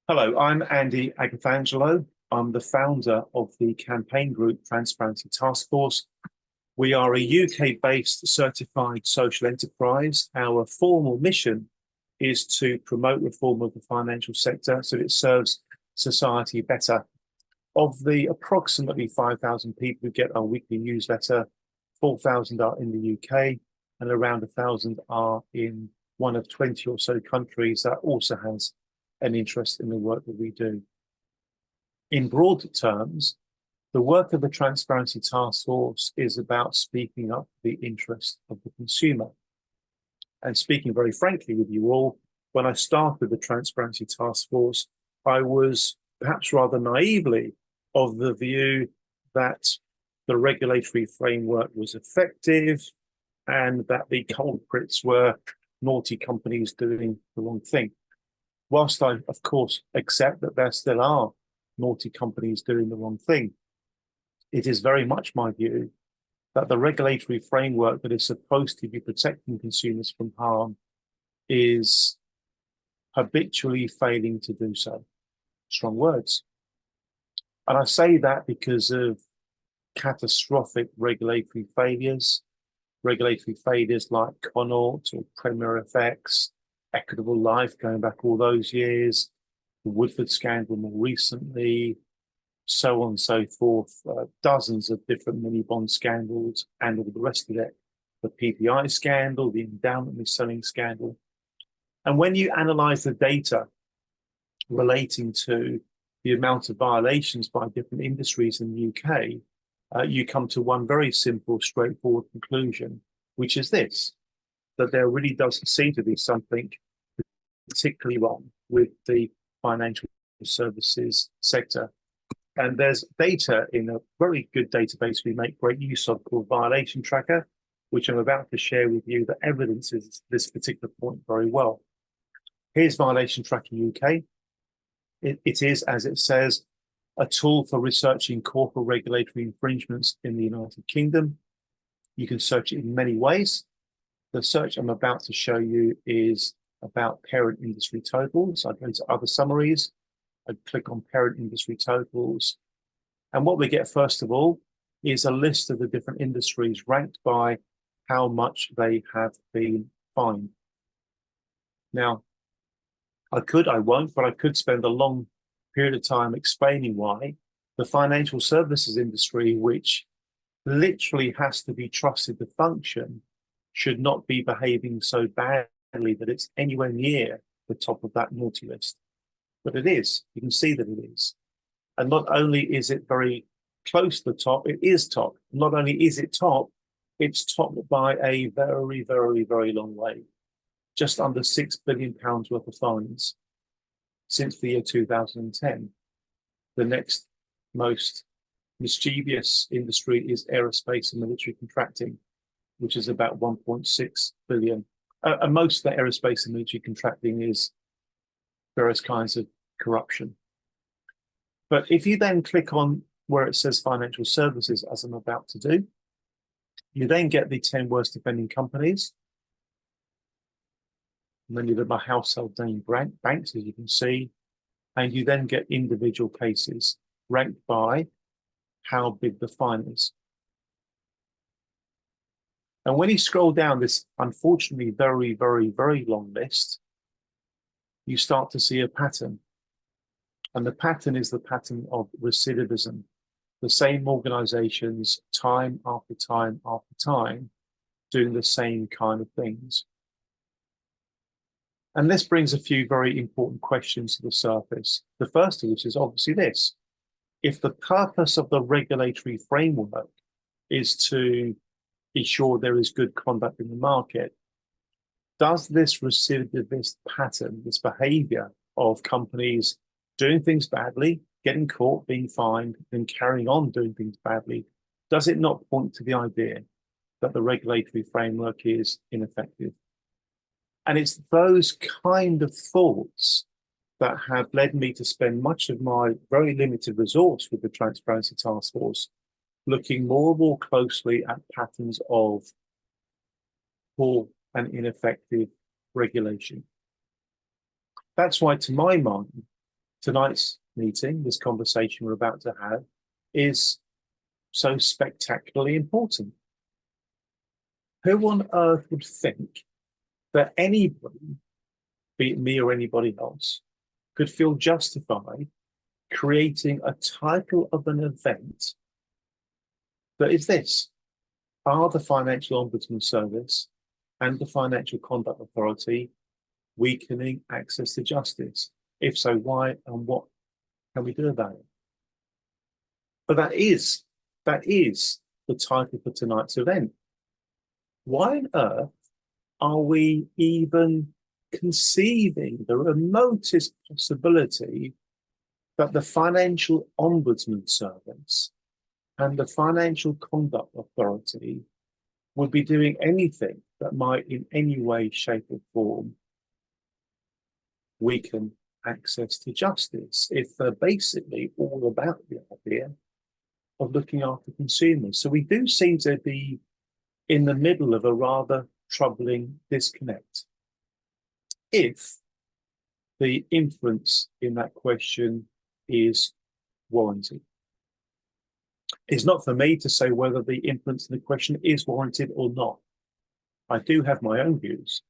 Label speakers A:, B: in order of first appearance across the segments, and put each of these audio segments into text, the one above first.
A: Hello, I'm Andy Agafangelo. I'm the founder of the campaign group Transparency Task Force. We are a UK-based certified social enterprise. Our formal mission is to promote reform of the financial sector so it serves society better. Of the approximately 5,000 people who get our weekly newsletter, 4,000 are in the UK and around 1,000 are in one of 20 or so countries that also has an interest in the work that we do. In broad terms, the work of the Transparency Task Force is about speaking up for the interest of the consumer. And speaking very frankly with you all, when I started the Transparency Task Force, I was perhaps rather naively of the view that the regulatory framework was effective and that the culprits were naughty companies doing the wrong thing. Whilst I, of course, accept that there still are naughty companies doing the wrong thing, it is very much my view that the regulatory framework that is supposed to be protecting consumers from harm is habitually failing to do so. Strong words. And I say that because of catastrophic regulatory failures like Connaught or Premier FX, Equitable Life going back all those years, the Woodford scandal more recently, so on and so forth, dozens of different mini bond scandals and all the rest of it, the PPI scandal, the endowment mis-selling scandal. And when you analyze the data relating to the amount of violations by different industries in the UK, you come to one very simple, straightforward conclusion, which is this: that there really does seem to be something particularly wrong with the financial services sector. And there's data in a very good database we make great use of called Violation Tracker, which I'm about to share with you that evidences this particular point very well. Here's Violation Tracker UK. It is, as it says, a tool for researching corporate regulatory infringements in the United Kingdom. You can search it in many ways. The search I'm about to show you is about parent industry totals. I go to other summaries. I click on parent industry totals. And what we get, first of all, is a list of the different industries ranked by how much they have been fined. Now, I won't, but I could spend a long period of time explaining why the financial services industry, which literally has to be trusted to function, should not be behaving so badly that it's anywhere near the top of that naughty list. But it is. You can see that it is. And not only is it very close to the top, it is top. Not only is it top, it's topped by a very, very, very long way. Just under £6 billion worth of fines since the year 2010. The next most mischievous industry is aerospace and military contracting, which is about 1.6 billion. And most of the aerospace and military contracting is various kinds of corruption. But if you then click on where it says financial services, as I'm about to do, you then get the 10 worst offending companies. And then you look at my household name banks, as you can see, and you then get individual cases ranked by how big the fine is. And when you scroll down this, unfortunately, very, very, very long list, you start to see a pattern. And the pattern is the pattern of recidivism. The same organizations, time after time after time, doing the same kind of things. And this brings a few very important questions to the surface. The first of which is obviously this: if the purpose of the regulatory framework is to ensure there is good conduct in the market, does this recidivist pattern, this behavior of companies doing things badly, getting caught, being fined, then carrying on doing things badly, does it not point to the idea that the regulatory framework is ineffective? And it's those kind of thoughts that have led me to spend much of my very limited resource with the Transparency Task Force looking more and more closely at patterns of poor and ineffective regulation. That's why, to my mind, tonight's meeting, this conversation we're about to have, is so spectacularly important. Who on earth would think that anybody, be it me or anybody else, could feel justified creating a title of an event that is this: are the Financial Ombudsman Service and the Financial Conduct Authority weakening access to justice? If so, why and what can we do about it? But that is the title for tonight's event. Why on earth are we even conceiving the remotest possibility that the Financial Ombudsman Service and the Financial Conduct Authority would be doing anything that might in any way, shape or form weaken access to justice, if they're basically all about the idea of looking after consumers? So we do seem to be in the middle of a rather troubling disconnect. If the inference in that question is warranted. It's not for me to say whether the inference in the question is warranted or not. I do have my own views.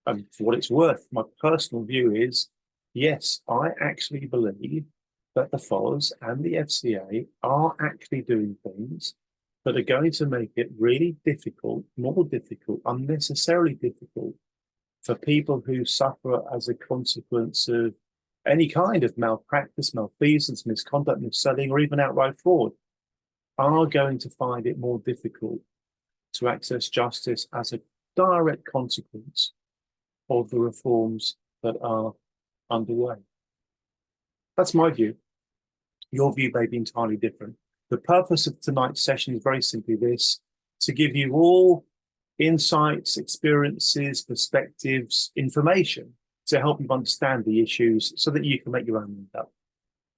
A: And for what it's worth, my personal view is, yes, I actually believe that the FOS and the FCA are actually doing things that are going to make it really difficult, more difficult, unnecessarily difficult for people who suffer as a consequence of any kind of malpractice, malfeasance, misconduct, mis-selling, or even outright fraud, are going to find it more difficult to access justice as a direct consequence of the reforms that are underway. That's my view. Your view may be entirely different. The purpose of tonight's session is very simply this: to give you all insights, experiences, perspectives, information to help you understand the issues so that you can make your own mind up.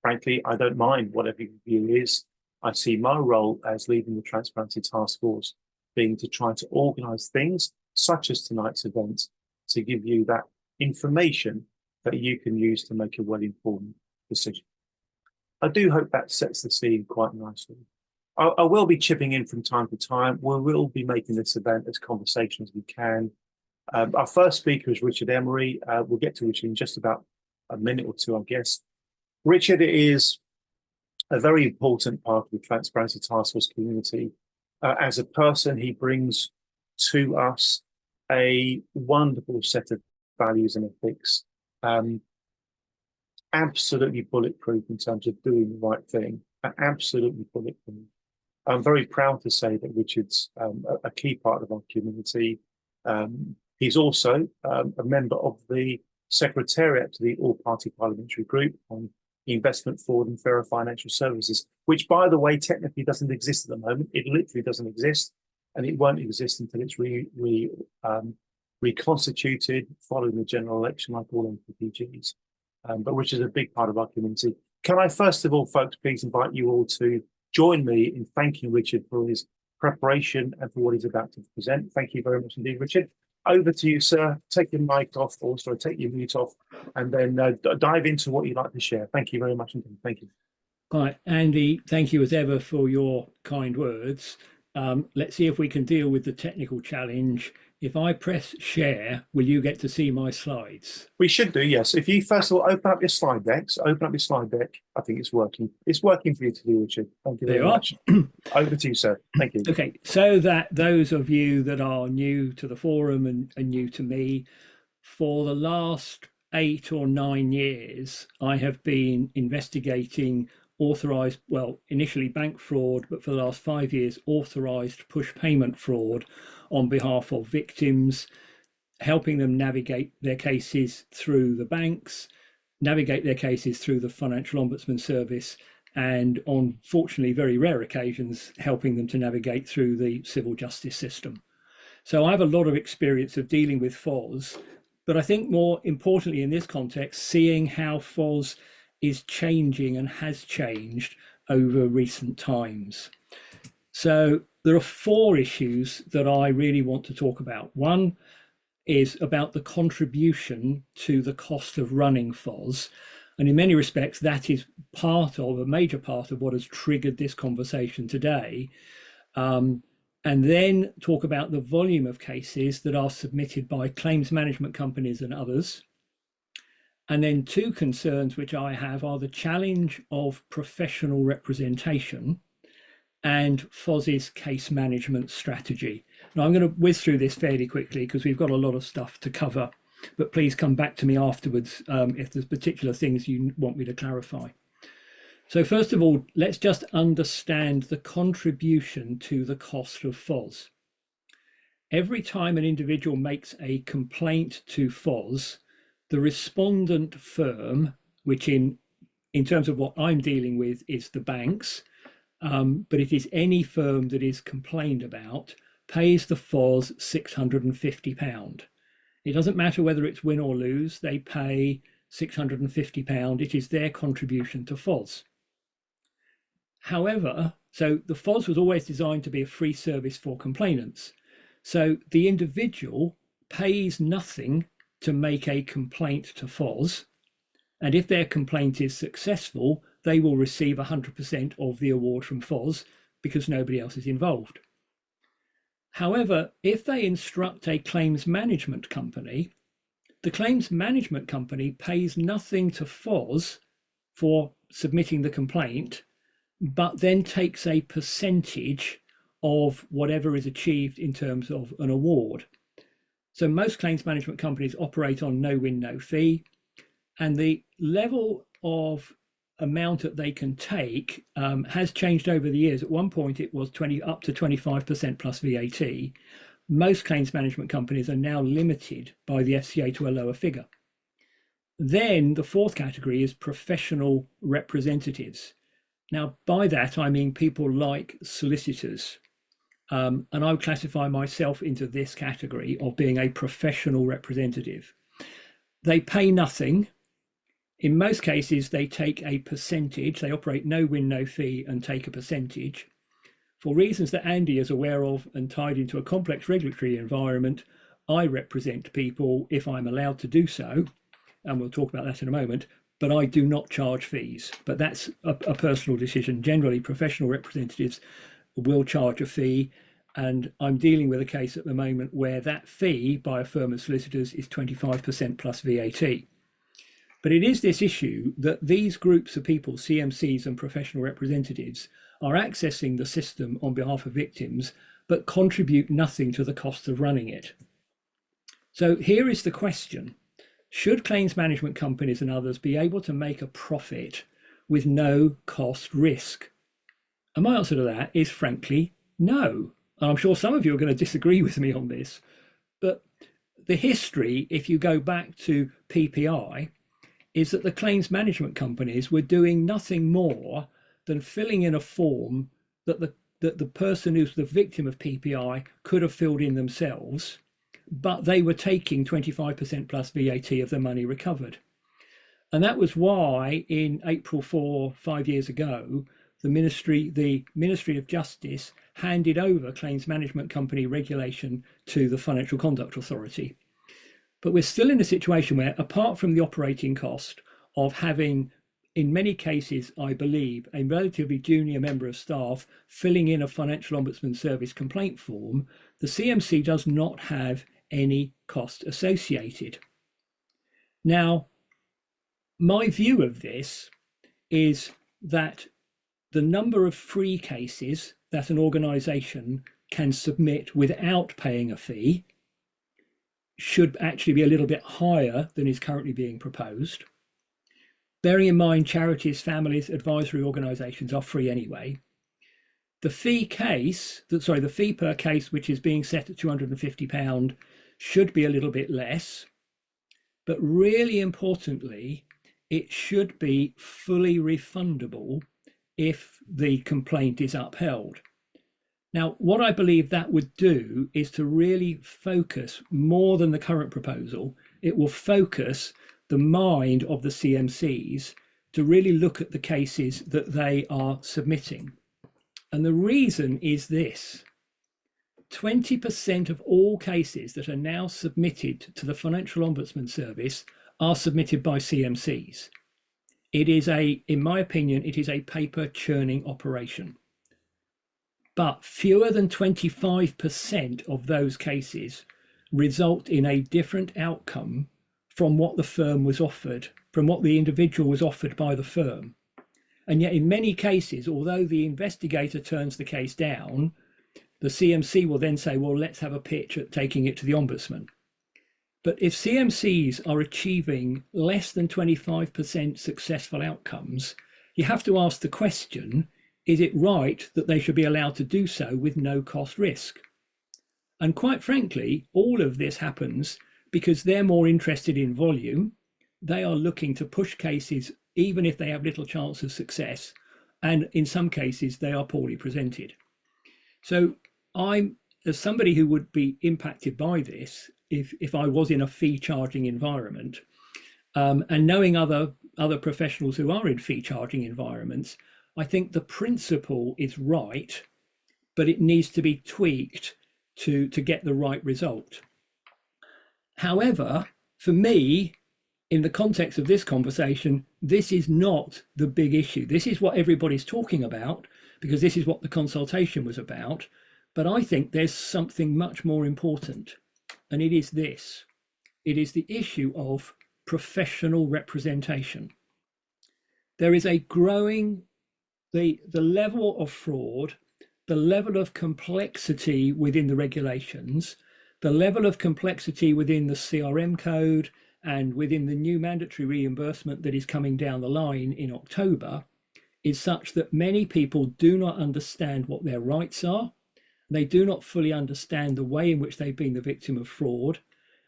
A: Frankly, I don't mind whatever your view is. I see my role as leading the Transparency Task Force being to try to organise things such as tonight's event to give you that information that you can use to make a well-informed decision. I do hope that sets the scene quite nicely. I will be chipping in from time to time. We will be making this event as conversational as we can. Our first speaker is Richard Emery. We'll get to Richard in just about a minute or two, I guess. Richard is a very important part of the Transparency Task Force community. As a person, he brings to us a wonderful set of values and ethics, absolutely bulletproof in terms of doing the right thing, absolutely bulletproof. I'm very proud to say that Richard's a key part of our community. He's also a member of the Secretariat to the All-Party Parliamentary Group on Investment, Fraud and Fairer Financial Services, which, by the way, technically doesn't exist at the moment. It literally doesn't exist, and it won't exist until it's reconstituted following the general election, like all MPPGs. But Richard's a big part of our community. Can I, first of all, folks, please invite you all to join me in thanking Richard for his preparation and for what he's about to present. Thank you very much indeed, Richard. Over to you, sir. Take your mic off, or sorry, take your mute off, and then dive into what you'd like to share. Thank you very much indeed. Thank you.
B: Right, Andy, thank you as ever for your kind words. Let's see if we can deal with the technical challenge. If I press share, will you get to see my slides?
A: We should do, yes. If you first of all open up your slide decks, I think it's working. It's working for you to do, Richard. Thank you very much. Over to you, sir. Thank you.
B: Okay, so that those of you that are new to the forum and new to me, for the last 8 or 9 years, I have been investigating authorized, well, initially bank fraud, but for the last 5 years, authorized push payment fraud on behalf of victims, helping them navigate their cases through the banks, navigate their cases through the Financial Ombudsman Service, and on fortunately very rare occasions, helping them to navigate through the civil justice system. So I have a lot of experience of dealing with FOS, but I think more importantly in this context, seeing how FOS is changing and has changed over recent times. So there are 4 issues that I really want to talk about. One is about the contribution to the cost of running FOS. And in many respects, that is a major part of what has triggered this conversation today. And then talk about the volume of cases that are submitted by claims management companies and others. And then two concerns which I have are the challenge of professional representation and FOS's case management strategy. Now, I'm going to whiz through this fairly quickly because we've got a lot of stuff to cover, but please come back to me afterwards if there's particular things you want me to clarify. So first of all, let's just understand the contribution to the cost of FOS. Every time an individual makes a complaint to FOS, the respondent firm, which in terms of what I'm dealing with is the banks, but it is any firm that is complained about, pays the FOS £650. It doesn't matter whether it's win or lose, they pay £650. It is their contribution to FOS. However, so the FOS was always designed to be a free service for complainants. So the individual pays nothing to make a complaint to FOS. And if their complaint is successful, they will receive 100% of the award from FOS because nobody else is involved. However, if they instruct a claims management company, the claims management company pays nothing to FOS for submitting the complaint, but then takes a percentage of whatever is achieved in terms of an award. So most claims management companies operate on no win, no fee, and the level of amount that they can take has changed over the years. At one point, it was up to 25% plus VAT. Most claims management companies are now limited by the FCA to a lower figure. Then the fourth category is professional representatives. Now, by that, I mean people like solicitors. And I would classify myself into this category of being a professional representative. They pay nothing. In most cases, they take a percentage. They operate no win, no fee and take a percentage. For reasons that Andy is aware of and tied into a complex regulatory environment, I represent people if I'm allowed to do so, and we'll talk about that in a moment, but I do not charge fees. But that's a personal decision. Generally, professional representatives will charge a fee, and I'm dealing with a case at the moment where that fee by a firm of solicitors is 25% plus VAT. But it is this issue that these groups of people, CMCs and professional representatives, are accessing the system on behalf of victims, but contribute nothing to the cost of running it. So here is the question. Should claims management companies and others be able to make a profit with no cost risk? And my answer to that is frankly, no. And I'm sure some of you are going to disagree with me on this, but the history, if you go back to PPI, is that the claims management companies were doing nothing more than filling in a form that the person who's the victim of PPI could have filled in themselves, but they were taking 25% plus VAT of the money recovered. And that was why in April 5 years ago, the Ministry of Justice handed over claims management company regulation to the Financial Conduct Authority. But we're still in a situation where, apart from the operating cost of having, in many cases, I believe, a relatively junior member of staff filling in a Financial Ombudsman Service complaint form, the CMC does not have any cost associated. Now, my view of this is that the number of free cases that an organisation can submit without paying a fee should actually be a little bit higher than is currently being proposed. Bearing in mind charities, families, advisory organisations are free anyway. The fee per case, which is being set at £250, should be a little bit less. But really importantly, it should be fully refundable if the complaint is upheld. Now, what I believe that would do is to really focus more than the current proposal. It will focus the mind of the CMCs to really look at the cases that they are submitting. And the reason is this: 20% of all cases that are now submitted to the Financial Ombudsman Service are submitted by CMCs. It is in my opinion, it is a paper churning operation. But fewer than 25% of those cases result in a different outcome from what the firm was offered, from what the individual was offered by the firm. And yet, in many cases, although the investigator turns the case down, the CMC will then say, well, let's have a pitch at taking it to the ombudsman. But if CMCs are achieving less than 25% successful outcomes, you have to ask the question, is it right that they should be allowed to do so with no cost risk? And quite frankly, all of this happens because they're more interested in volume. They are looking to push cases even if they have little chance of success. And in some cases, they are poorly presented. So I'm, as somebody who would be impacted by this, if I was in a fee charging environment, and knowing other professionals who are in fee charging environments, I think the principle is right, but it needs to be tweaked to get the right result. However, for me, in the context of this conversation, this is not the big issue. This is what everybody's talking about because this is what the consultation was about. But I think there's something much more important, and it is this. It is the issue of professional representation. There is a growing, the level of fraud, the level of complexity within the regulations, the level of complexity within the CRM code and within the new mandatory reimbursement that is coming down the line in October is such that many people do not understand what their rights are. They do not fully understand the way in which they've been the victim of fraud.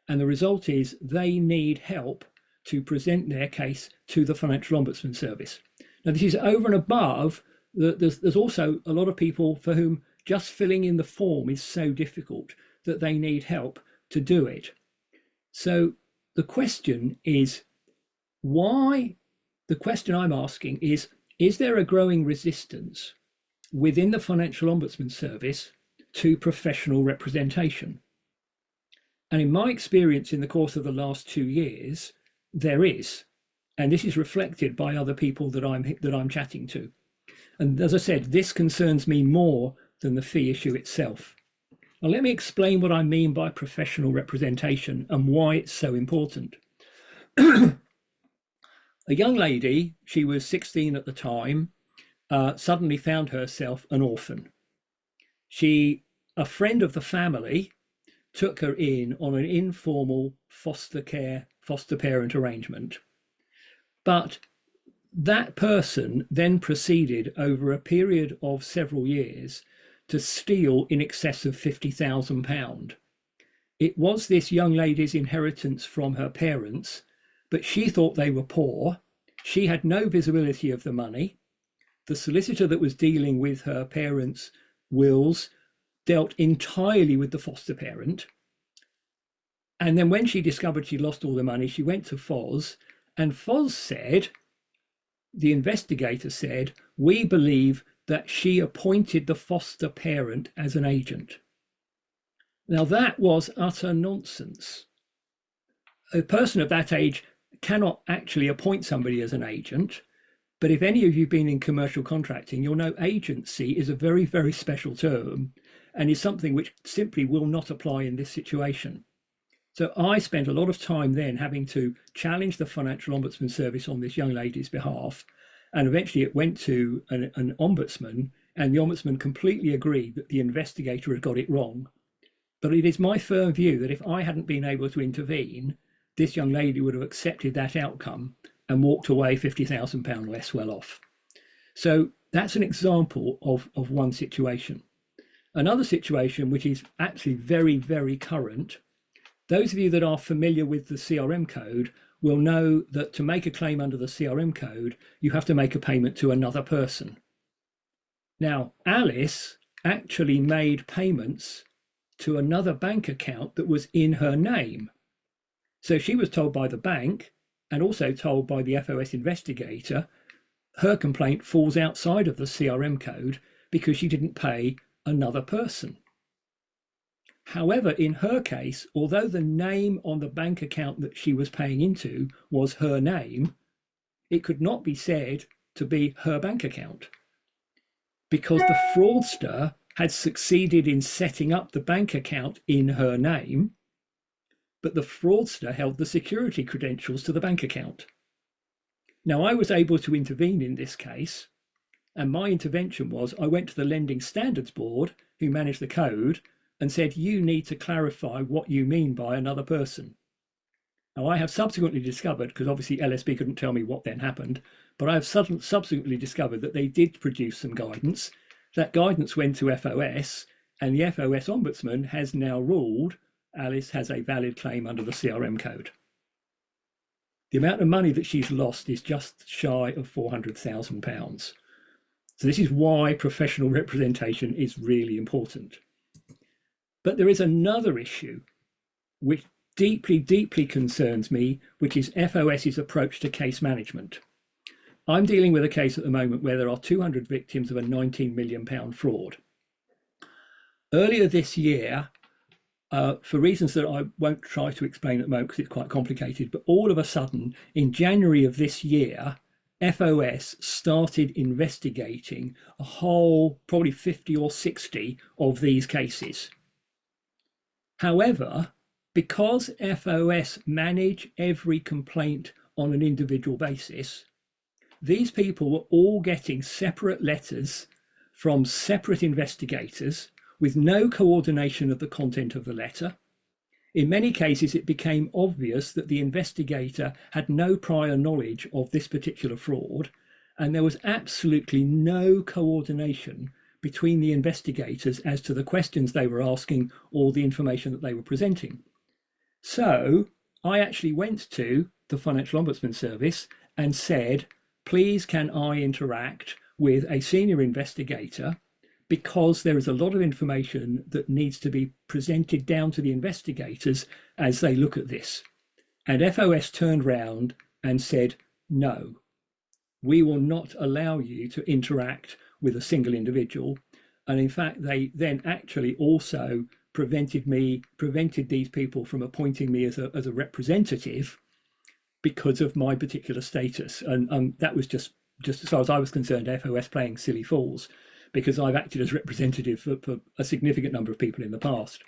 B: And the result is they need help to present their case to the Financial Ombudsman Service. Now, this is over and above, there's also a lot of people for whom just filling in the form is so difficult that they need help to do it. So the question is, why? The question I'm asking is there a growing resistance within the Financial Ombudsman Service to professional representation? And in my experience in the course of the last 2 years, there is. And this is reflected by other people that I'm chatting to. And as I said, this concerns me more than the fee issue itself. Now, let me explain what I mean by professional representation and why it's so important. A young lady, she was 16 at the time, suddenly found herself an orphan. A friend of the family took her in on an informal foster parent arrangement. But that person then proceeded over a period of several years to steal in excess of £50,000. It was this young lady's inheritance from her parents, but she thought they were poor. She had no visibility of the money. The solicitor that was dealing with her parents' wills dealt entirely with the foster parent. And then when she discovered she lost all the money, she went to FOS, and FOS said, the investigator said, we believe that she appointed the foster parent as an agent. Now that was utter nonsense. A person of that age cannot actually appoint somebody as an agent. But if any of you have been in commercial contracting, you'll know agency is a very, very special term and is something which simply will not apply in this situation. So I spent a lot of time then having to challenge the Financial Ombudsman Service on this young lady's behalf. And eventually it went to an ombudsman, and the ombudsman completely agreed that the investigator had got it wrong. But it is my firm view that if I hadn't been able to intervene, this young lady would have accepted that outcome and walked away £50,000 less well off. So that's an example of one situation. Another situation, which is actually very, very current, those of you that are familiar with the CRM code will know that to make a claim under the CRM code, you have to make a payment to another person. Now, Alice actually made payments to another bank account that was in her name. So she was told by the bank and also told by the FOS investigator, her complaint falls outside of the CRM code because she didn't pay another person. However, in her case, although the name on the bank account that she was paying into was her name, it could not be said to be her bank account because the fraudster had succeeded in setting up the bank account in her name, but the fraudster held the security credentials to the bank account. Now, I was able to intervene in this case, and my intervention was I went to the Lending Standards Board, who managed the code, and said, you need to clarify what you mean by another person. Now, I have subsequently discovered, because obviously LSB couldn't tell me what then happened, but I have subsequently discovered that they did produce some guidance. That guidance went to FOS, and the FOS Ombudsman has now ruled Alice has a valid claim under the CRM code. The amount of money that she's lost is just shy of £400,000. So this is why professional representation is really important. But there is another issue which deeply, deeply concerns me, which is FOS's approach to case management. I'm dealing with a case at the moment where there are 200 victims of a £19 million fraud. Earlier this year, for reasons that I won't try to explain at the moment because it's quite complicated, but all of a sudden, in January of this year, FOS started investigating a whole, probably 50 or 60 of these cases. However, because FOS manage every complaint on an individual basis, these people were all getting separate letters from separate investigators with no coordination of the content of the letter. In many cases, it became obvious that the investigator had no prior knowledge of this particular fraud, and there was absolutely no coordination between the investigators as to the questions they were asking or the information that they were presenting. So I actually went to the Financial Ombudsman Service and said, please can I interact with a senior investigator, because there is a lot of information that needs to be presented down to the investigators as they look at this. And FOS turned round and said, no, we will not allow you to interact with a single individual. And in fact, they then actually also prevented these people from appointing me as a representative because of my particular status. And that was just as far as I was concerned, FOS playing silly fools, because I've acted as representative for a significant number of people in the past.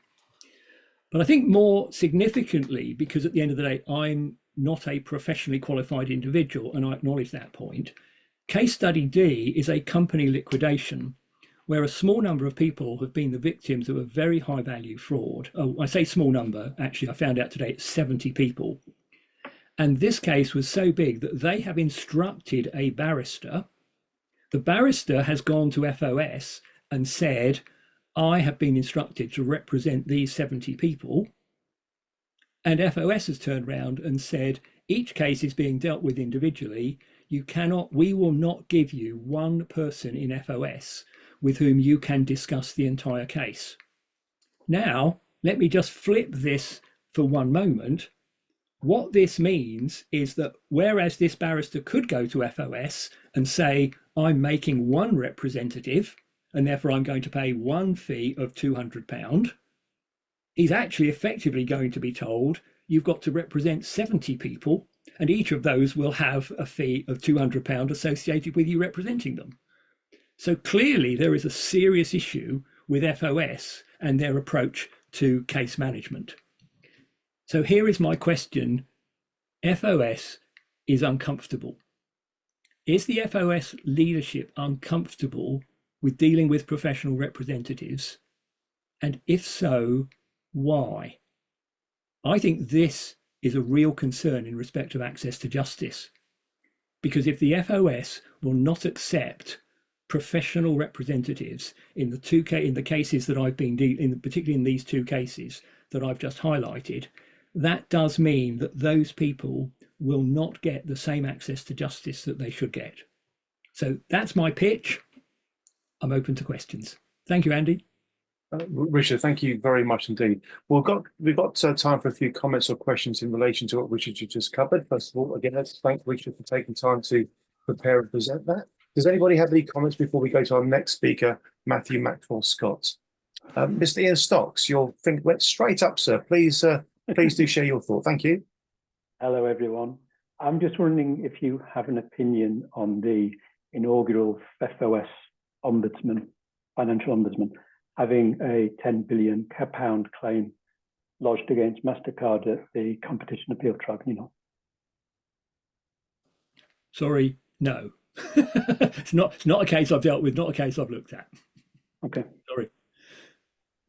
B: But I think more significantly, because at the end of the day, I'm not a professionally qualified individual, and I acknowledge that point, Case Study D is a company liquidation where a small number of people have been the victims of a very high value fraud. Oh, I say small number, actually, I found out today it's 70 people. And this case was so big that they have instructed a barrister. The barrister has gone to FOS and said, I have been instructed to represent these 70 people. And FOS has turned around and said, each case is being dealt with individually. We will not give you one person in FOS with whom you can discuss the entire case. Now, let me just flip this for one moment. What this means is that whereas this barrister could go to FOS and say, I'm making one representative and therefore I'm going to pay one fee of £200, he's actually effectively going to be told, you've got to represent 70 people and each of those will have a fee of £200 associated with you representing them. So clearly there is a serious issue with FOS and their approach to case management. So here is my question. FOS is uncomfortable. Is the FOS leadership uncomfortable with dealing with professional representatives? And if so, why? I think this is a real concern in respect of access to justice. Because if the FOS will not accept professional representatives in the cases that I've been dealing, particularly in these two cases that I've just highlighted, that does mean that those people will not get the same access to justice that they should get. So that's my pitch. I'm open to questions. Thank you, Andy.
A: Richard, thank you very much indeed. We've got time for a few comments or questions in relation to what Richard you just covered. First of all, again, let's thank Richard for taking time to prepare and present that. Does anybody have any comments before we go to our next speaker, Matthew Maxwell-Scott? Mr. Ian Stocks, your finger went straight up, sir. Please do share your thought. Thank you.
C: Hello, everyone. I'm just wondering if you have an opinion on the inaugural FOS ombudsman, financial ombudsman, having a £10 billion claim lodged against MasterCard at the Competition Appeal Tribunal.
B: Sorry, no. It's not a case I've dealt with, not a case I've looked at.
C: Okay.
B: Sorry.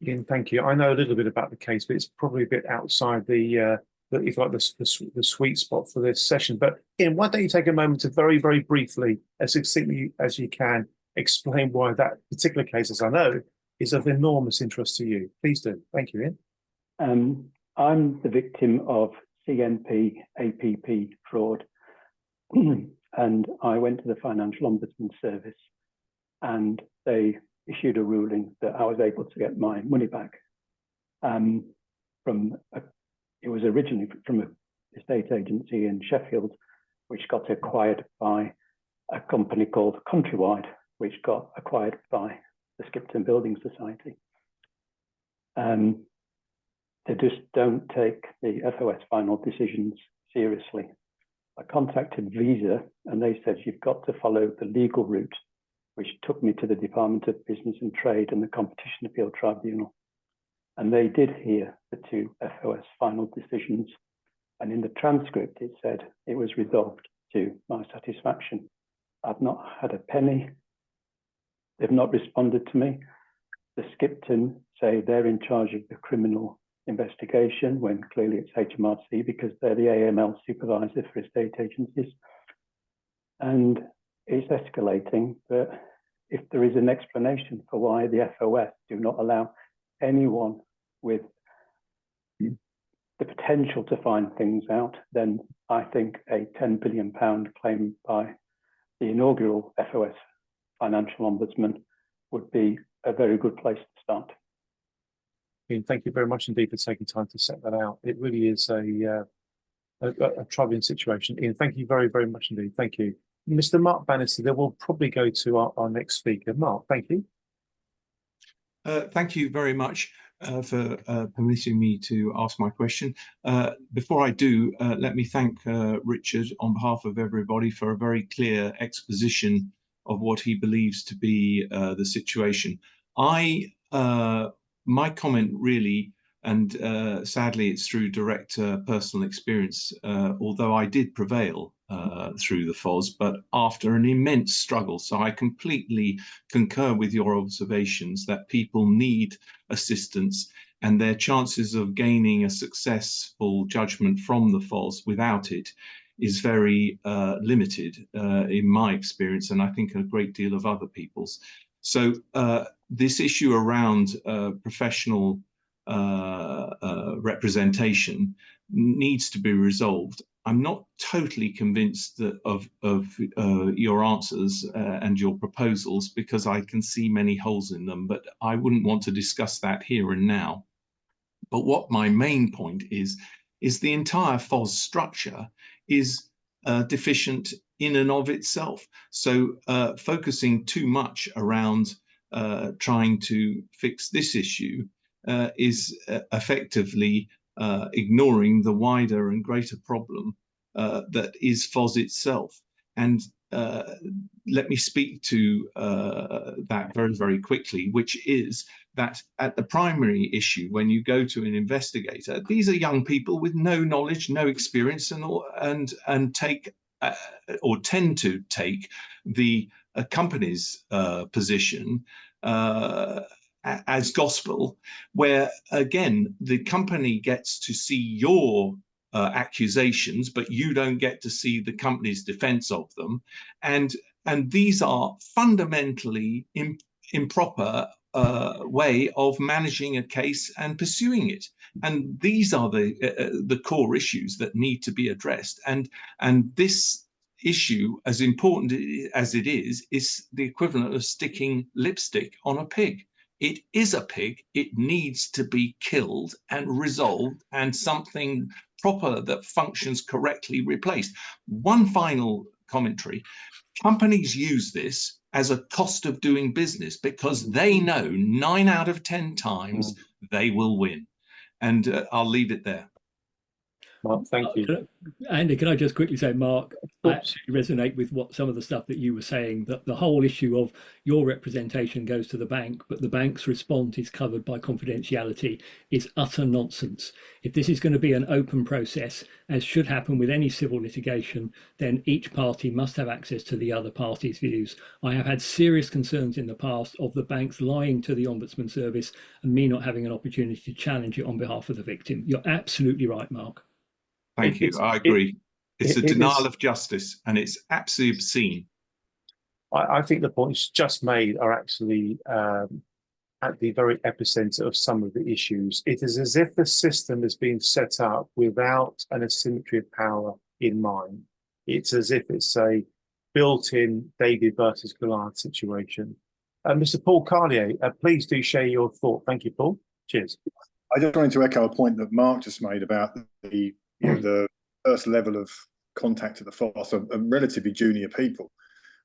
A: Ian, thank you. I know a little bit about the case, but it's probably a bit outside the if like the sweet spot for this session. But Ian, why don't you take a moment to very, very briefly, as succinctly as you can, explain why that particular case, as I know, is of enormous interest to you. Please do. Thank you, Ian.
C: I'm the victim of CNP APP fraud. And I went to the Financial Ombudsman Service and they issued a ruling that I was able to get my money back it was originally from an estate agency in Sheffield, which got acquired by a company called Countrywide, which got acquired by the Skipton Building Society. They just don't take the FOS final decisions seriously. I contacted Visa and they said, you've got to follow the legal route, which took me to the Department of Business and Trade and the Competition Appeal Tribunal. And they did hear the two FOS final decisions. And in the transcript, it said it was resolved to my satisfaction. I've not had a penny. They've not responded to me. The Skipton say they're in charge of the criminal investigation when clearly it's HMRC because they're the AML supervisor for estate agencies. And it's escalating, but if there is an explanation for why the FOS do not allow anyone with the potential to find things out, then I think a £10 billion claim by the inaugural FOS financial ombudsman would be a very good place to start.
A: Ian, thank you very much indeed for taking time to set that out. It really is a troubling situation. Ian, thank you very, very much indeed. Thank you. Mr. Mark Bannister, then we'll probably go to our next speaker. Mark, thank you.
D: Thank you very much for permitting me to ask my question. Before I do, let me thank Richard on behalf of everybody for a very clear exposition of what he believes to be the situation. My comment really, and sadly it's through direct personal experience, although I did prevail through the FOS, but after an immense struggle. So I completely concur with your observations that people need assistance and their chances of gaining a successful judgment from the FOS without it is very limited in my experience, and I think a great deal of other people's. So this issue around professional representation needs to be resolved. I'm not totally convinced of your answers and your proposals because I can see many holes in them, but I wouldn't want to discuss that here and now. But what my main point is the entire FOS structure is deficient in and of itself. So focusing too much around trying to fix this issue is effectively ignoring the wider and greater problem that is FOS itself. And let me speak to that very, very quickly, which is that at the primary issue, when you go to an investigator, these are young people with no knowledge, no experience, and take or tend to take the company's position as gospel, where again the company gets to see your accusations, but you don't get to see the company's defense of them, and these are fundamentally improper way of managing a case and pursuing it. And these are the core issues that need to be addressed. And this issue, as important as it is the equivalent of sticking lipstick on a pig. It is a pig. It needs to be killed and resolved, and something proper that functions correctly replaced. One final commentary. Companies use this as a cost of doing business because they know 9 out of 10 times they will win. And I'll leave it there.
A: Mark, thank you.
B: Andy, can I just quickly say, Mark, I
A: Oops.
B: absolutely resonate with what some of the stuff that you were saying, that the whole issue of your representation goes to the bank, but the bank's response is covered by confidentiality is utter nonsense. If this is going to be an open process, as should happen with any civil litigation, then each party must have access to the other party's views. I have had serious concerns in the past of the banks lying to the Ombudsman Service and me not having an opportunity to challenge it on behalf of the victim. You're absolutely right, Mark.
D: Thank you. I agree. It's a denial of justice, and it's absolutely obscene.
A: I think the points just made are actually at the very epicenter of some of the issues. It is as if the system is being set up without an asymmetry of power in mind. It's as if it's a built-in David versus Goliath situation. Mr. Paul Carlier, please do share your thought. Thank you, Paul. Cheers.
E: I just wanted to echo a point that Mark just made about the first level of contact at the FOS are relatively junior people,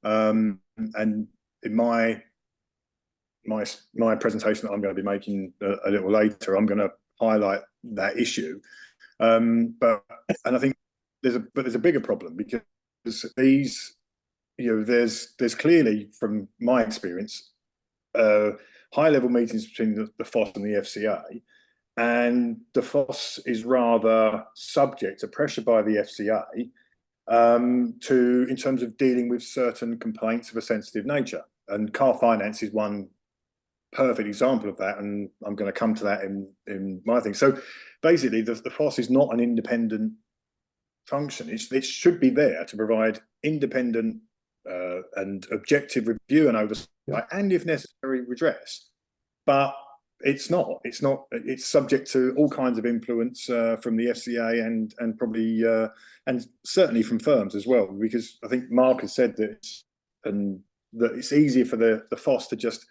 E: and in my presentation that I'm going to be making a little later, I'm going to highlight that issue. But I think there's a bigger problem, because these, there's clearly, from my experience, high level meetings between the FOS and the FCA. And the FOS is rather subject to pressure by the FCA in terms of dealing with certain complaints of a sensitive nature. And car finance is one perfect example of that, and I'm going to come to that in my thing. So basically, the FOS is not an independent function. It should be there to provide independent and objective review and oversight, and if necessary, redress. But it's not. It's subject to all kinds of influence from the FCA and probably and certainly from firms as well. Because I think Mark has said that it's easier for the FOS to just,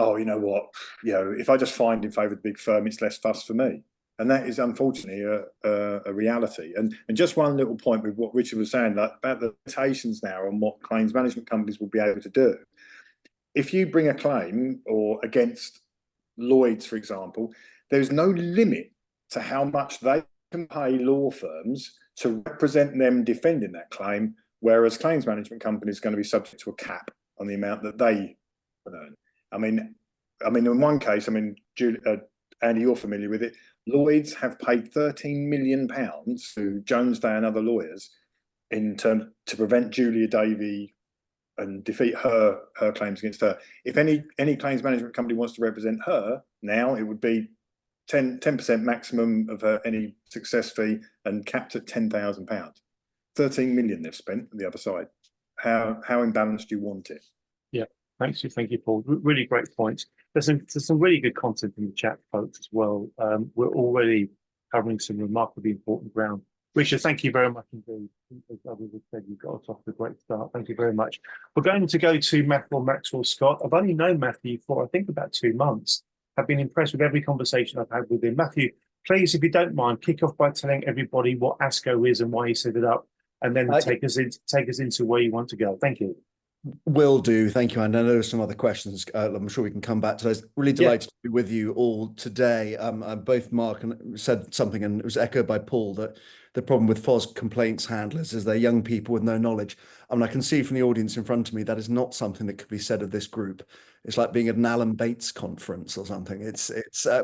E: oh, you know what, if I just find in favour of the big firm, it's less fuss for me. And that is unfortunately a reality. And just one little point with what Richard was saying, like, about the limitations now on what claims management companies will be able to do. If you bring a claim or against Lloyd's, for example, there's no limit to how much they can pay law firms to represent them defending that claim, whereas claims management companies are going to be subject to a cap on the amount that they earn. I mean, in one case, Andy, you're familiar with it. Lloyd's have paid £13 million to Jones Day and other lawyers to prevent Julia Davey and defeat her claims against her. If any claims management company wants to represent her now, it would be 10% maximum of any success fee and capped at £10,000. 13 million they've spent on the other side. How imbalanced do you want it?
A: Yeah, thank you, Paul. Really great points. There's some really good content in the chat, folks, as well. We're already covering some remarkably important ground. Richard, thank you very much indeed. As others have said, you've got us off to a great start. Thank you very much. We're going to go to Maxwell Scott. I've only known Matthew for, I think, about 2 months. I've been impressed with every conversation I've had with him. Matthew, please, if you don't mind, kick off by telling everybody what ASCO is and why you set it up, and then take us into where you want to go. Thank you.
F: Will do. Thank you. And I know there's some other questions. I'm sure we can come back to those. Really delighted to be with you all today. Both Mark and said something, and it was echoed by Paul, that the problem with FOS complaints handlers is they're young people with no knowledge. I mean, I can see from the audience in front of me that is not something that could be said of this group. It's like being at an Alan Bates conference or something. It's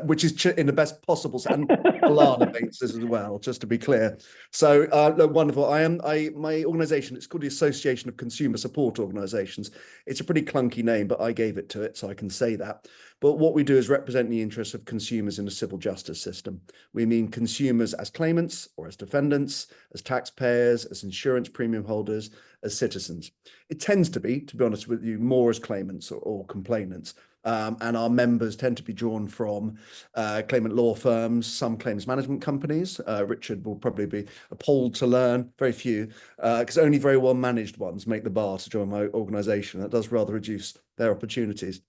F: which is in the best possible sense. And Alana Bates as well, just to be clear. So look, wonderful. My organisation, it's called the Association of Consumer Support Organisations. It's a pretty clunky name, but I gave it to it, so I can say that. But what we do is represent the interests of consumers in the civil justice system. We mean consumers as claimants or as defendants, as taxpayers, as insurance premium holders, as citizens. It tends to be honest with you, more as claimants or complainants. And our members tend to be drawn from claimant law firms, some claims management companies. Richard will probably be appalled to learn, very few, because only very well managed ones make the bar to join my organisation. That does rather reduce their opportunities.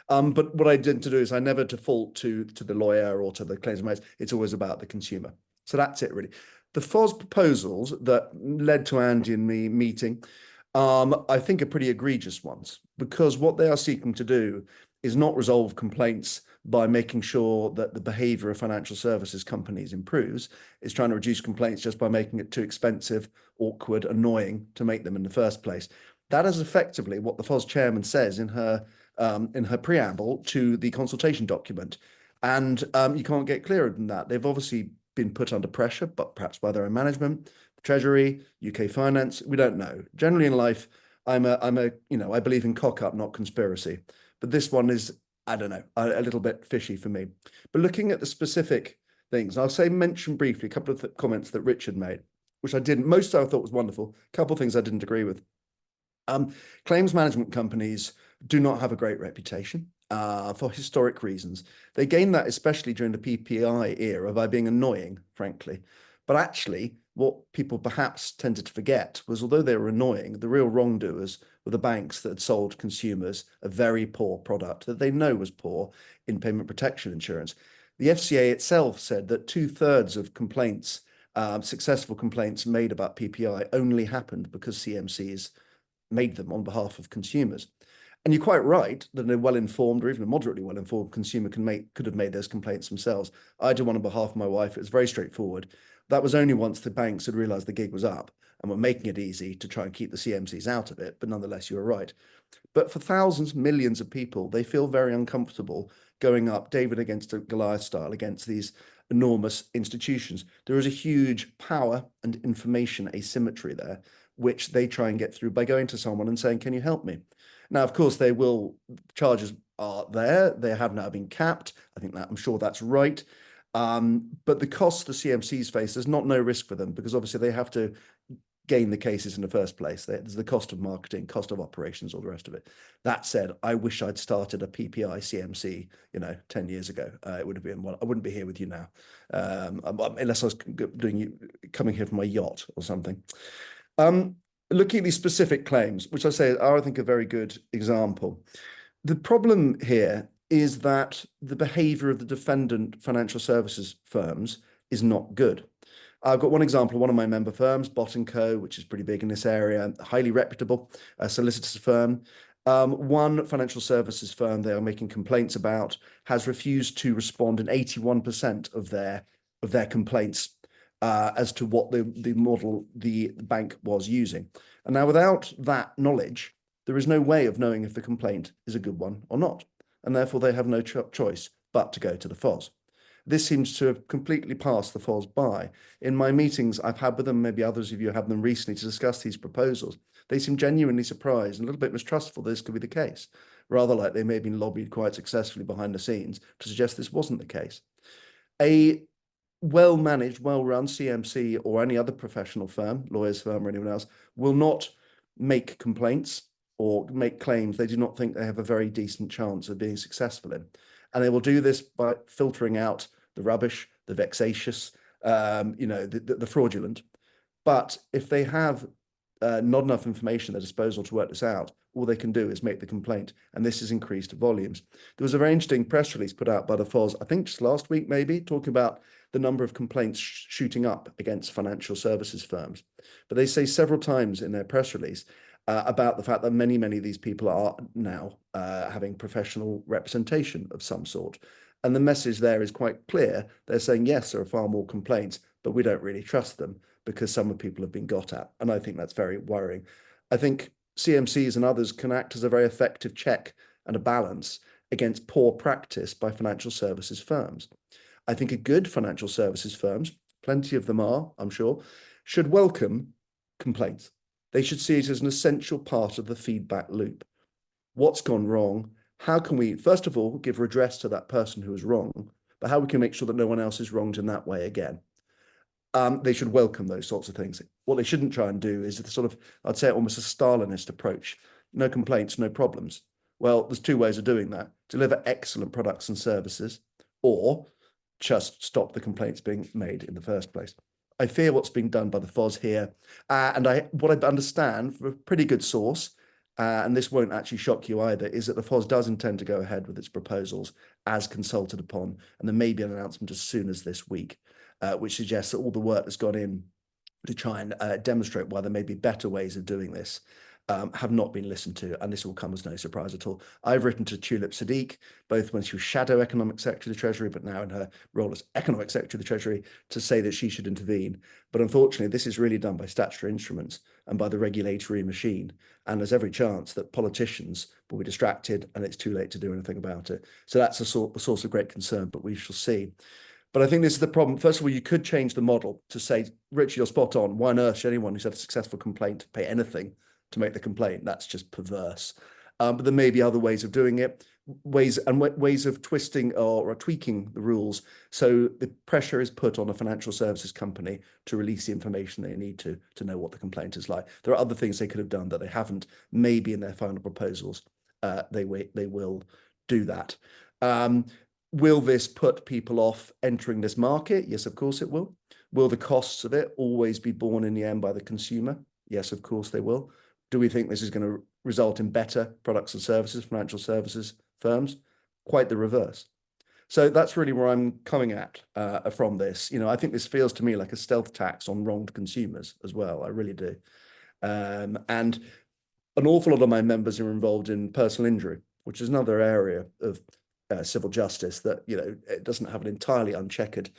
F: But what I did to do is I never default to the lawyer or to the claims manager. It's always about the consumer. So that's it, really. The FOS proposals that led to Andy in the meeting, I think are pretty egregious ones, because what they are seeking to do is not resolve complaints by making sure that the behavior of financial services companies improves is trying to reduce complaints just by making it too expensive, awkward, annoying to make them in the first place. That is effectively what the FOS chairman says in her preamble to the consultation document. And you can't get clearer than that. They've obviously been put under pressure, but perhaps by their own management, Treasury, UK finance, we don't know. Generally in life, I believe in cock up, not conspiracy. But this one is, I don't know, a little bit fishy for me. But looking at the specific things, I'll mention briefly a couple of comments that Richard made, which I didn't, most I thought was wonderful. A couple of things I didn't agree with. Claims management companies do not have a great reputation for historic reasons. They gained that especially during the PPI era by being annoying, frankly. But actually, what people perhaps tended to forget was, although they were annoying, the real wrongdoers were the banks that had sold consumers a very poor product that they know was poor in payment protection insurance. The FCA itself said that 2/3 of complaints, successful complaints made about PPI, only happened because CMCs made them on behalf of consumers. And you're quite right that a well-informed or even a moderately well-informed consumer could have made those complaints themselves. I did one on behalf of my wife. It was very straightforward. That was only once the banks had realized the gig was up and were making it easy to try and keep the CMCs out of it. But nonetheless, you were right. But for thousands, millions of people, they feel very uncomfortable going up David against Goliath style against these enormous institutions. There is a huge power and information asymmetry there, which they try and get through by going to someone and saying, can you help me? Now, of course, charges are there. They have now been capped. I'm sure that's right. But the cost the CMCs face, there's no risk for them because obviously they have to gain the cases in the first place. There's the cost of marketing, cost of operations, all the rest of it. That said, I wish I'd started a PPI CMC, 10 years ago. It would have been one. I wouldn't be here with you now, unless I was coming here from my yacht or something. Looking at these specific claims, which I think a very good example. The problem here is that the behavior of the defendant financial services firms is not good. I've got one example, one of my member firms, Bott & Co, which is pretty big in this area, a highly reputable solicitors firm. One financial services firm they are making complaints about has refused to respond in 81% of their complaints as to what the model the bank was using. And now without that knowledge, there is no way of knowing if the complaint is a good one or not. And therefore they have no choice but to go to the FOS. This seems to have completely passed the FOS by. In my meetings I've had with them, maybe others of you have them recently to discuss these proposals, they seem genuinely surprised and a little bit mistrustful that this could be the case, rather like they may have been lobbied quite successfully behind the scenes to suggest this wasn't the case. A well-managed, well-run CMC or any other professional firm, lawyer's firm or anyone else, will not make complaints or make claims they do not think they have a very decent chance of being successful in. And they will do this by filtering out the rubbish, the vexatious, the fraudulent. But if they have not enough information at their disposal to work this out, all they can do is make the complaint. And this has increased volumes. There was a very interesting press release put out by the FOS, I think just last week maybe, talking about the number of complaints shooting up against financial services firms. But they say several times in their press release about the fact that many of these people are now having professional representation of some sort. And the message there is quite clear. They're saying, yes, there are far more complaints, but we don't really trust them because some of people have been got at. And I think that's very worrying. I think CMCs and others can act as a very effective check and a balance against poor practice by financial services firms. I think a good financial services firms, plenty of them are, I'm sure, should welcome complaints. They should see it as an essential part of the feedback loop. What's gone wrong? How can we, first of all, give redress to that person who is wrong, but how we can make sure that no one else is wronged in that way again? They should welcome those sorts of things. What they shouldn't try and do is I'd say almost a Stalinist approach. No complaints, no problems. Well, there's two ways of doing that. Deliver excellent products and services, or just stop the complaints being made in the first place. I fear what's being done by the FOS here. And what I understand from a pretty good source, and this won't actually shock you either, is that the FOS does intend to go ahead with its proposals as consulted upon. And there may be an announcement as soon as this week, which suggests that all the work that's gone in to try and demonstrate why there may be better ways of doing this have not been listened to, and this will come as no surprise at all. I've written to Tulip Sadiq, both when she was Shadow Economic Secretary of the Treasury, but now in her role as Economic Secretary of the Treasury, to say that she should intervene. But unfortunately, this is really done by statutory instruments and by the regulatory machine. And there's every chance that politicians will be distracted and it's too late to do anything about it. So that's a source of great concern, but we shall see. But I think this is the problem. First of all, you could change the model to say, Richard, you're spot on. Why on earth should anyone who's had a successful complaint pay anything to make the complaint? That's just perverse. But there may be other ways of doing it, ways of twisting or tweaking the rules. So the pressure is put on a financial services company to release the information they need to know what the complaint is like. There are other things they could have done that they haven't. Maybe in their final proposals, they will do that. Will this put people off entering this market? Yes, of course it will. Will the costs of it always be borne in the end by the consumer? Yes, of course they will. Do we think this is going to result in better products and services, financial services firms? Quite the reverse. So that's really where I'm coming at from this. I think this feels to me like a stealth tax on wronged consumers as well. I really do. And an awful lot of my members are involved in personal injury, which is another area of civil justice that, it doesn't have an entirely uncheckered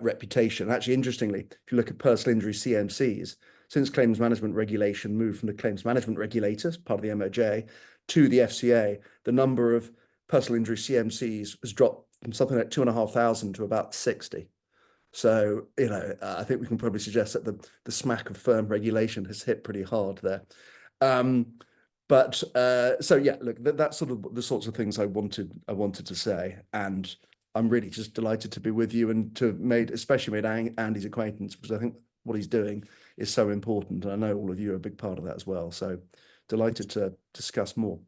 F: reputation. Actually, interestingly, if you look at personal injury CMCs, since claims management regulation moved from the claims management regulators, part of the MOJ, to the FCA, the number of personal injury CMCs has dropped from something like 2,500 to about 60. So, I think we can probably suggest that the smack of firm regulation has hit pretty hard there. So yeah, look, that's sort of the sorts of things I wanted to say, and I'm really just delighted to be with you and to especially made Andy's acquaintance, because I think what he's doing is so important, and I know all of you are a big part of that as well. So delighted to discuss more.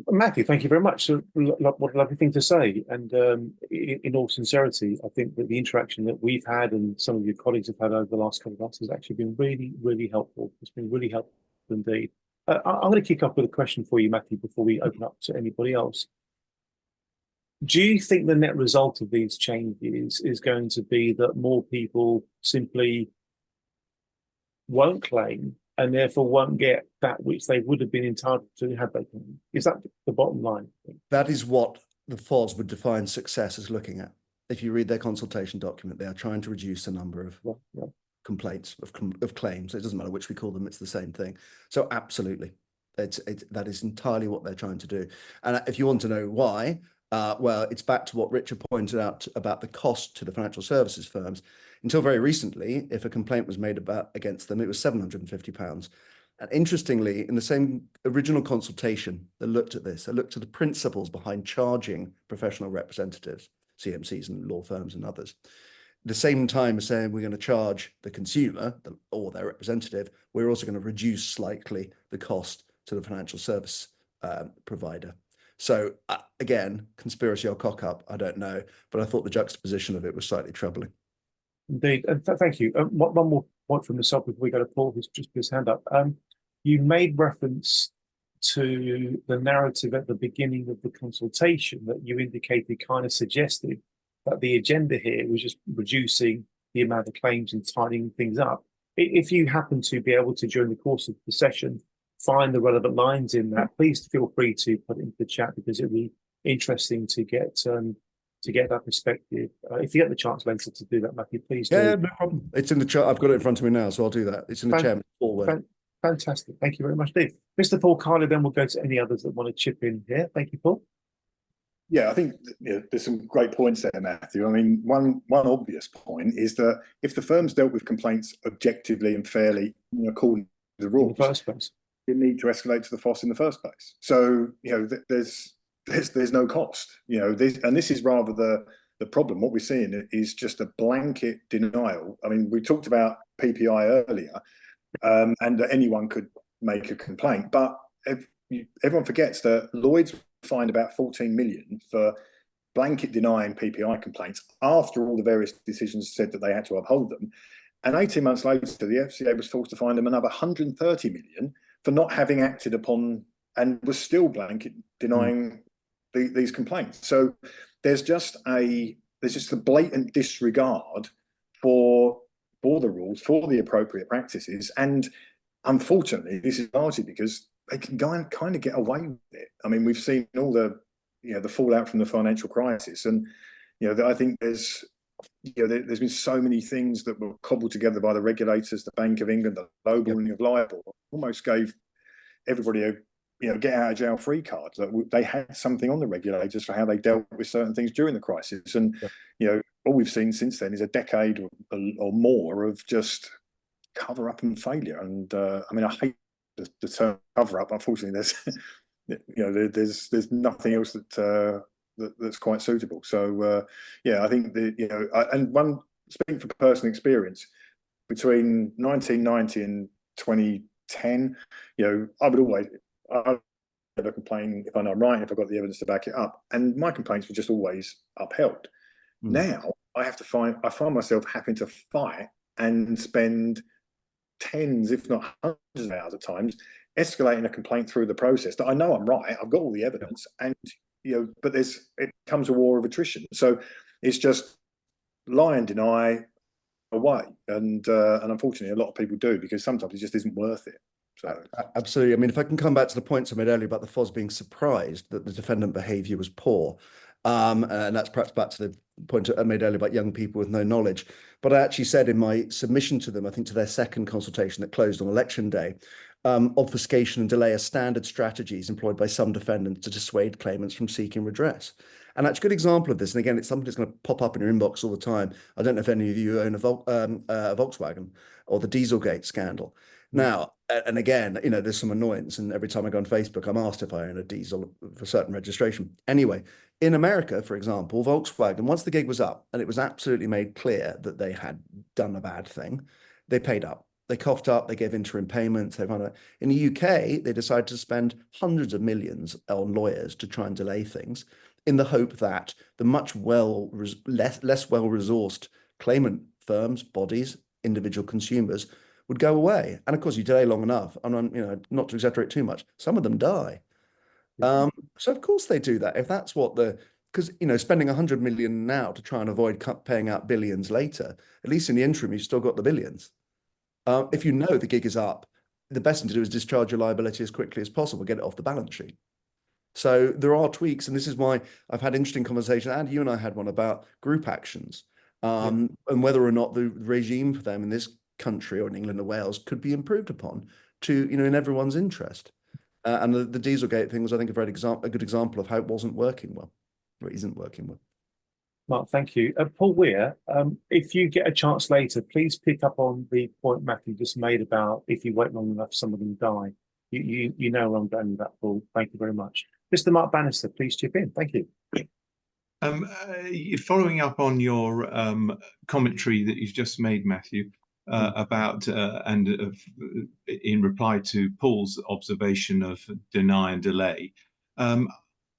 A: Matthew, thank you very much. So, what a lovely thing to say. And in all sincerity, I think that the interaction that we've had and some of your colleagues have had over the last couple of months has actually been really, really helpful. It's been really helpful indeed. I'm going to kick off with a question for you, Matthew, before we open up to anybody else. Do you think the net result of these changes is going to be that more people simply won't claim and therefore won't get that which they would have been entitled to had they claimed? Is that the bottom line?
F: That is what the FOS would define success as looking at. If you read their consultation document, they are trying to reduce the number of complaints, of claims. It doesn't matter which we call them, it's the same thing. So absolutely, that is entirely what they're trying to do. And if you want to know why, well, it's back to what Richard pointed out about the cost to the financial services firms. Until very recently, if a complaint was made against them, it was £750. And interestingly, in the same original consultation that looked at this, I looked at the principles behind charging professional representatives, CMCs and law firms and others. At the same time as saying we're going to charge the consumer or their representative, we're also going to reduce slightly the cost to the financial service provider. So again, conspiracy or cock up, I don't know, but I thought the juxtaposition of it was slightly troubling.
A: Indeed, and thank you. One more point from myself before we go to Paul, who's just put his hand up. You made reference to the narrative at the beginning of the consultation that you indicated kind of suggested that the agenda here was just reducing the amount of claims and tidying things up. If you happen to be able to, during the course of the session, find the relevant lines in that, please feel free to put it into the chat, because it'll be interesting to get that perspective. If you get the chance later to do that, Matthew, please do.
F: Yeah, no problem. It's in the chat. I've got it in front of me now, so I'll do that. It's in the chairman's forward.
A: Fantastic. Thank you very much, Dave. Mr. Paul Carley, then we'll go to any others that want to chip in here. Thank you, Paul.
E: Yeah, I think there's some great points there, Matthew. I mean, one obvious point is that if the firms dealt with complaints objectively and fairly, according to the rules,
A: in the first place,
E: you need to escalate to the FOS in the first place. So there's no cost. And this is rather the problem. What we're seeing is just a blanket denial. I mean, we talked about PPI earlier, and that anyone could make a complaint, but everyone forgets that Lloyd's fined about 14 million for blanket denying PPI complaints after all the various decisions said that they had to uphold them. And 18 months later, the FCA was forced to fine them another 130 million for not having acted upon, and was still blanket denying these complaints. So there's just a blatant disregard for the rules, for the appropriate practices, and unfortunately, this is largely because they can go and kind of get away with it. I mean, we've seen all the, the fallout from the financial crisis, and I think there's there's been so many things that were cobbled together by the regulators, the Bank of England, the lowballing of LIBOR, almost gave everybody a get out of jail free card. That they had something on the regulators for how they dealt with certain things during the crisis, and all we've seen since then is a decade or more of just cover up and failure. And I mean, I hate the term cover up. Unfortunately, there's nothing else that's quite suitable. So I think and one, speaking from personal experience, between 1990 and 2010, I never complain if I know I'm right, if I've got the evidence to back it up, and my complaints were just always upheld. Now I find myself having to fight and spend tens, if not hundreds of hours at times, escalating a complaint through the process that I know I'm right, I've got all the evidence, and but it comes a war of attrition. So it's just lie and deny away, and unfortunately a lot of people do, because sometimes it just isn't worth it. So
F: absolutely. I mean, if I can come back to the points I made earlier about the FOS being surprised that the defendant behaviour was poor, and that's perhaps back to the point I made earlier about young people with no knowledge. But I actually said in my submission to them, I think to their second consultation that closed on election day, obfuscation and delay are standard strategies employed by some defendants to dissuade claimants from seeking redress. And that's a good example of this. And again, it's something that's going to pop up in your inbox all the time. I don't know if any of you own a Volkswagen or the Dieselgate scandal. Now, and again, there's some annoyance, and every time I go on Facebook, I'm asked if I own a diesel for certain registration. Anyway, in America, for example, Volkswagen, once the gig was up and it was absolutely made clear that they had done a bad thing, they paid up. They coughed up, they gave interim payments. In the UK, they decided to spend hundreds of millions on lawyers to try and delay things in the hope that the much less well-resourced claimant firms, bodies, individual consumers would go away. And of course, you delay long enough, and not to exaggerate too much, some of them die. So of course they do that. If that's what because spending 100 million now to try and avoid paying out billions later, at least in the interim, you've still got the billions. If you know the gig is up, the best thing to do is discharge your liability as quickly as possible, get it off the balance sheet. So there are tweaks, and this is why I've had interesting conversations, and you and I had one about group actions, and whether or not the regime for them in this country or in England or Wales could be improved upon to, in everyone's interest. And the Dieselgate thing was, I think, a good example of how it wasn't working well, or it isn't working well.
A: Mark, thank you. Paul Weir, if you get a chance later, please pick up on the point Matthew just made about if you wait long enough, some of them die. You know where I'm going with that, Paul. Thank you very much. Mr. Mark Bannister, please chip in. Thank you.
D: Following up on your commentary that you've just made, Matthew, about in reply to Paul's observation of deny and delay,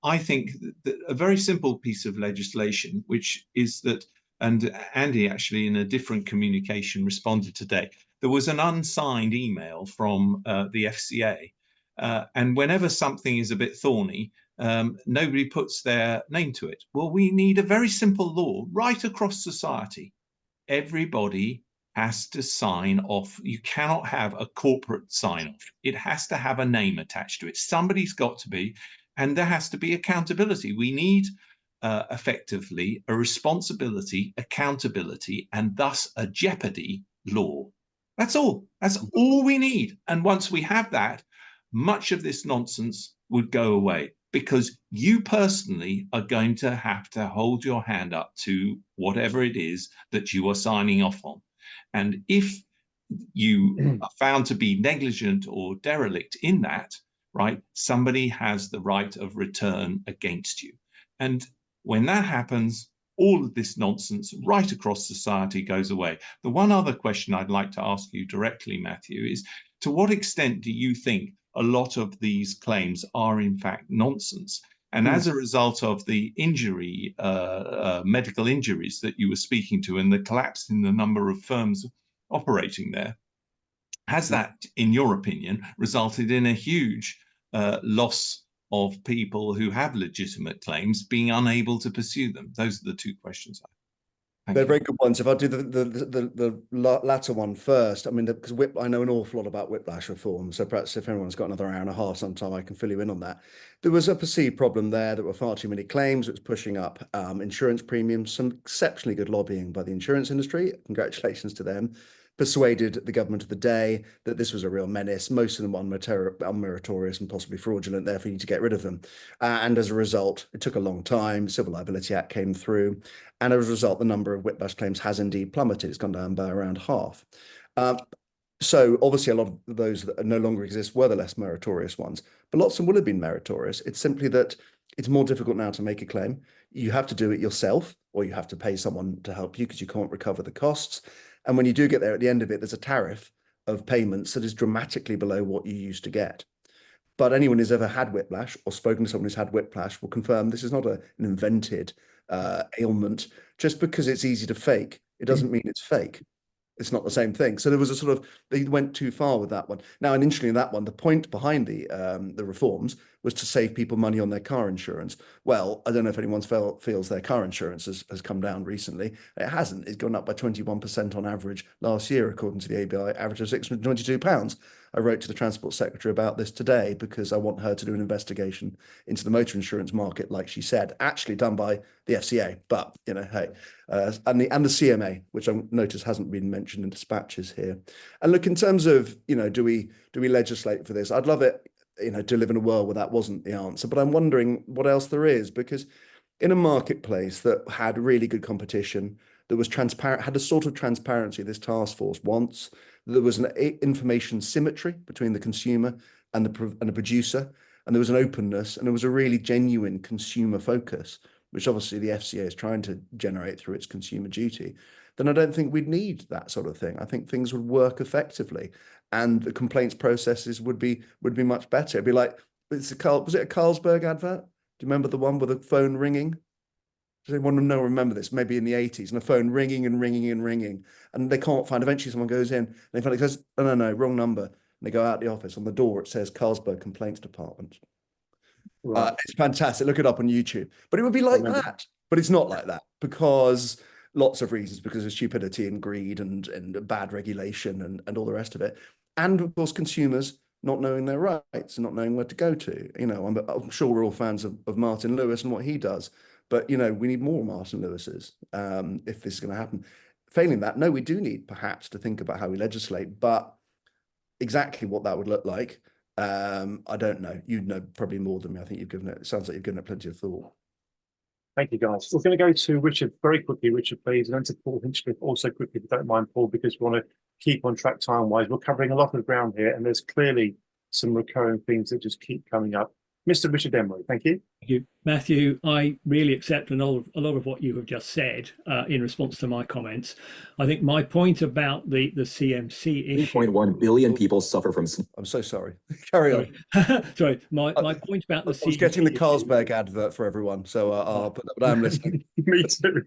D: I think that a very simple piece of legislation, which is that, and Andy actually in a different communication responded today, there was an unsigned email from the FCA, and whenever something is a bit thorny, nobody puts their name to it. Well, we need a very simple law right across society. Everybody has to sign off. You cannot have a corporate sign off. It has to have a name attached to it. Somebody's got to be, and there has to be accountability. We need effectively a responsibility, accountability, and thus a jeopardy law. That's all. That's all we need. And once we have that, much of this nonsense would go away, because you personally are going to have to hold your hand up to whatever it is that you are signing off on. And if you are found to be negligent or derelict in that, right, somebody has the right of return against you. And when that happens, all of this nonsense right across society goes away. The one other question I'd like to ask you directly, Matthew, is to what extent do you think a lot of these claims are in fact nonsense? And as a result of the injury, medical injuries that you were speaking to, and the collapse in the number of firms operating there, has that, in your opinion, resulted in a huge loss of people who have legitimate claims being unable to pursue them? Those are the two questions I have.
F: They're very good ones. If I do the latter one first, I mean, because I know an awful lot about whiplash reform. So perhaps if anyone's got another hour and a half sometime, I can fill you in on that. There was a perceived problem there. There were far too many claims. It was pushing up insurance premiums. Some exceptionally good lobbying by the insurance industry. Congratulations to them. Persuaded the government of the day that this was a real menace, most of them unmeritorious and possibly fraudulent, therefore you need to get rid of them. And as a result, it took a long time. Civil Liability Act came through. And as a result, the number of whiplash claims has indeed plummeted. It's gone down by around half. So obviously a lot of those that no longer exist were the less meritorious ones, but lots of them will have been meritorious. It's simply that it's more difficult now to make a claim. You have to do it yourself, or you have to pay someone to help you because you can't recover the costs. And when you do get there at the end of it, there's a tariff of payments that is dramatically below what you used to get. But anyone who's ever had whiplash or spoken to someone who's had whiplash will confirm this is not an invented ailment. Just because it's easy to fake, it doesn't mean it's fake. It's not the same thing. So there was a sort of, they went too far with that one. Now, and interestingly, that one, the point behind the reforms was to save people money on their car insurance. Well, I don't know if anyone feels their car insurance has come down recently. It hasn't. It's gone up by 21% on average last year, according to the ABI, average of £622. I wrote to the Transport Secretary about this today because I want her to do an investigation into the motor insurance market, like she said, actually done by the FCA. But, you know, hey, and the CMA, which I notice hasn't been mentioned in dispatches here. And look, in terms of, you know, do we legislate for this? I'd love it, you know, to live in a world where that wasn't the answer. But I'm wondering what else there is, because in a marketplace that had really good competition, that was transparent, had a sort of transparency this task force wants. There was an information symmetry between the consumer and the producer, and there was an openness, and there was a really genuine consumer focus, which obviously the FCA is trying to generate through its consumer duty. Then I don't think we'd need that sort of thing. I think things would work effectively, and the complaints processes would be much better. It'd be like, was it a Carlsberg advert? Do you remember the one with the phone ringing? Does anyone remember this? Maybe in the 80s, and the phone ringing and ringing and ringing, and they can't find. Eventually, someone goes in, and they find it goes, no, wrong number. And they go out the office. On the door, it says Carlsberg Complaints Department. Right. It's fantastic. Look it up on YouTube. But it would be like that. But it's not like that, because lots of reasons, because of stupidity and greed and bad regulation and all the rest of it. And of course, consumers not knowing their rights and not knowing where to go to. You know, I'm sure we're all fans of Martin Lewis and what he does. But, you know, we need more Martin Lewises if this is going to happen. Failing that, no, we do need perhaps to think about how we legislate, but exactly what that would look like, I don't know. You'd know probably more than me. I think it sounds like you've given it plenty of thought.
A: Thank you, guys. We're going to go to Richard very quickly. Richard, please, and then to Paul Hinchcliffe also quickly, if you don't mind, Paul, because we want to keep on track time-wise. We're covering a lot of ground here, and there's clearly some recurring themes that just keep coming up. Mr. Richard Emery, thank you.
B: Thank you, Matthew. I really accept a lot of what you have just said in response to my comments. I think my point about the CMC issue.
G: 3.1 billion people suffer from.
F: I'm so sorry. Carry on.
B: Sorry, my point about the CMC.
F: I was getting the Carlsberg advert for everyone, so I'll put that. But I'm listening.
A: Me too.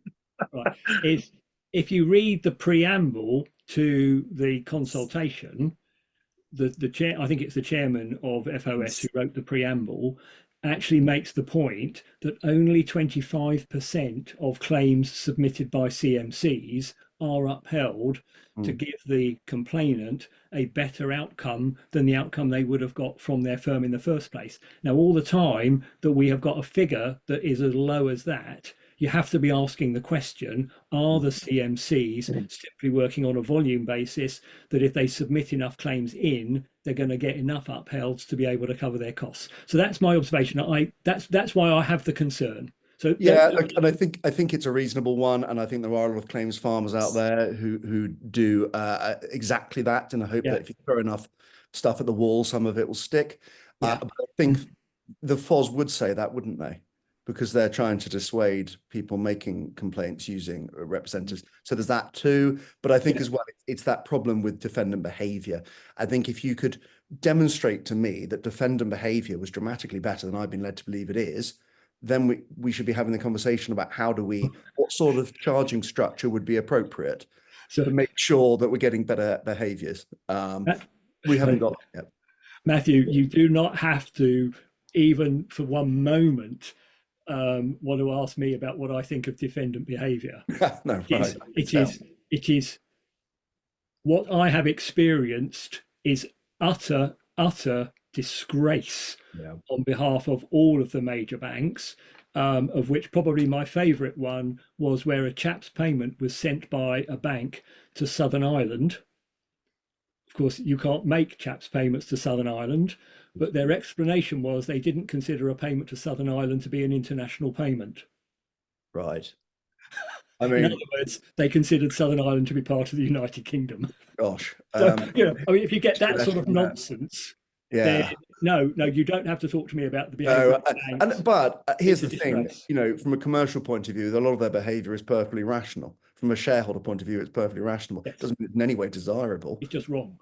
B: Right. If you read the preamble to the consultation, the chair, I think it's the chairman of FOS who wrote the preamble, actually makes the point that only 25% of claims submitted by CMCs are upheld to give the complainant a better outcome than the outcome they would have got from their firm in the first place. Now, all the time that we have got a figure that is as low as that, you have to be asking the question, are the CMCs simply working on a volume basis that if they submit enough claims in, they're going to get enough upheld to be able to cover their costs? So that's my observation. That's why I have the concern. So
F: yeah, and I think it's a reasonable one, and I think there are a lot of claims farmers out there who do exactly that in the hope that if you throw enough stuff at the wall, some of it will stick. But I think the FOS would say that, wouldn't they? Because they're trying to dissuade people making complaints using representatives. So there's that too. But I think as well, it's that problem with defendant behavior. I think if you could demonstrate to me that defendant behavior was dramatically better than I've been led to believe it is, then we should be having the conversation about what sort of charging structure would be appropriate to make sure that we're getting better behaviors. We haven't got that yet.
B: Matthew, you do not have to, even for one moment, want to ask me about what I think of defendant behaviour.
F: No, right.
B: It is what I have experienced is utter disgrace on behalf of all of the major banks, of which probably my favourite one was where a chap's payment was sent by a bank to Southern Ireland. Of course, you can't make chaps payments to Southern Ireland, but their explanation was they didn't consider a payment to Southern Ireland to be an international payment.
F: Right. I mean,
B: in other words, they considered Southern Ireland to be part of the United Kingdom.
F: Gosh.
B: So, I mean, if you get that sort of nonsense,
F: yeah.
B: then no, you don't have to talk to me about the behaviour of banks.
F: But here's the thing, from a commercial point of view, a lot of their behaviour is perfectly rational. From a shareholder point of view, it's perfectly rational. Yes. It doesn't mean in any way desirable.
B: It's just wrong.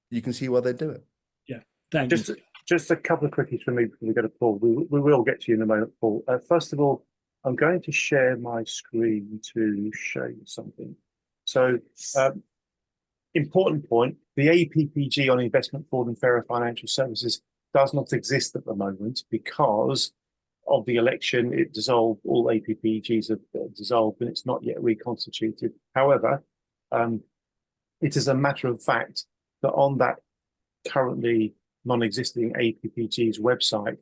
F: You can see why they do it.
B: Yeah, thanks.
A: Just a couple of quickies from me before we go to Paul. We will get to you in a moment, Paul. First of all, I'm going to share my screen to show you something. So, important point, the APPG on investment fraud and fairer financial services does not exist at the moment because of the election. It dissolved, all APPGs have dissolved and it's not yet reconstituted. However, it is a matter of fact that on that currently non-existing APPG's website,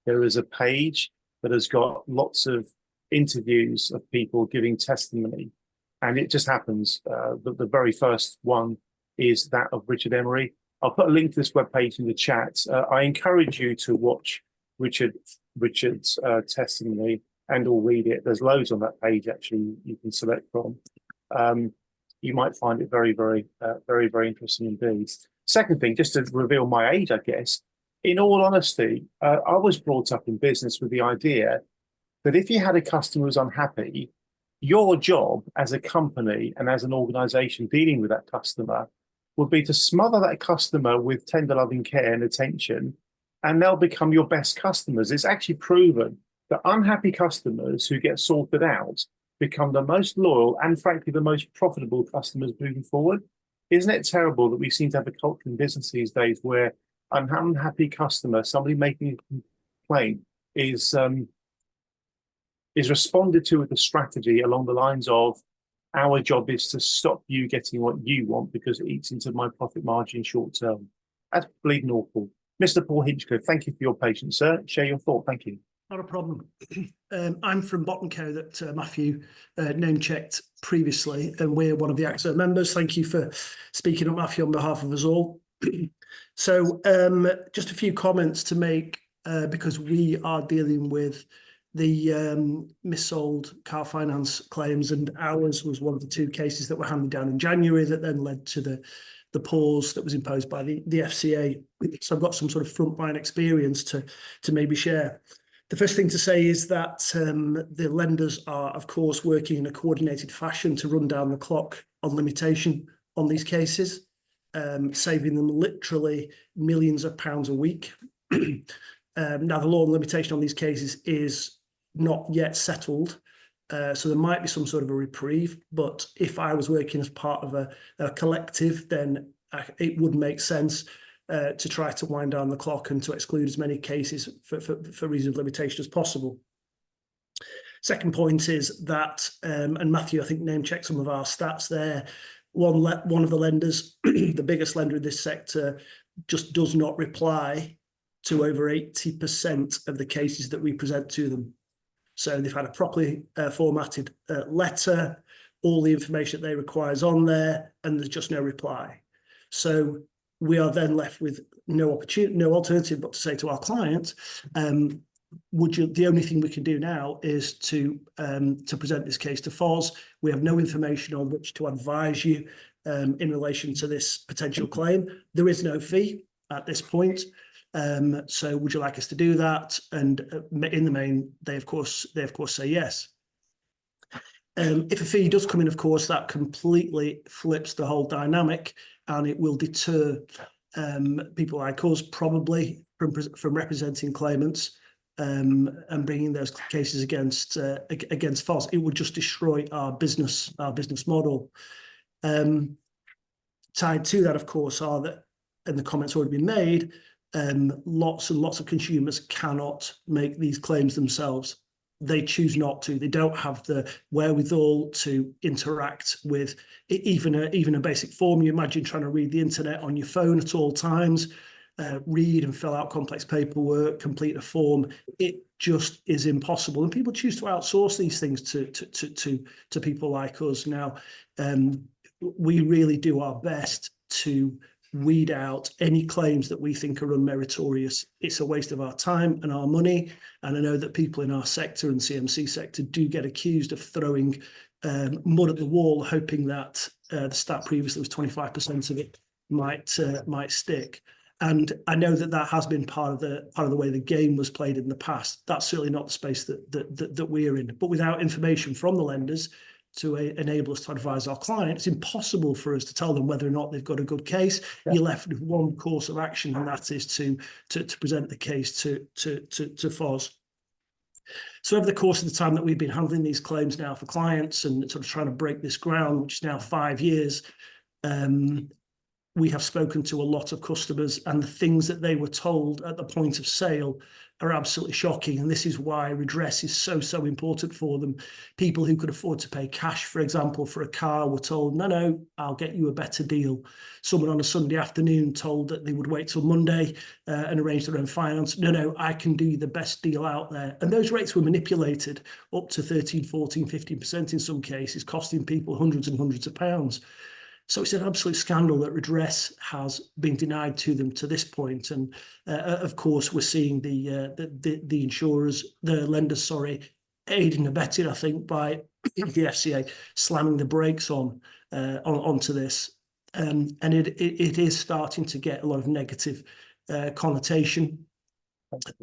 A: there is a page that has got lots of interviews of people giving testimony. And it just happens that the very first one is that of Richard Emery. I'll put a link to this webpage in the chat. I encourage you to watch Richard's testimony and or read it. There's loads on that page actually you can select from. You might find it very, very interesting indeed. Second thing, just to reveal my age, I guess, in all honesty, I was brought up in business with the idea that if you had a customer who's unhappy, your job as a company and as an organization dealing with that customer would be to smother that customer with tender loving care and attention, and they'll become your best customers. It's actually proven that unhappy customers who get sorted out become the most loyal and frankly the most profitable customers moving forward. Isn't it terrible that we seem to have a culture in business these days where an unhappy customer, somebody making a complaint, is responded to with a strategy along the lines of, our job is to stop you getting what you want because it eats into my profit margin short term. That's bleeding awful. Mr. Paul Hinchcliffe, thank you for your patience, sir. Share your thought. Thank you.
H: Not a problem. I'm from Bottenco that Matthew name-checked previously, and we're one of the AXA members. Thank you for speaking up, Matthew, on behalf of us all. So just a few comments to make because we are dealing with the missold car finance claims, and ours was one of the two cases that were handed down in January that then led to the pause that was imposed by the FCA. So I've got some sort of frontline experience to maybe share. The first thing to say is that the lenders are, of course, working in a coordinated fashion to run down the clock on limitation on these cases, saving them literally millions of pounds a week. Now, the law and limitation on these cases is not yet settled, so there might be some sort of a reprieve. But if I was working as part of a collective, then it would make sense to try to wind down the clock and to exclude as many cases for reason of limitation as possible. Second point is that, and Matthew, I think, name-checked some of our stats there. One of the lenders, the biggest lender in this sector, just does not reply to over 80% of the cases that we present to them. So they've had a properly formatted letter, all the information that they require is on there, and there's just no reply. So we are then left with no alternative but to say to our client, the only thing we can do now is to present this case to FOS. We have no information on which to advise you in relation to this potential claim. There is no fee at this point. So would you like us to do that? And in the main, they of course say yes. If a fee does come in, of course, that completely flips the whole dynamic, and it will deter people like us probably from representing claimants and bringing those cases against FOS. It would just destroy our business model. Tied to that, of course, are that, and the comments already been made, lots and lots of consumers cannot make these claims themselves. they choose not to. They don't have the wherewithal to interact with even a basic form. You imagine trying to read the internet on your phone at all times, read and fill out complex paperwork, complete a form. It just is impossible. And people choose to outsource these things to people like us. Now, we really do our best to weed out any claims that we think are unmeritorious. It's a waste of our time and our money. And I know that people in our sector and CMC sector do get accused of throwing mud at the wall, hoping that the stat previously was 25% of it might stick. And I know that has been part of the way the game was played in the past. That's certainly not the space that we're in. But without information from the lenders to enable us to advise our clients, it's impossible for us to tell them whether or not they've got a good case. Yeah. You're left with one course of action, and that is to present the case to FOS. So over the course of the time that we've been handling these claims now for clients and sort of trying to break this ground, which is now 5 years, we have spoken to a lot of customers, and the things that they were told at the point of sale are absolutely shocking. And this is why redress is so important for them. People who could afford to pay cash, for example, for a car were told, no, I'll get you a better deal. Someone on a Sunday afternoon told that they would wait till Monday and arrange their own finance. No, I can do you the best deal out there. And those rates were manipulated up to 13, 14, 15% in some cases, costing people hundreds and hundreds of pounds. So it's an absolute scandal that redress has been denied to them to this point. And of course, we're seeing the insurers, the lenders, sorry, aided and abetted, I think, by the FCA slamming the brakes onto this. And it is starting to get a lot of negative connotation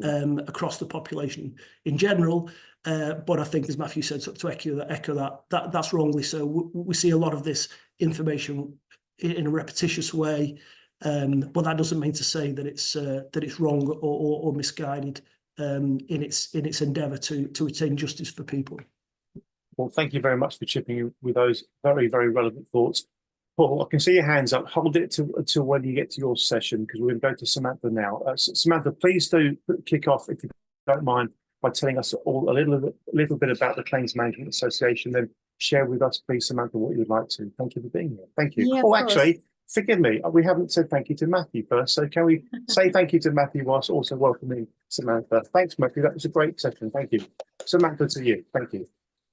H: across the population in general. But I think, as Matthew said, to echo that's wrongly so. We see a lot of this information in a repetitious way, but that doesn't mean to say that it's wrong or misguided in its endeavour to attain justice for people.
A: Well, thank you very much for chipping in with those very, very relevant thoughts. Paul, I can see your hands up. Hold it until when you get to your session, because we're going to go to Samantha now. Samantha, please do kick off, if you don't mind, by telling us all a little bit about the Claims Management Association. Then share with us, please, Samantha, what you would like to. Thank you for being here. Thank you. Yeah, actually, forgive me, we haven't said thank you to Matthew first. So can we say thank you to Matthew whilst also welcoming Samantha? Thanks, Matthew. That was a great session. Thank you. Samantha, to you. Thank you.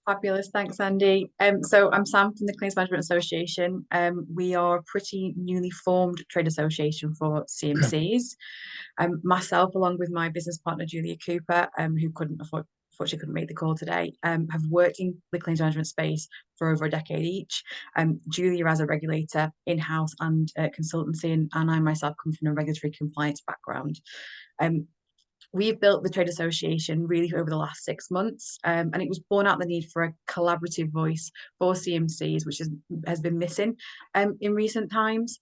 I: Fabulous, thanks, Andy. So I'm Sam from the Claims Management Association. We are a pretty newly formed trade association for CMCs. Myself, along with my business partner Julia Cooper, who unfortunately couldn't make the call today, have worked in the claims management space for over a decade each. Julia as a regulator in-house and consultancy, and I myself come from a regulatory compliance background. We've built the trade association really over the last 6 months, and it was born out the need for a collaborative voice for CMCs, which has been missing in recent times.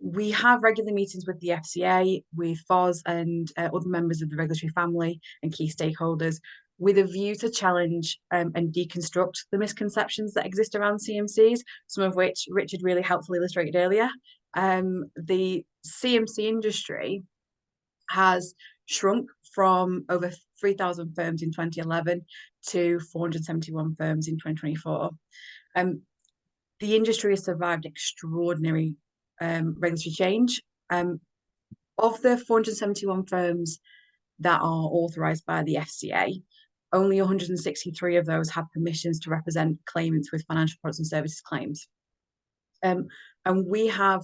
I: We have regular meetings with the FCA, with FOS and other members of the regulatory family and key stakeholders, with a view to challenge and deconstruct the misconceptions that exist around CMCs, some of which Richard really helpfully illustrated earlier. The CMC industry has shrunk from over 3,000 firms in 2011 to 471 firms in 2024. The industry has survived extraordinary regulatory change. Of the 471 firms that are authorised by the FCA, only 163 of those have permissions to represent claimants with financial products and services claims. And we have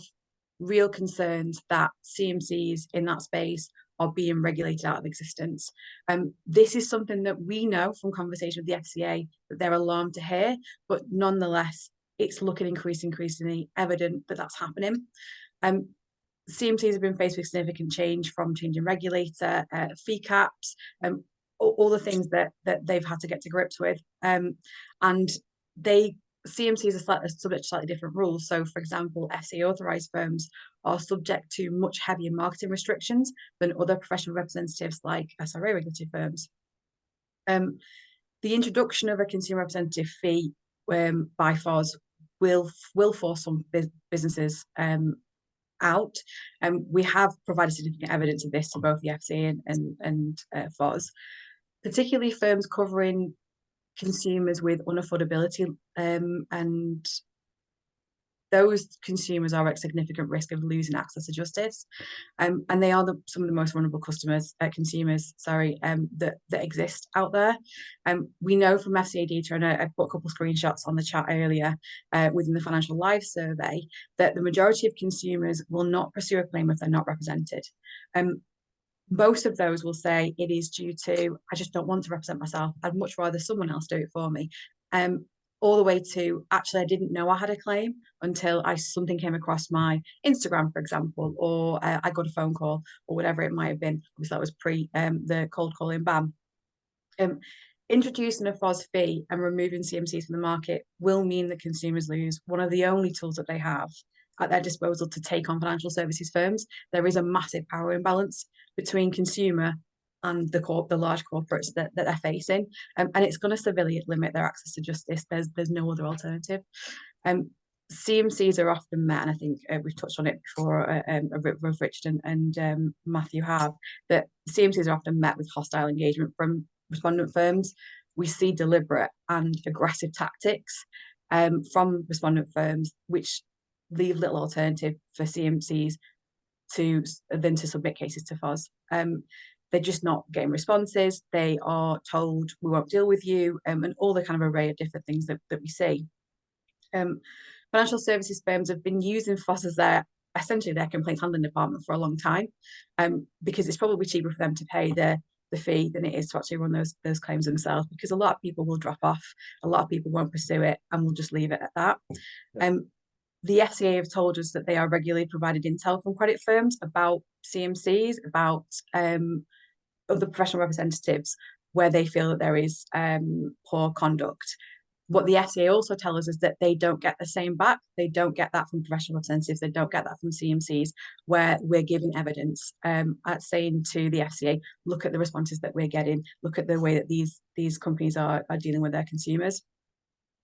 I: real concerns that CMCs in that space are being regulated out of existence. This is something that we know from conversation with the FCA that they're alarmed to hear, but nonetheless, it's looking increasingly evident that that's happening. CMCs have been faced with significant change, from changing regulator, fee caps, all the things that they've had to get to grips with. And CMCs are subject to slightly different rules. So, for example, FCA authorised firms are subject to much heavier marketing restrictions than other professional representatives like SRA regulatory firms. The introduction of a consumer representative fee by FOS will force some businesses out. We have provided significant evidence of this to both the FCA and FOS. particularly firms covering consumers with unaffordability, and those consumers are at significant risk of losing access to justice, and they are some of the most vulnerable consumers, that exist out there. We know from FCA data, and I put a couple of screenshots on the chat earlier, within the Financial Lives survey, that the majority of consumers will not pursue a claim if they're not represented. Most of those will say it is due to, I just don't want to represent myself. I'd much rather someone else do it for me. All the way to, actually, I didn't know I had a claim until something came across my Instagram, for example, or I got a phone call, or whatever it might have been. Obviously, that was pre the cold calling ban. Introducing a FOS fee and removing CMCs from the market will mean that consumers lose one of the only tools that they have at their disposal to take on financial services firms. There is a massive power imbalance between consumer and the large corporates that they're facing, and it's going to severely limit their access to justice. There's no other alternative. CMCs are often met, and I think we've touched on it before, both Richard and Matthew have, that CMCs are often met with hostile engagement from respondent firms. We see deliberate and aggressive tactics from respondent firms, which leave little alternative for CMCs than to submit cases to FOS. They're just not getting responses. They are told, we won't deal with you, and all the kind of array of different things that we see. Financial services firms have been using FOS as essentially their complaints handling department for a long time, because it's probably cheaper for them to pay the fee than it is to actually run those claims themselves, because a lot of people will drop off, a lot of people won't pursue it, and will just leave it at that. The FCA have told us that they are regularly provided intel from credit firms about CMCs, about other professional representatives, where they feel that there is poor conduct. What the FCA also tell us is that they don't get the same back. They don't get that from professional representatives. They don't get that from CMCs, where we're giving evidence at saying to the FCA, look at the responses that we're getting, look at the way that these companies are dealing with their consumers.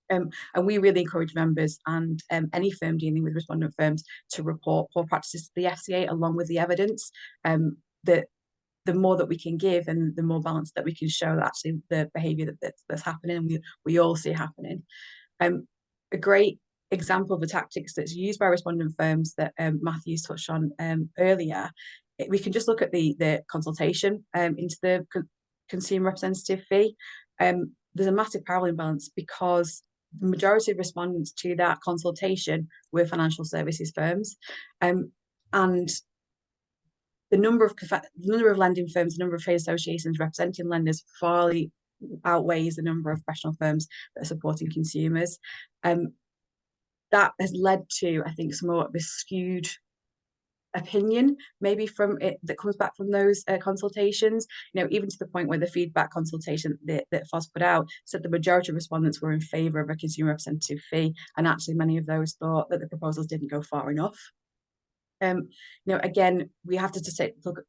I: And we really encourage members and any firm dealing with respondent firms to report poor practices to the FCA along with the evidence. That the more that we can give, and the more balance that we can show that actually the behaviour that's happening, and we all see happening. A great example of the tactics that's used by respondent firms that Matthew's touched on earlier, we can just look at the consultation into the consumer representative fee. There's a massive power imbalance, because the majority of respondents to that consultation were financial services firms, and the number of lending firms, the number of trade associations representing lenders far outweighs the number of professional firms that are supporting consumers. That has led to, I think, somewhat of a skewed opinion maybe from it that comes back from those consultations, even to the point where the feedback consultation that FOS put out said the majority of respondents were in favour of a consumer representative fee, and actually many of those thought that the proposals didn't go far enough. Again, we have to just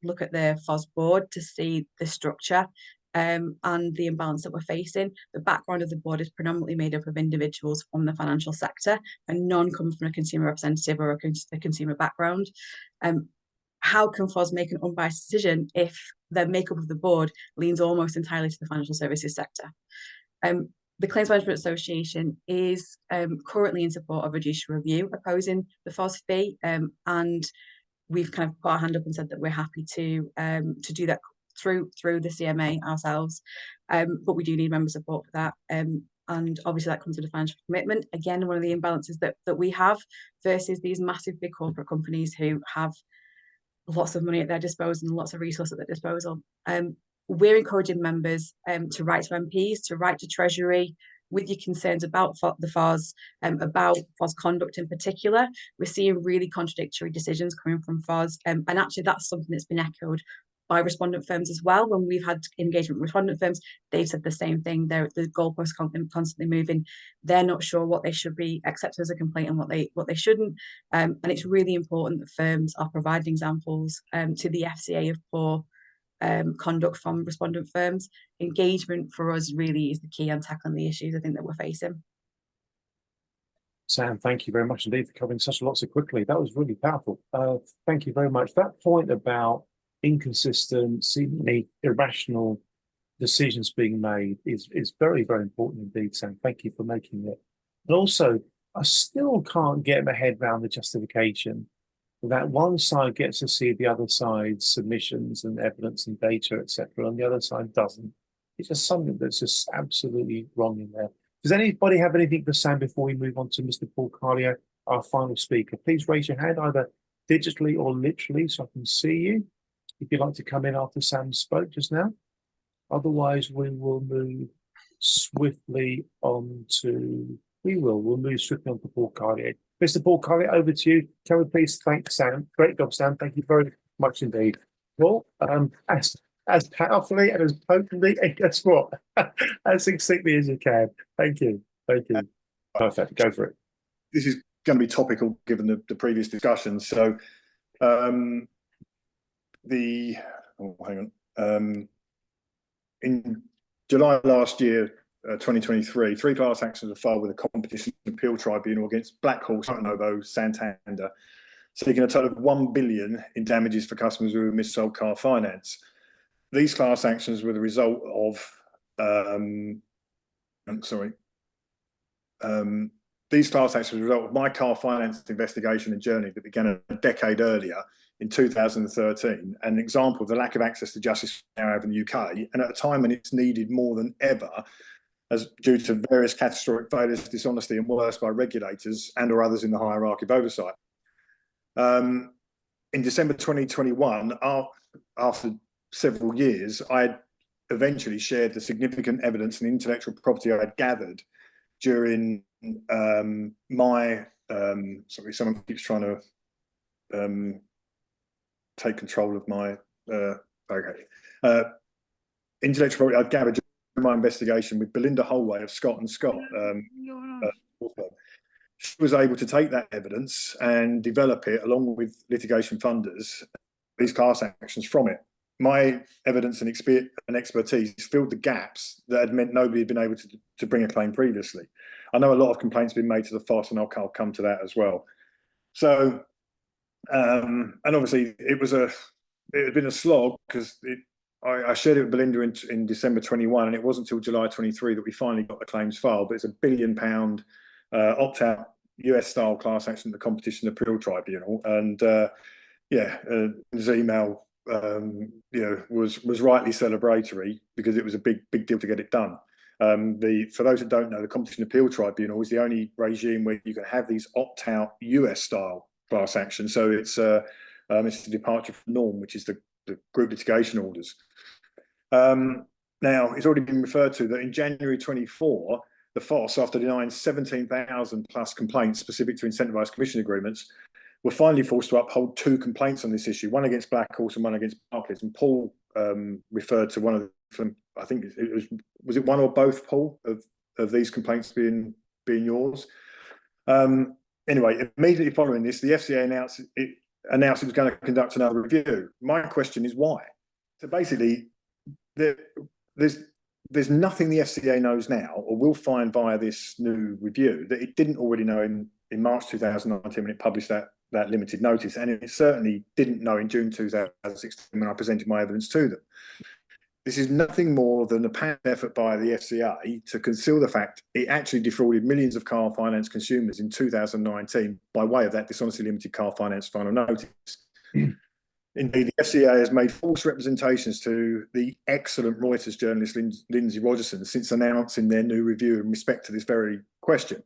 I: look at the FOS board to see the structure and the imbalance that we're facing. The background of the board is predominantly made up of individuals from the financial sector, and none come from a consumer representative or a consumer background. How can FOS make an unbiased decision if the makeup of the board leans almost entirely to the financial services sector? The Claims Management Association is currently in support of a judicial review opposing the FOS fee, and we've kind of put our hand up and said that we're happy to do that through the CMA ourselves, but we do need member support for that. And obviously that comes with a financial commitment. Again, one of the imbalances that we have versus these massive big corporate companies who have lots of money at their disposal and lots of resources at their disposal. We're encouraging members to write to MPs, to write to Treasury with your concerns about the FOS, about FOS conduct in particular. We're seeing really contradictory decisions coming from FOS, and actually that's something that's been echoed by respondent firms as well. When we've had engagement with respondent firms, they've said the same thing. The goalposts constantly moving. They're not sure what they should be accepted as a complaint and what they shouldn't. And it's really important that firms are providing examples to the FCA of poor conduct from respondent firms. Engagement for us really is the key on tackling the issues I think that we're facing.
A: Sam, thank you very much indeed for covering such a lot so quickly. That was really powerful. Thank you very much. That point about inconsistent, seemingly irrational decisions being made is very, very important indeed, Sam. Thank you for making it. And also, I still can't get my head around the justification that one side gets to see the other side's submissions and evidence and data, etc., and the other side doesn't. It's just something that's just absolutely wrong in there. Does anybody have anything to say before we move on to Mr. Paul Carlier, our final speaker? Please raise your hand either digitally or literally so I can see you. If you'd like to come in after Sam spoke just now. Otherwise, we will move swiftly on to, we'll move swiftly on to Paul Carlier. Mr. Paul Carlier, over to you. Can we please thank Sam? Great job, Sam. Thank you very much indeed. Well, as powerfully and as potently, and guess what? As succinctly as you can. Thank you. Thank you. Perfect. Go for it.
E: This is going to be topical given the previous discussions. So, hang on. In July last year, 2023, 3 class actions were filed with a competition appeal tribunal against Black Horse, Novo, Santander, seeking a total of $1 billion in damages for customers who missold car finance. These class actions were the result of, these class actions were the result of my car finance investigation and journey that began a decade earlier in 2013, an example of the lack of access to justice we now have in the UK, and at a time when it's needed more than ever, as due to various catastrophic failures, dishonesty, and worse by regulators and or others in the hierarchy of oversight. In December 2021, after several years, I eventually shared the significant evidence and intellectual property I had gathered during my sorry, someone keeps trying to take control of my intellectual property I've gathered during my investigation with Belinda Holway of Scott and Scott. She was able to take that evidence and develop it along with litigation funders, these class actions from it. My evidence and expertise filled the gaps that had meant nobody had been able to bring a claim previously. I know a lot of complaints have been made to the FOS, and I'll come to that as well. So, and obviously it had been a slog because I shared it with Belinda in December 21, and it wasn't until July 23 that we finally got the claims filed. But it's a £1 billion opt-out US-style class action at the Competition Appeal Tribunal, and his email was rightly celebratory because it was a big deal to get it done. For those that don't know, the Competition Appeal Tribunal is the only regime where you can have these opt-out US-style class actions. So it's a departure from norm, which is the group litigation orders. Now, it's already been referred to that in January 24, the FOS, after denying 17,000 plus complaints specific to incentivised commission agreements, were finally forced to uphold 2 complaints on this issue, one against Black Horse and one against Barclays. And Paul referred to one of them. I think was it one or both, Paul, of these complaints being yours? Anyway, immediately following this, the FCA announced it was going to conduct another review. My question is why? So basically, there's nothing the FCA knows now, or will find via this new review, that it didn't already know in March 2019 when it published that limited notice, and it certainly didn't know in June 2016 when I presented my evidence to them. This is nothing more than a planned effort by the FCA to conceal the fact it actually defrauded millions of car finance consumers in 2019 by way of that dishonestly limited car finance final notice. Indeed, the FCA has made false representations to the excellent Reuters journalist Lindsay Rogerson since announcing their new review in respect to this very question.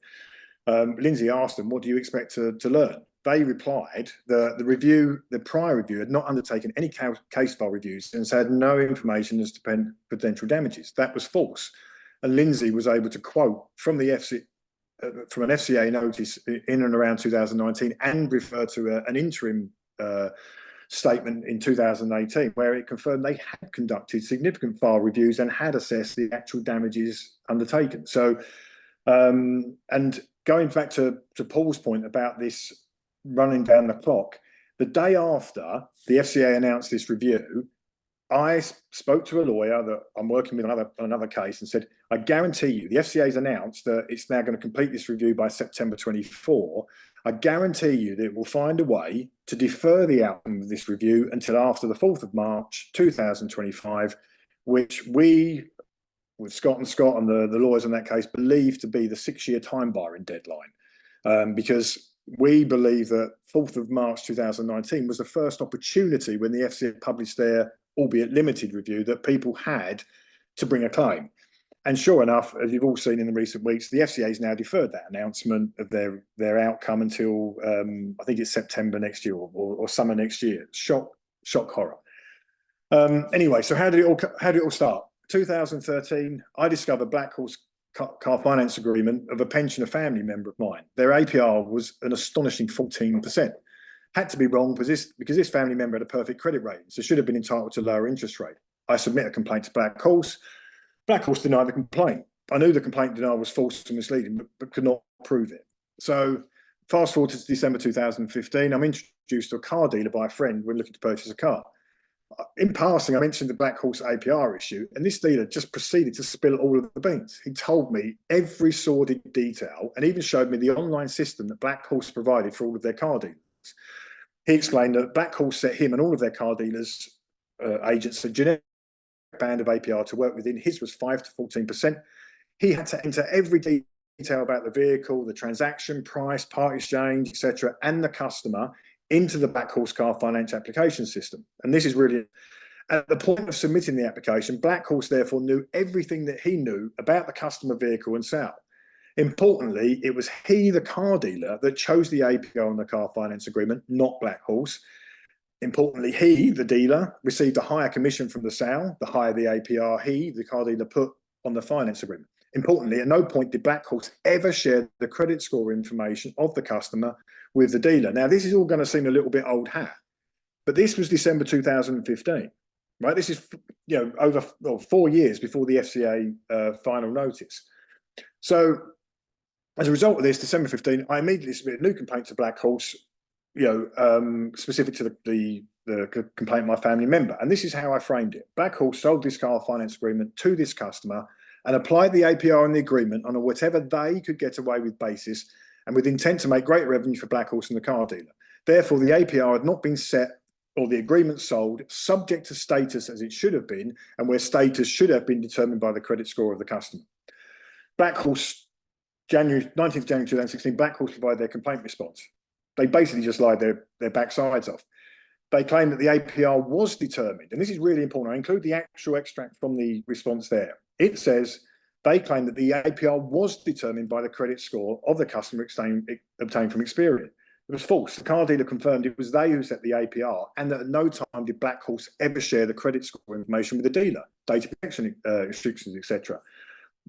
E: Lindsay asked them, "What do you expect to learn?" They replied that the prior review had not undertaken any case file reviews and had no information as to potential damages. That was false. And Lindsay was able to quote from the from an FCA notice in and around 2019 and refer to an interim statement in 2018 where it confirmed they had conducted significant file reviews and had assessed the actual damages undertaken. So, and going back to Paul's point about this running down the clock, the day after the FCA announced this review, I spoke to a lawyer that I'm working with on another case and said, I guarantee you, the FCA's announced that it's now going to complete this review by September 24. I guarantee you that it will find a way to defer the outcome of this review until after the 4th of March 2025, which we, with Scott and the lawyers in that case, believe to be the 6-year time barring deadline, because we believe that 4th of March 2019 was the first opportunity when the FCA published their, albeit limited, review that people had to bring a claim. And sure enough, as you've all seen in the recent weeks, the FCA has now deferred that announcement of their outcome until I think it's September next year or summer next year. Shock horror. Anyway, so how did it all start? 2013, I discovered Black Horse car finance agreement of a pensioner family member of mine. Their APR was an astonishing 14%. Had to be wrong because this family member had a perfect credit rating, so should have been entitled to a lower interest rate. I submit a complaint to Black Horse. Black Horse denied the complaint. I knew the complaint denial was false and misleading, but could not prove it. So fast forward to December 2015, I'm introduced to a car dealer by a friend when looking to purchase a car. In passing, I mentioned the Black Horse APR issue, and this dealer just proceeded to spill all of the beans. He told me every sordid detail and even showed me the online system that Black Horse provided for all of their car dealers. He explained that Black Horse set him and all of their car dealers, agents, a generic band of APR to work within. His was 5 to 14%. He had to enter every detail about the vehicle, the transaction, price, part exchange, etc., and the customer into the Black Horse car finance application system. And this is really, at the point of submitting the application, Black Horse therefore knew everything that he knew about the customer, vehicle and sale. Importantly, it was he, the car dealer, that chose the APR on the car finance agreement, not Black Horse. Importantly, he, the dealer, received a higher commission from the sale, the higher the APR he, the car dealer, put on the finance agreement. Importantly, at no point did Black Horse ever share the credit score information of the customer with the dealer. Now, this is all going to seem a little bit old hat, but this was December 2015, right? This is, over 4 years before the FCA final notice. So as a result of this, December 15, I immediately submitted a new complaint to Black Horse, specific to the complaint of my family member. And this is how I framed it. Black Horse sold this car finance agreement to this customer and applied the APR in the agreement on a whatever they could get away with basis and with intent to make great revenue for Black Horse and the car dealer. Therefore, the APR had not been set or the agreement sold subject to status as it should have been, and where status should have been determined by the credit score of the customer. Black Horse, 19th January 2016, Black Horse provided their complaint response. They basically just lied their backsides off. They claimed that the APR was determined, and this is really important. I include the actual extract from the response there. It says they claim that the APR was determined by the credit score of the customer obtained from Experian. It was false. The car dealer confirmed it was they who set the APR, and that at no time did Black Horse ever share the credit score information with the dealer, data protection restrictions, etc.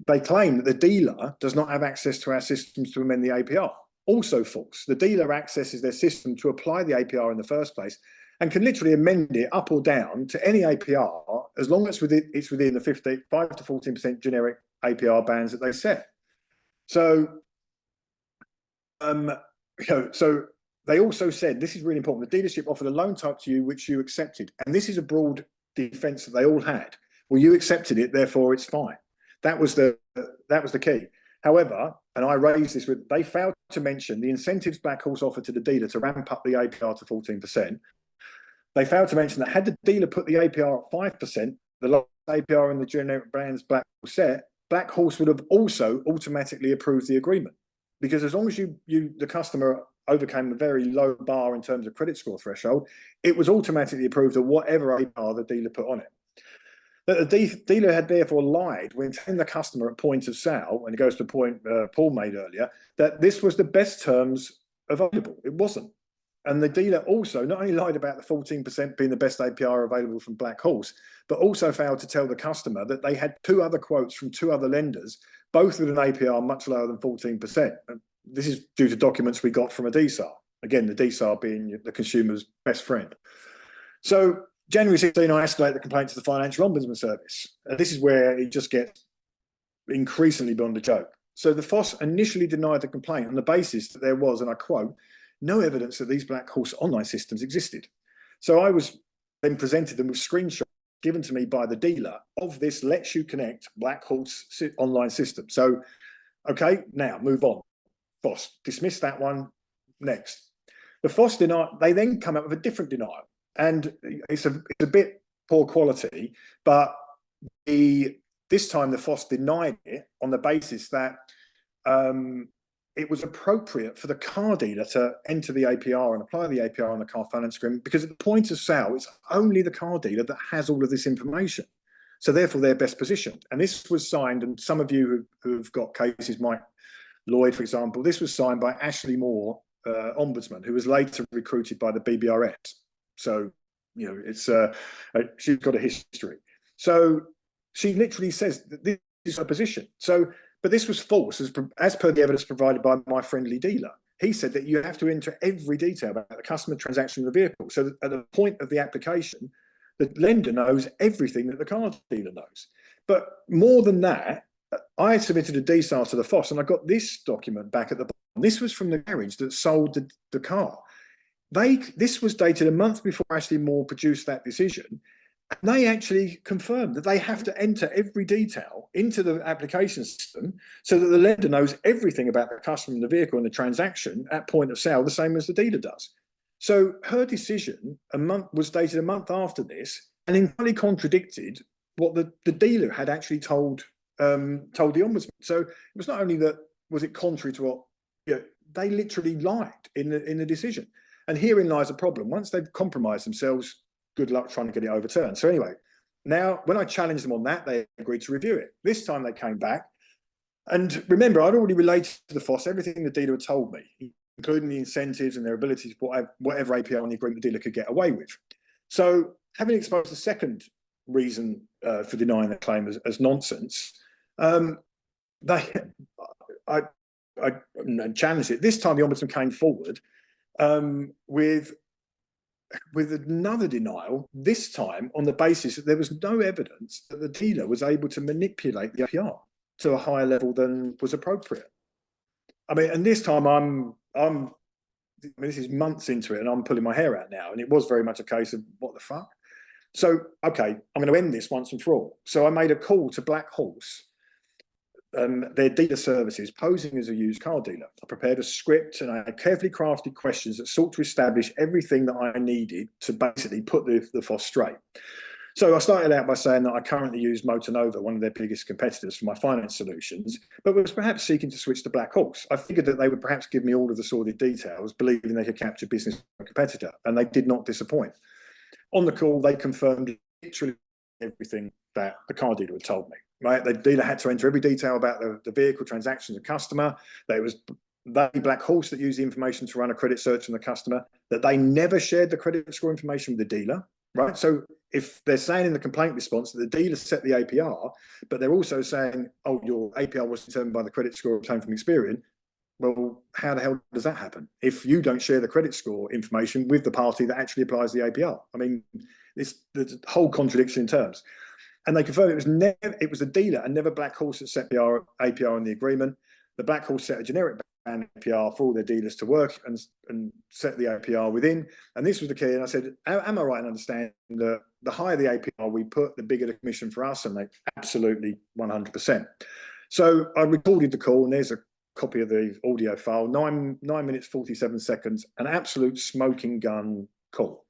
E: They claim that the dealer does not have access to our systems to amend the APR. Also false. The dealer accesses their system to apply the APR in the first place and can literally amend it up or down to any APR as long as it's within the 5 to 14% generic APR bands that they set. So, so they also said, this is really important, the dealership offered a loan type to you which you accepted. And this is a broad defense that they all had. Well, you accepted it, therefore it's fine. That was the key. However, and I raised this with, they failed to mention the incentives Black Horse offered to the dealer to ramp up the APR to 14%. They failed to mention that had the dealer put the APR at 5%, the lowest APR in the generic brands Black Horse set, Black Horse would have also automatically approved the agreement. Because as long as the customer overcame a very low bar in terms of credit score threshold, it was automatically approved of whatever APR the dealer put on it. That the dealer had therefore lied when telling the customer at point of sale, and it goes to the point Paul made earlier, that this was the best terms available. It wasn't. And the dealer also not only lied about the 14% being the best APR available from Black Horse, but also failed to tell the customer that they had 2 other quotes from 2 other lenders, both with an APR much lower than 14%. And this is due to documents we got from a DSAR. Again, the DSAR being the consumer's best friend. So January 16, I escalate the complaint to the Financial Ombudsman Service. And this is where it just gets increasingly beyond a joke. So the FOS initially denied the complaint on the basis that there was, and I quote, no evidence that these Black Horse online systems existed. So I was then presented them with screenshots given to me by the dealer of this lets you connect Black Horse online system. So, okay, now move on. FOS, dismiss that one. Next. The FOS deny, they then come up with a different denial. And it's a bit poor quality, but this time the FOS denied it on the basis that it was appropriate for the car dealer to enter the APR and apply the APR on the car finance agreement, because at the point of sale, it's only the car dealer that has all of this information. So therefore, they're best positioned. And this was signed, and some of you who've got cases, Mike Lloyd, for example, this was signed by Ashley Moore, Ombudsman, who was later recruited by the BBRS. So, you know, it's she's got a history. So she literally says that this is her position. So, but this was false, as per the evidence provided by my friendly dealer. He said that you have to enter every detail about the customer transaction of the vehicle. So that at the point of the application, the lender knows everything that the car dealer knows. But more than that, I submitted a DSAR to the FOS, and I got this document back at the bottom. This was from the garage that sold the car. This was dated a month before Ashley Moore produced that decision. And they actually confirmed that they have to enter every detail into the application system so that the lender knows everything about the customer and the vehicle and the transaction at point of sale, the same as the dealer does. So her decision was dated a month after this, and entirely contradicted what the dealer had actually told the Ombudsman. So it was not only that was it contrary to what, you know, they literally lied in the decision. And herein lies a problem. Once they've compromised themselves, good luck trying to get it overturned. So anyway, now when I challenged them on that, they agreed to review it. This time they came back, and remember, I'd already related to the FOS everything the dealer had told me, including the incentives and their ability to put whatever APR on the agreement the dealer could get away with. So having exposed the second reason for denying the claim as nonsense, I challenged it. This time the Ombudsman came forward with another denial, this time on the basis that there was no evidence that the dealer was able to manipulate the APR to a higher level than was appropriate. I mean, and this time I mean, this is months into it, and I'm pulling my hair out now, and it was very much a case of what the fuck. So, okay, I'm going to end this once and for all. So I made a call to Black Horse, their dealer services, posing as a used car dealer. I prepared a script, and I had carefully crafted questions that sought to establish everything that I needed to basically put the FOS straight. So I started out by saying that I currently use Motonova, one of their biggest competitors, for my finance solutions, but was perhaps seeking to switch to Black Horse. I figured that they would perhaps give me all of the sordid details, believing they could capture business from a competitor, and they did not disappoint. On the call, they confirmed literally everything that the car dealer had told me. Right, the dealer had to enter every detail about the vehicle transactions of customer. That it was Black Horse that used the information to run a credit search on the customer. That they never shared the credit score information with the dealer. Right, so if they're saying in the complaint response that the dealer set the APR, but they're also saying, oh, your APR was determined by the credit score obtained from Experian. Well, how the hell does that happen if you don't share the credit score information with the party that actually applies the APR? I mean, there's a whole contradiction in terms. And they confirmed it was the dealer and never Black Horse that set the APR in the agreement. The Black Horse set a generic band APR for all their dealers to work and set the APR within. And this was the key. And I said, am I right in understanding that the higher the APR we put, the bigger the commission for us? And they absolutely 100%. So I recorded the call, and there's a copy of the audio file, 9 minutes, 47 seconds, an absolute smoking gun call.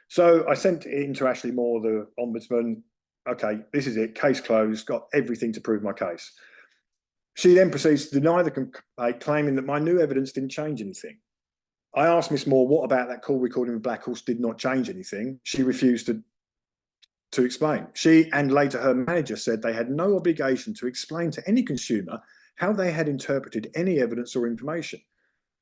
E: So I sent it in to Ashley Moore, the Ombudsman. Okay, this is it, case closed, got everything to prove my case. She then proceeds to deny the complaint, claiming that my new evidence didn't change anything. I asked Miss Moore, what about that call recording with Black Horse did not change anything? She refused to explain. She and later her manager said they had no obligation to explain to any consumer how they had interpreted any evidence or information.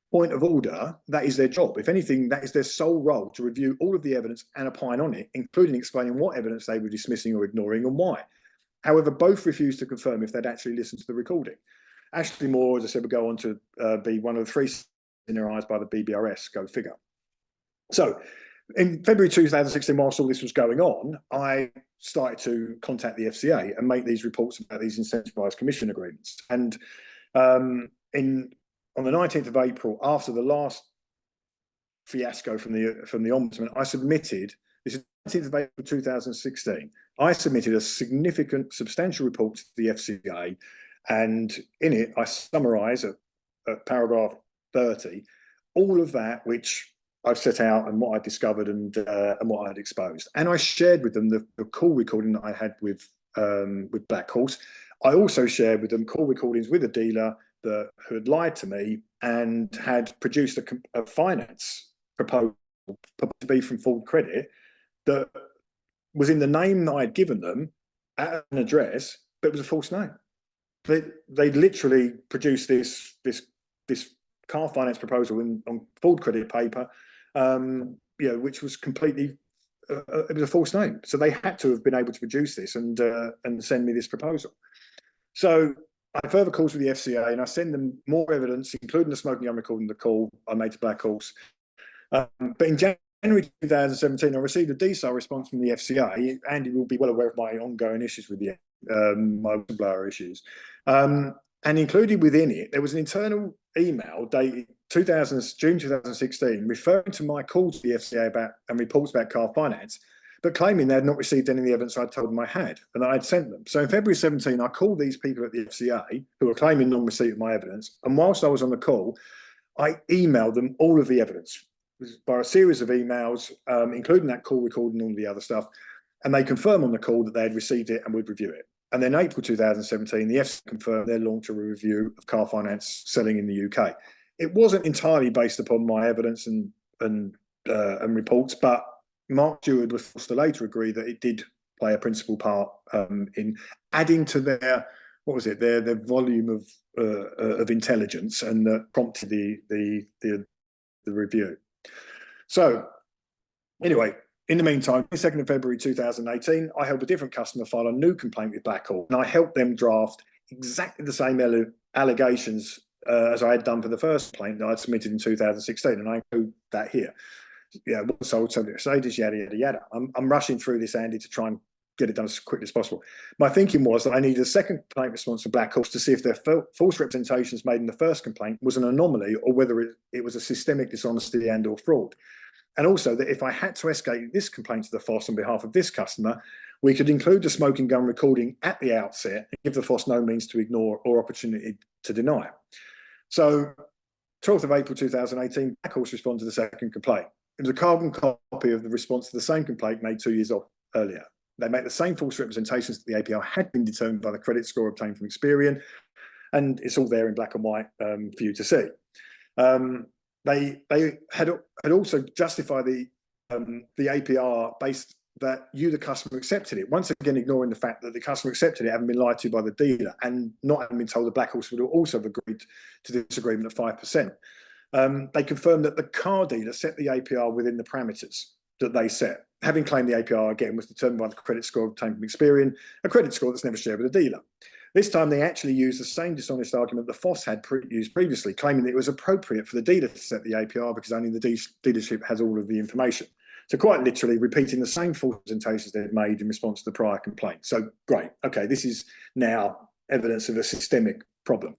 E: Point of order, that is their job. If anything, that is their sole role, to review all of the evidence and opine on it, including explaining what evidence they were dismissing or ignoring and why. However, both refused to confirm if they'd actually listened to the recording. Ashley Moore, as I said, would go on to be one of the 3 in their eyes by the BBRS, go figure. So in February 2016, whilst all this was going on, I started to contact the FCA and make these reports about these incentivised commission agreements. And on the 19th of April, after the last fiasco from the Ombudsman, I submitted, this is 19th of April 2016, I submitted a significant, substantial report to the FCA, and in it I summarise at paragraph 30 all of that which I've set out and what I discovered and what I had exposed. And I shared with them the call recording that I had with with Black Horse. I also shared with them call recordings with a dealer who had lied to me and had produced a finance proposal to be from Ford Credit that was in the name that I had given them at an address, but it was a false name. They literally produced this car finance proposal on Ford Credit paper, which was completely it was a false name. So they had to have been able to produce this and send me this proposal. So I had further calls with the FCA, and I send them more evidence, including the smoking gun recording the call I made to Black Horse. But in January 2017, I received a DSAR response from the FCA. Andy will be well aware of my ongoing issues with my whistleblower issues. And included within it, there was an internal email dated June 2016, referring to my calls to the FCA and reports about car finance, but claiming they had not received any of the evidence I told them I had, and I had sent them. So in February 17, I called these people at the FCA who were claiming non-receipt of my evidence, and whilst I was on the call, I emailed them all of the evidence by a series of emails, including that call recording and all the other stuff, and they confirmed on the call that they had received it and would review it. And then April 2017, the FCA confirmed their launch of a review of car finance selling in the UK. It wasn't entirely based upon my evidence and reports, but Mark Stewart was forced to later agree that it did play a principal part in adding to their volume of intelligence, and that prompted the review. So anyway, in the meantime, 22nd of February 2018, I helped a different customer file a new complaint with Black Horse, and I helped them draft exactly the same allegations as I had done for the first complaint that I'd submitted in 2016, and I include that here. Yeah, was sold, subject to status, yada, yada, yada. I'm rushing through this, Andy, to try and get it done as quickly as possible. My thinking was that I needed a second complaint response to Black Horse to see if their false representations made in the first complaint was an anomaly, or whether it was a systemic dishonesty and or fraud. And also that if I had to escalate this complaint to the FOS on behalf of this customer, we could include the smoking gun recording at the outset and give the FOS no means to ignore or opportunity to deny. So 12th of April 2018, Black Horse responded to the second complaint. It was a carbon copy of the response to the same complaint made 2 years earlier. They make the same false representations that the APR had been determined by the credit score obtained from Experian, and it's all there in black and white for you to see. They had also justified the APR based that you, the customer, accepted it. Once again, ignoring the fact that the customer accepted it, having been lied to by the dealer, and not having been told the Black Horse would also have agreed to this agreement of 5%. They confirmed that the car dealer set the APR within the parameters that they set, having claimed the APR again was determined by the credit score obtained from Experian, a credit score that's never shared with a dealer. This time they actually used the same dishonest argument the FOS had used previously, claiming that it was appropriate for the dealer to set the APR because only the dealership has all of the information. So quite literally repeating the same false presentations they had made in response to the prior complaint. So great, okay, this is now evidence of a systemic problem.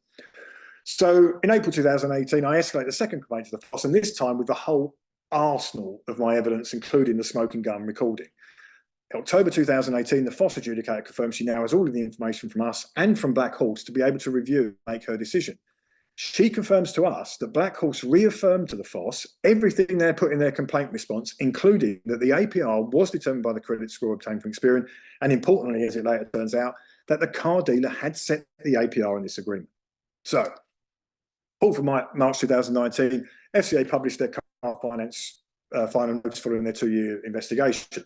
E: So in April 2018, I escalated the second complaint to the FOS, and this time with the whole arsenal of my evidence, including the smoking gun recording. In October 2018, the FOS adjudicator confirmed she now has all of the information from us and from Black Horse to be able to review and make her decision. She confirms to us that Black Horse reaffirmed to the FOS everything they put in their complaint response, including that the APR was determined by the credit score obtained from Experian, and importantly, as it later turns out, that the car dealer had set the APR in this agreement. So, 4th of March 2019, FCA published their car finance final notice following their 2-year investigation.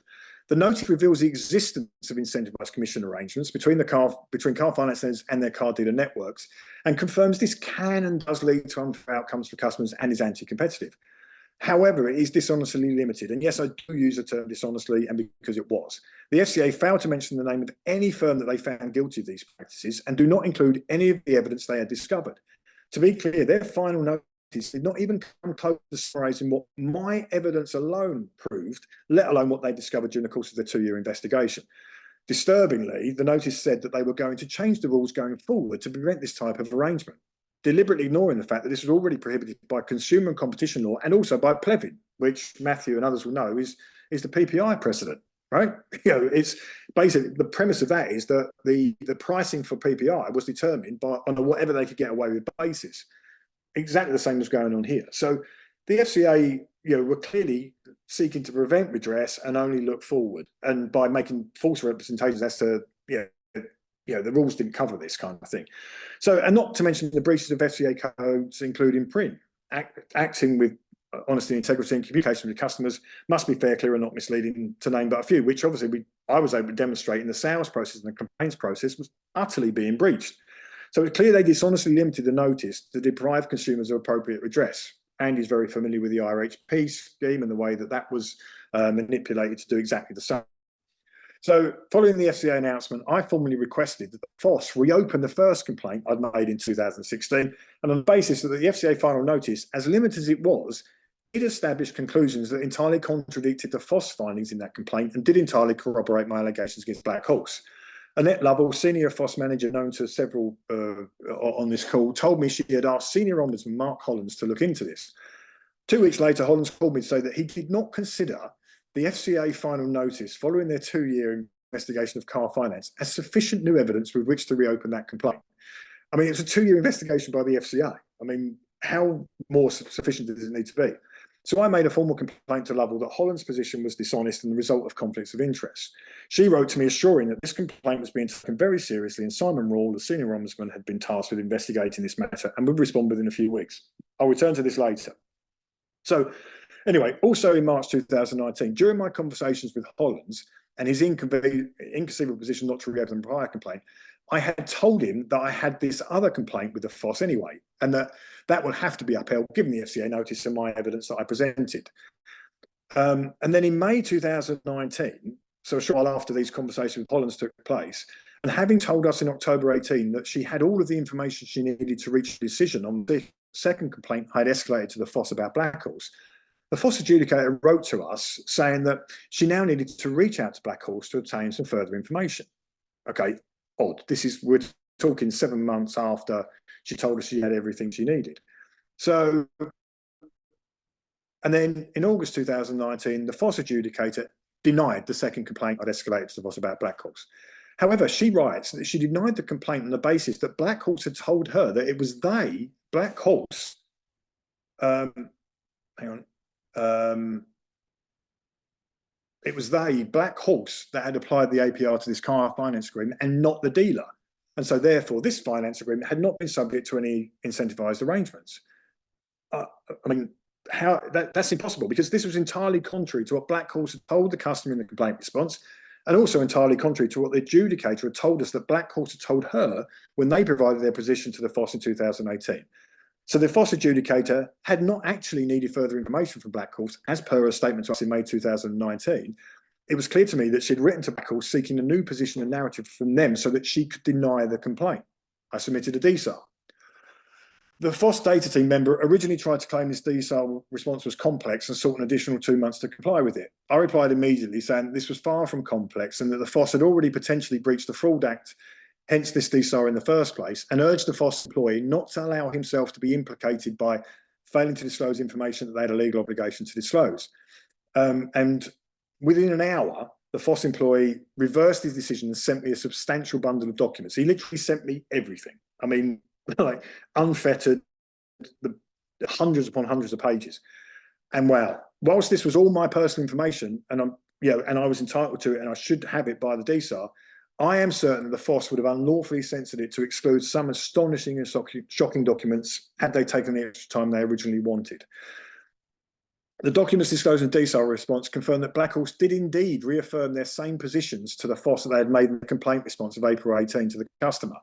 E: The notice reveals the existence of incentivised commission arrangements between car financiers and their car dealer networks, and confirms this can and does lead to unfair outcomes for customers and is anti-competitive. However, it is dishonestly limited. And yes, I do use the term dishonestly, and because it was. The FCA failed to mention the name of any firm that they found guilty of these practices and do not include any of the evidence they had discovered. To be clear, their final notice did not even come close to summarising what my evidence alone proved, let alone what they discovered during the course of the 2-year investigation. Disturbingly, the notice said that they were going to change the rules going forward to prevent this type of arrangement, deliberately ignoring the fact that this was already prohibited by consumer and competition law and also by Plevin, which Matthew and others will know is the PPI precedent, right? It's basically the premise of that is that the pricing for PPI was determined on a whatever they could get away with basis. Exactly the same was going on here. So the FCA, were clearly seeking to prevent redress and only look forward, and by making false representations as to the rules didn't cover this kind of thing. So, and not to mention the breaches of FCA codes, including print, acting with honesty, integrity, and communication with customers must be fair, clear, and not misleading, to name but a few, which obviously I was able to demonstrate in the sales process and the complaints process was utterly being breached. So it's clear they dishonestly limited the notice to deprive consumers of appropriate redress. Andy's very familiar with the IRHP scheme and the way that that was manipulated to do exactly the same. So following the FCA announcement, I formally requested that the FOS reopen the first complaint I'd made in 2016, and on the basis that the FCA final notice, as limited as it was, it established conclusions that entirely contradicted the FOS findings in that complaint and did entirely corroborate my allegations against Black Horse. Annette Lovell, senior FOS manager known to several on this call, told me she had asked senior ombudsman Mark Hollins to look into this. 2 weeks later, Hollins called me to say that he did not consider the FCA final notice following their 2-year investigation of car finance as sufficient new evidence with which to reopen that complaint. I mean, it's a 2-year investigation by the FCA. I mean, how more sufficient does it need to be? So I made a formal complaint to Lovell that Holland's position was dishonest and the result of conflicts of interest. She wrote to me assuring that this complaint was being taken very seriously and Simon Rawle, the senior ombudsman, had been tasked with investigating this matter and would respond within a few weeks. I'll return to this later. So anyway, also in March 2019, during my conversations with Hollins and his inconceivable position not to reopen the prior complaint, I had told him that I had this other complaint with the FOS anyway, and that would have to be upheld given the FCA notice and my evidence that I presented. And then in May 2019, so a short while after these conversations with Hollins took place, and having told us in October 18 that she had all of the information she needed to reach a decision on the second complaint I had escalated to the FOS about Black Horse, the FOS adjudicator wrote to us saying that she now needed to reach out to Black Horse to obtain some further information. Okay, odd. We're talking 7 months after she told us she had everything she needed. So, and then in August 2019, the FOS adjudicator denied the second complaint I'd escalated to the FOS about Black Horse. However, she writes that she denied the complaint on the basis that Black Horse had told her that it was they, Black Horse, it was they, Black Horse, that had applied the APR to this car finance agreement and not the dealer. And so therefore, this finance agreement had not been subject to any incentivized arrangements. I mean, that's impossible, because this was entirely contrary to what Black Horse had told the customer in the complaint response, and also entirely contrary to what the adjudicator had told us that Black Horse had told her when they provided their position to the FOS in 2018. So the FOS adjudicator had not actually needed further information from Black Horse, as per a statement to us in May 2019. It was clear to me that she'd written to Black Horse seeking a new position and narrative from them so that she could deny the complaint. I submitted a DSAR. The FOS data team member originally tried to claim this DSAR response was complex and sought an additional 2 months to comply with it. I replied immediately saying that this was far from complex and that the FOS had already potentially breached the Fraud Act, hence this DSAR in the first place, and urged the FOS employee not to allow himself to be implicated by failing to disclose information that they had a legal obligation to disclose. And within an hour, the FOS employee reversed his decision and sent me a substantial bundle of documents. He literally sent me everything. I mean, like unfettered, hundreds upon hundreds of pages. And wow, whilst this was all my personal information, and and I was entitled to it, and I should have it by the DSAR, I am certain that the FOS would have unlawfully censored it to exclude some astonishing and shocking documents had they taken the extra time they originally wanted. The documents disclosed in the DSAR response confirmed that Black Horse did indeed reaffirm their same positions to the FOS that they had made in the complaint response of April 18 to the customer.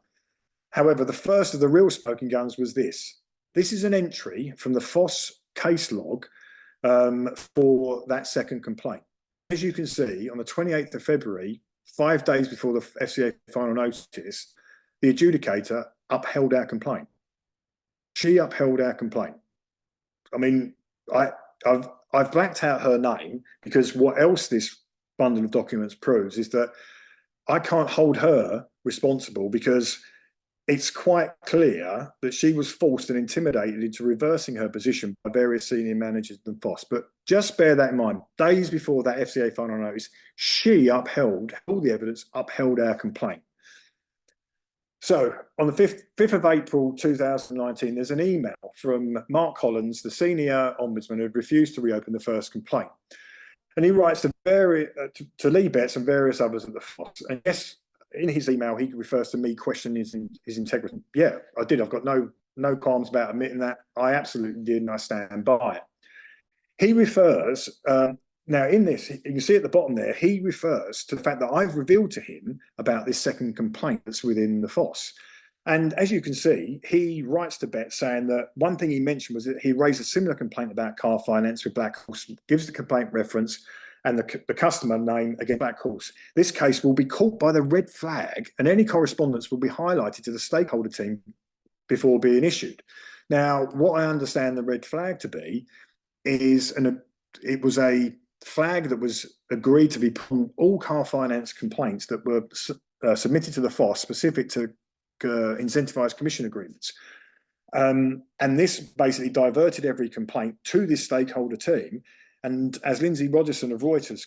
E: However, the first of the real smoking guns was this. This is an entry from the FOS case log for that second complaint. As you can see, on the 28th of February, 5 days before the FCA final notice, the adjudicator upheld our complaint. She upheld our complaint. I mean, I've blacked out her name because what else this bundle of documents proves is that I can't hold her responsible, because it's quite clear that she was forced and intimidated into reversing her position by various senior managers in FOS. But just bear that in mind. Days before that FCA final notice, she upheld all the evidence, upheld our complaint. So on the 5th of April 2019, there's an email from Mark Hollins, the senior ombudsman, who had refused to reopen the first complaint. And he writes to Lee Betts and various others at the FOS. And yes, in his email, he refers to me questioning his integrity. Yeah, I did. I've got no qualms about admitting that. I absolutely did, and I stand by it. He refers, now in this, you can see at the bottom there, he refers to the fact that I've revealed to him about this second complaint that's within the FOS. And as you can see, he writes to Bet saying that one thing he mentioned was that he raised a similar complaint about car finance with Black Horse, gives the complaint reference and the customer name again, Black Horse. This case will be caught by the red flag, and any correspondence will be highlighted to the stakeholder team before being issued. Now, what I understand the red flag to be is, it was a flag that was agreed to be put on all car finance complaints that were submitted to the FOS specific to incentivized commission agreements. And this basically diverted every complaint to this stakeholder team. And as Lindsay Rogerson of Reuters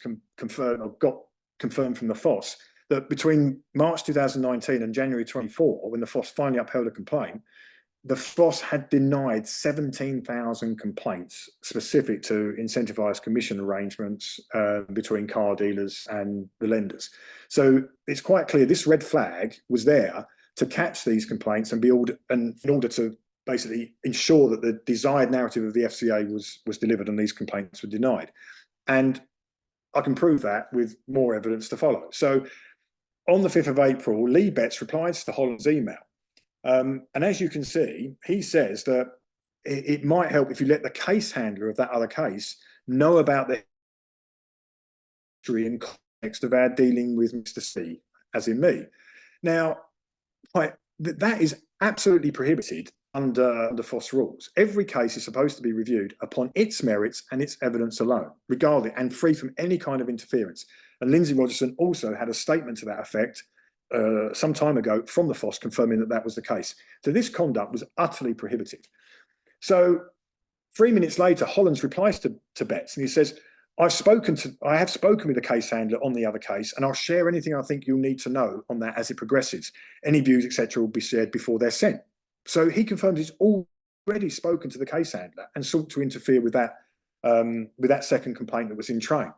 E: got confirmed from the FOS, that between March 2019 and January 24, when the FOS finally upheld a complaint, the FOS had denied 17,000 complaints specific to incentivized commission arrangements between car dealers and the lenders. So it's quite clear this red flag was there to catch these complaints and in order to basically ensure that the desired narrative of the FCA was delivered and these complaints were denied. And I can prove that with more evidence to follow. So on the 5th of April, Lee Betts replies to Holland's email. And as you can see, he says that it might help if you let the case handler of that other case know about the history and context of our dealing with Mr. C, as in me. Now, that is absolutely prohibited under the FOS rules. Every case is supposed to be reviewed upon its merits and its evidence alone, regardless, and free from any kind of interference. And Lindsay Rogerson also had a statement to that effect some time ago from the FOS confirming that that was the case. So this conduct was utterly prohibited. So 3 minutes later, Hollands replies to Betts and he says, I have spoken with the case handler on the other case, and I'll share anything I think you'll need to know on that as it progresses. Any views, etc., will be shared before they're sent. So he confirmed he's already spoken to the case handler and sought to interfere with that second complaint that was in train.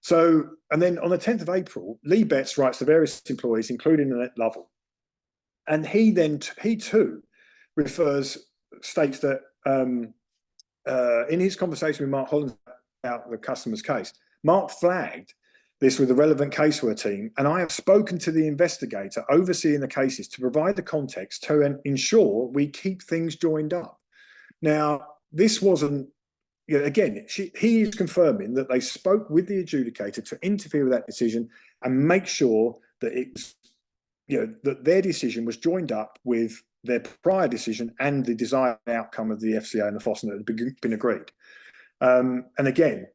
E: So, and then on the 10th of April, Lee Betts writes to various employees, including Annette Lovell, and he too states that in his conversation with Mark Hollands about the customer's case, Mark flagged this with the relevant casework team, and I have spoken to the investigator overseeing the cases to provide the context to ensure we keep things joined up. Now, this wasn't, again, he is confirming that they spoke with the adjudicator to interfere with that decision and make sure that it was, that their decision was joined up with their prior decision and the desired outcome of the FCA and the FOS that had been agreed. And again,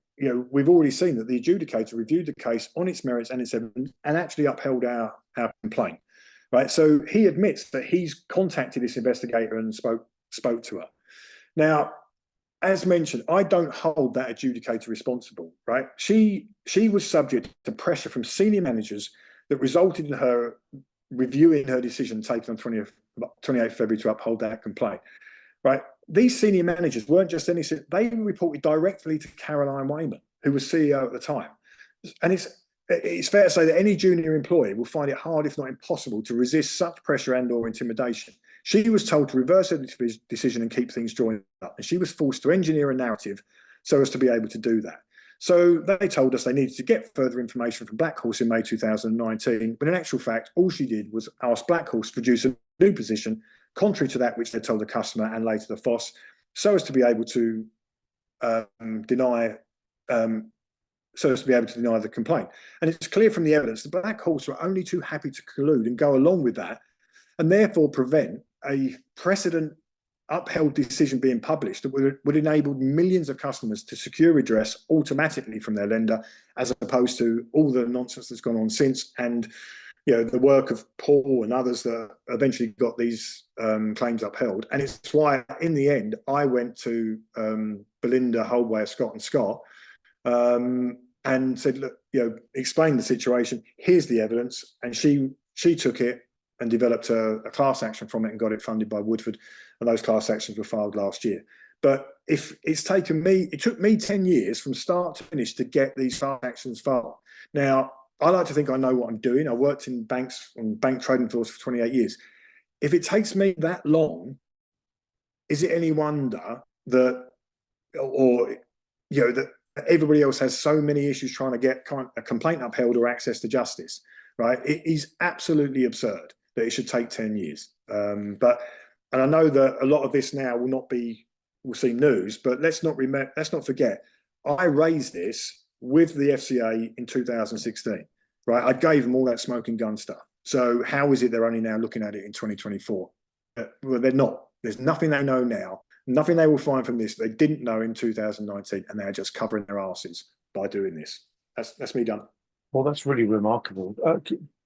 E: we've already seen that the adjudicator reviewed the case on its merits and its evidence and actually upheld our complaint, right? So he admits that he's contacted this investigator and spoke to her. Now, as mentioned, I don't hold that adjudicator responsible, right? She was subject to pressure from senior managers that resulted in her reviewing her decision taken on 28th February to uphold that complaint, right? These senior managers weren't just they reported directly to Caroline Wayman, who was CEO at the time. And it's fair to say that any junior employee will find it hard, if not impossible, to resist such pressure and or intimidation. She was told to reverse her decision and keep things joined up. And she was forced to engineer a narrative so as to be able to do that. So they told us they needed to get further information from Black Horse in May 2019. But in actual fact, all she did was ask Black Horse to produce a new position contrary to that which they told the customer and later the FOS, so as to be able to deny the complaint. And it's clear from the evidence the Black Horse were only too happy to collude and go along with that, and therefore prevent a precedent upheld decision being published that would enable millions of customers to secure redress automatically from their lender, as opposed to all the nonsense that's gone on since, and the work of Paul and others that eventually got these claims upheld. And it's why, in the end, I went to Belinda Holdway of Scott & Scott and said, look, explain the situation. Here's the evidence. And she took it and developed a class action from it and got it funded by Woodford. And those class actions were filed last year. But it took me 10 years from start to finish to get these class actions filed. Now, I like to think I know what I'm doing. I worked in banks on bank trading floors for 28 years. If it takes me that long, is it any wonder that, or that everybody else has so many issues trying to get a complaint upheld or access to justice, right? It is absolutely absurd that it should take 10 years. And I know that a lot of this now will see news, but let's not forget, I raised this with the FCA in 2016, right? I gave them all that smoking gun stuff. So how is it they're only now looking at it in 2024? Well, they're not. There's nothing they know now, nothing they will find from this they didn't know in 2019, and they're just covering their asses by doing this. That's me done.
A: Well, that's really remarkable.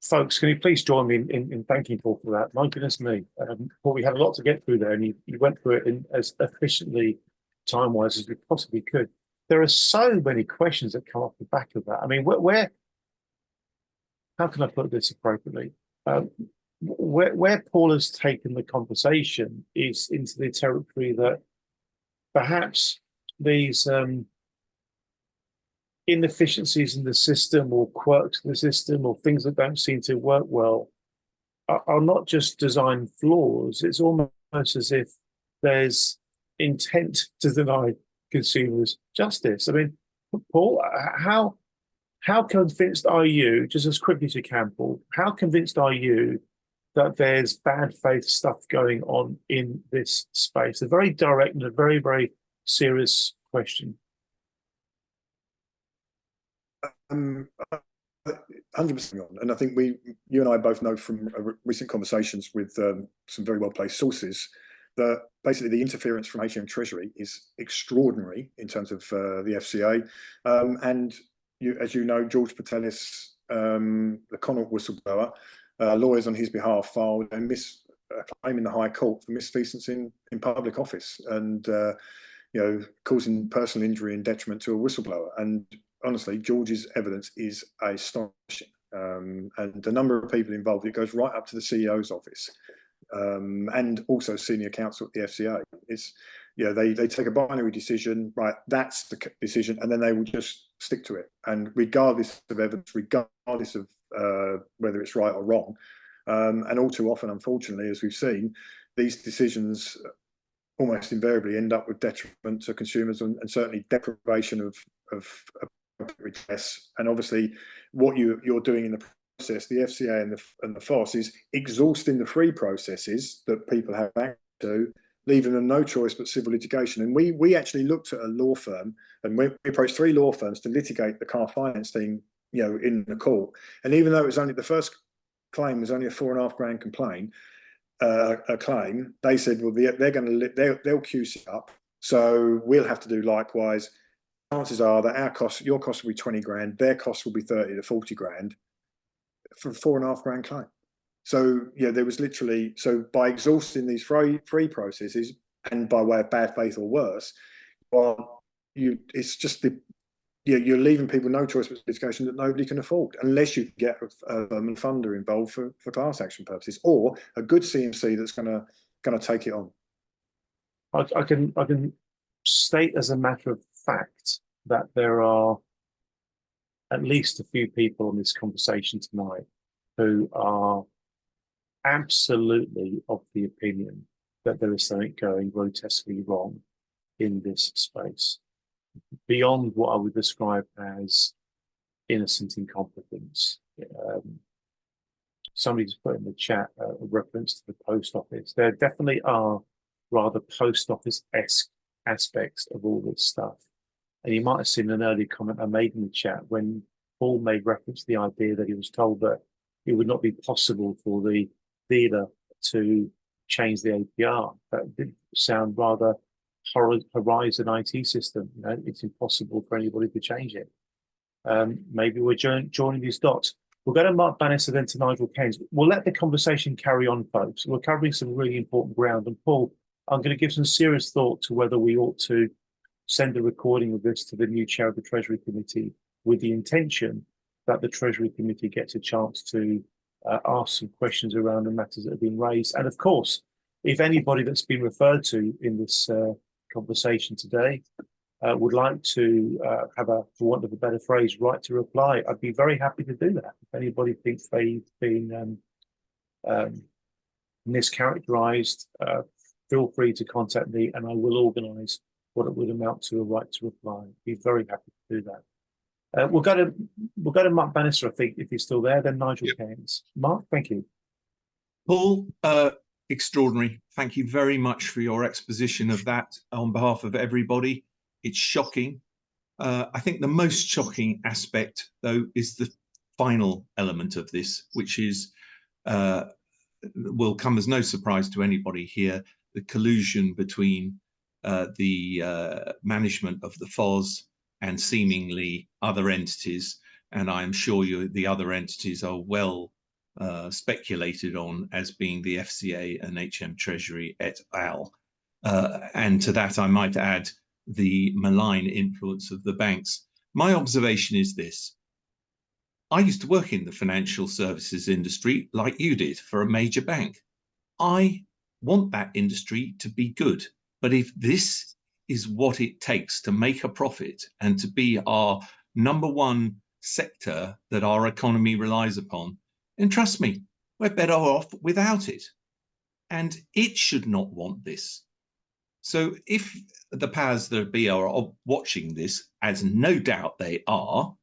A: Folks, can you please join me in thanking Paul for that? My goodness me. Paul, we had a lot to get through there, and you went through it as efficiently, time-wise, as we possibly could. There are so many questions that come off the back of that. I mean, how can I put this appropriately? Where Paul has taken the conversation is into the territory that perhaps these inefficiencies in the system or quirks in the system or things that don't seem to work well are not just design flaws. It's almost as if there's intent to deny consumers justice. I mean, Paul, how convinced are you, just as quickly as you can, Paul, how convinced are you that there's bad faith stuff going on in this space? A very direct and a very, very serious question.
E: 100%. And I think you and I both know from recent conversations with some very well-placed sources that basically the interference from HM Treasury is extraordinary in terms of the FCA. And as you know, George Patelis, the Connaught whistleblower, lawyers on his behalf filed a claim in the High Court for misfeasance in public office and causing personal injury and detriment to a whistleblower. And honestly, George's evidence is astonishing. And the number of people involved, it goes right up to the CEO's office, and also senior counsel at the FCA. It's they take a binary decision, right? That's the decision, and then they will just stick to it. And regardless of evidence, regardless of whether it's right or wrong, and all too often, unfortunately, as we've seen, these decisions almost invariably end up with detriment to consumers and certainly deprivation of redress. And obviously, what you're doing in the process, the FCA and the FOS, is exhausting the free processes that people have access to, leaving them no choice but civil litigation. And we actually looked at a law firm, and we approached 3 law firms to litigate the car finance thing, in the court. And even though it was only the first claim was only a $4,500 complaint, a claim, they said, well, they'll QC it up, so we'll have to do likewise. Chances are that your cost will be 20 grand, their cost will be 30 to 40 grand for a $4,500 claim. So there was literally, so by exhausting these free processes and by way of bad faith or worse, it's just you're leaving people no choice but litigation that nobody can afford, unless you get a funder involved for class action purposes, or a good CMC that's going to take it on.
A: I can state as a matter of fact that there are at least a few people on this conversation tonight who are absolutely of the opinion that there is something going grotesquely wrong in this space, beyond what I would describe as innocent incompetence. Somebody just put in the chat a reference to the post office. There definitely are rather post office-esque aspects of all this stuff. And you might have seen an earlier comment I made in the chat when Paul made reference to the idea that he was told that it would not be possible for the dealer to change the APR. That did sound rather Horizon IT system. It's impossible for anybody to change it. Maybe we're joining these dots. We'll go to Mark Bannister, then to Nigel Keynes. We'll let the conversation carry on, folks. We're covering some really important ground. And Paul, I'm going to give some serious thought to whether we ought to send a recording of this to the new chair of the Treasury Committee with the intention that the Treasury Committee gets a chance to ask some questions around the matters that have been raised. And of course, if anybody that's been referred to in this conversation today would like to have a, for want of a better phrase, right to reply, I'd be very happy to do that. If anybody thinks they've been mischaracterized, feel free to contact me and I will organise what it would amount to a right to reply. I'd be very happy to do that. We'll go to Mark Bannister, I think, if he's still there, then Nigel Keynes. Mark, thank you.
D: Paul, extraordinary. Thank you very much for your exposition of that on behalf of everybody. It's shocking. I think the most shocking aspect, though, is the final element of this, which is, will come as no surprise to anybody here, the collusion between the management of the FOS and seemingly other entities. And I'm sure the other entities are well speculated on as being the FCA and HM Treasury et al. And to that, I might add the malign influence of the banks. My observation is this. I used to work in the financial services industry like you did for a major bank. I want that industry to be good. But if this is what it takes to make a profit and to be our #1 sector that our economy relies upon, then trust me, we're better off without it. And it should not want this. So if the powers that be are watching this, as no doubt they are,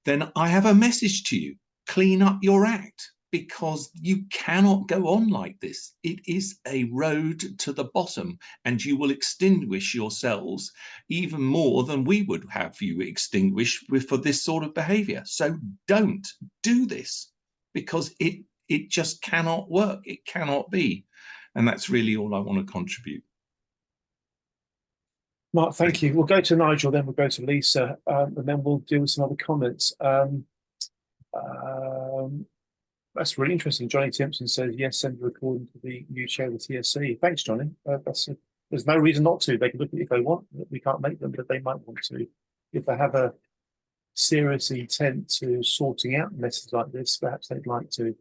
D: then I have a message to you. Clean up your act, because you cannot go on like this. It is a road to the bottom, and you will extinguish yourselves even more than we would have you extinguish for this sort of behavior. So don't do this, because it just cannot work. It cannot be. And that's really all I want to contribute.
A: Mark, thank you. We'll go to Nigel, then we'll go to Lisa, and then we'll do some other comments. That's really interesting. Johnny Timpson says, yes, send a recording to the new chair of the TSC. Thanks, Johnny. There's no reason not to. They can look at it if they want. We can't make them, but they might want to. If they have a serious intent to sorting out messes like this, perhaps they'd like to.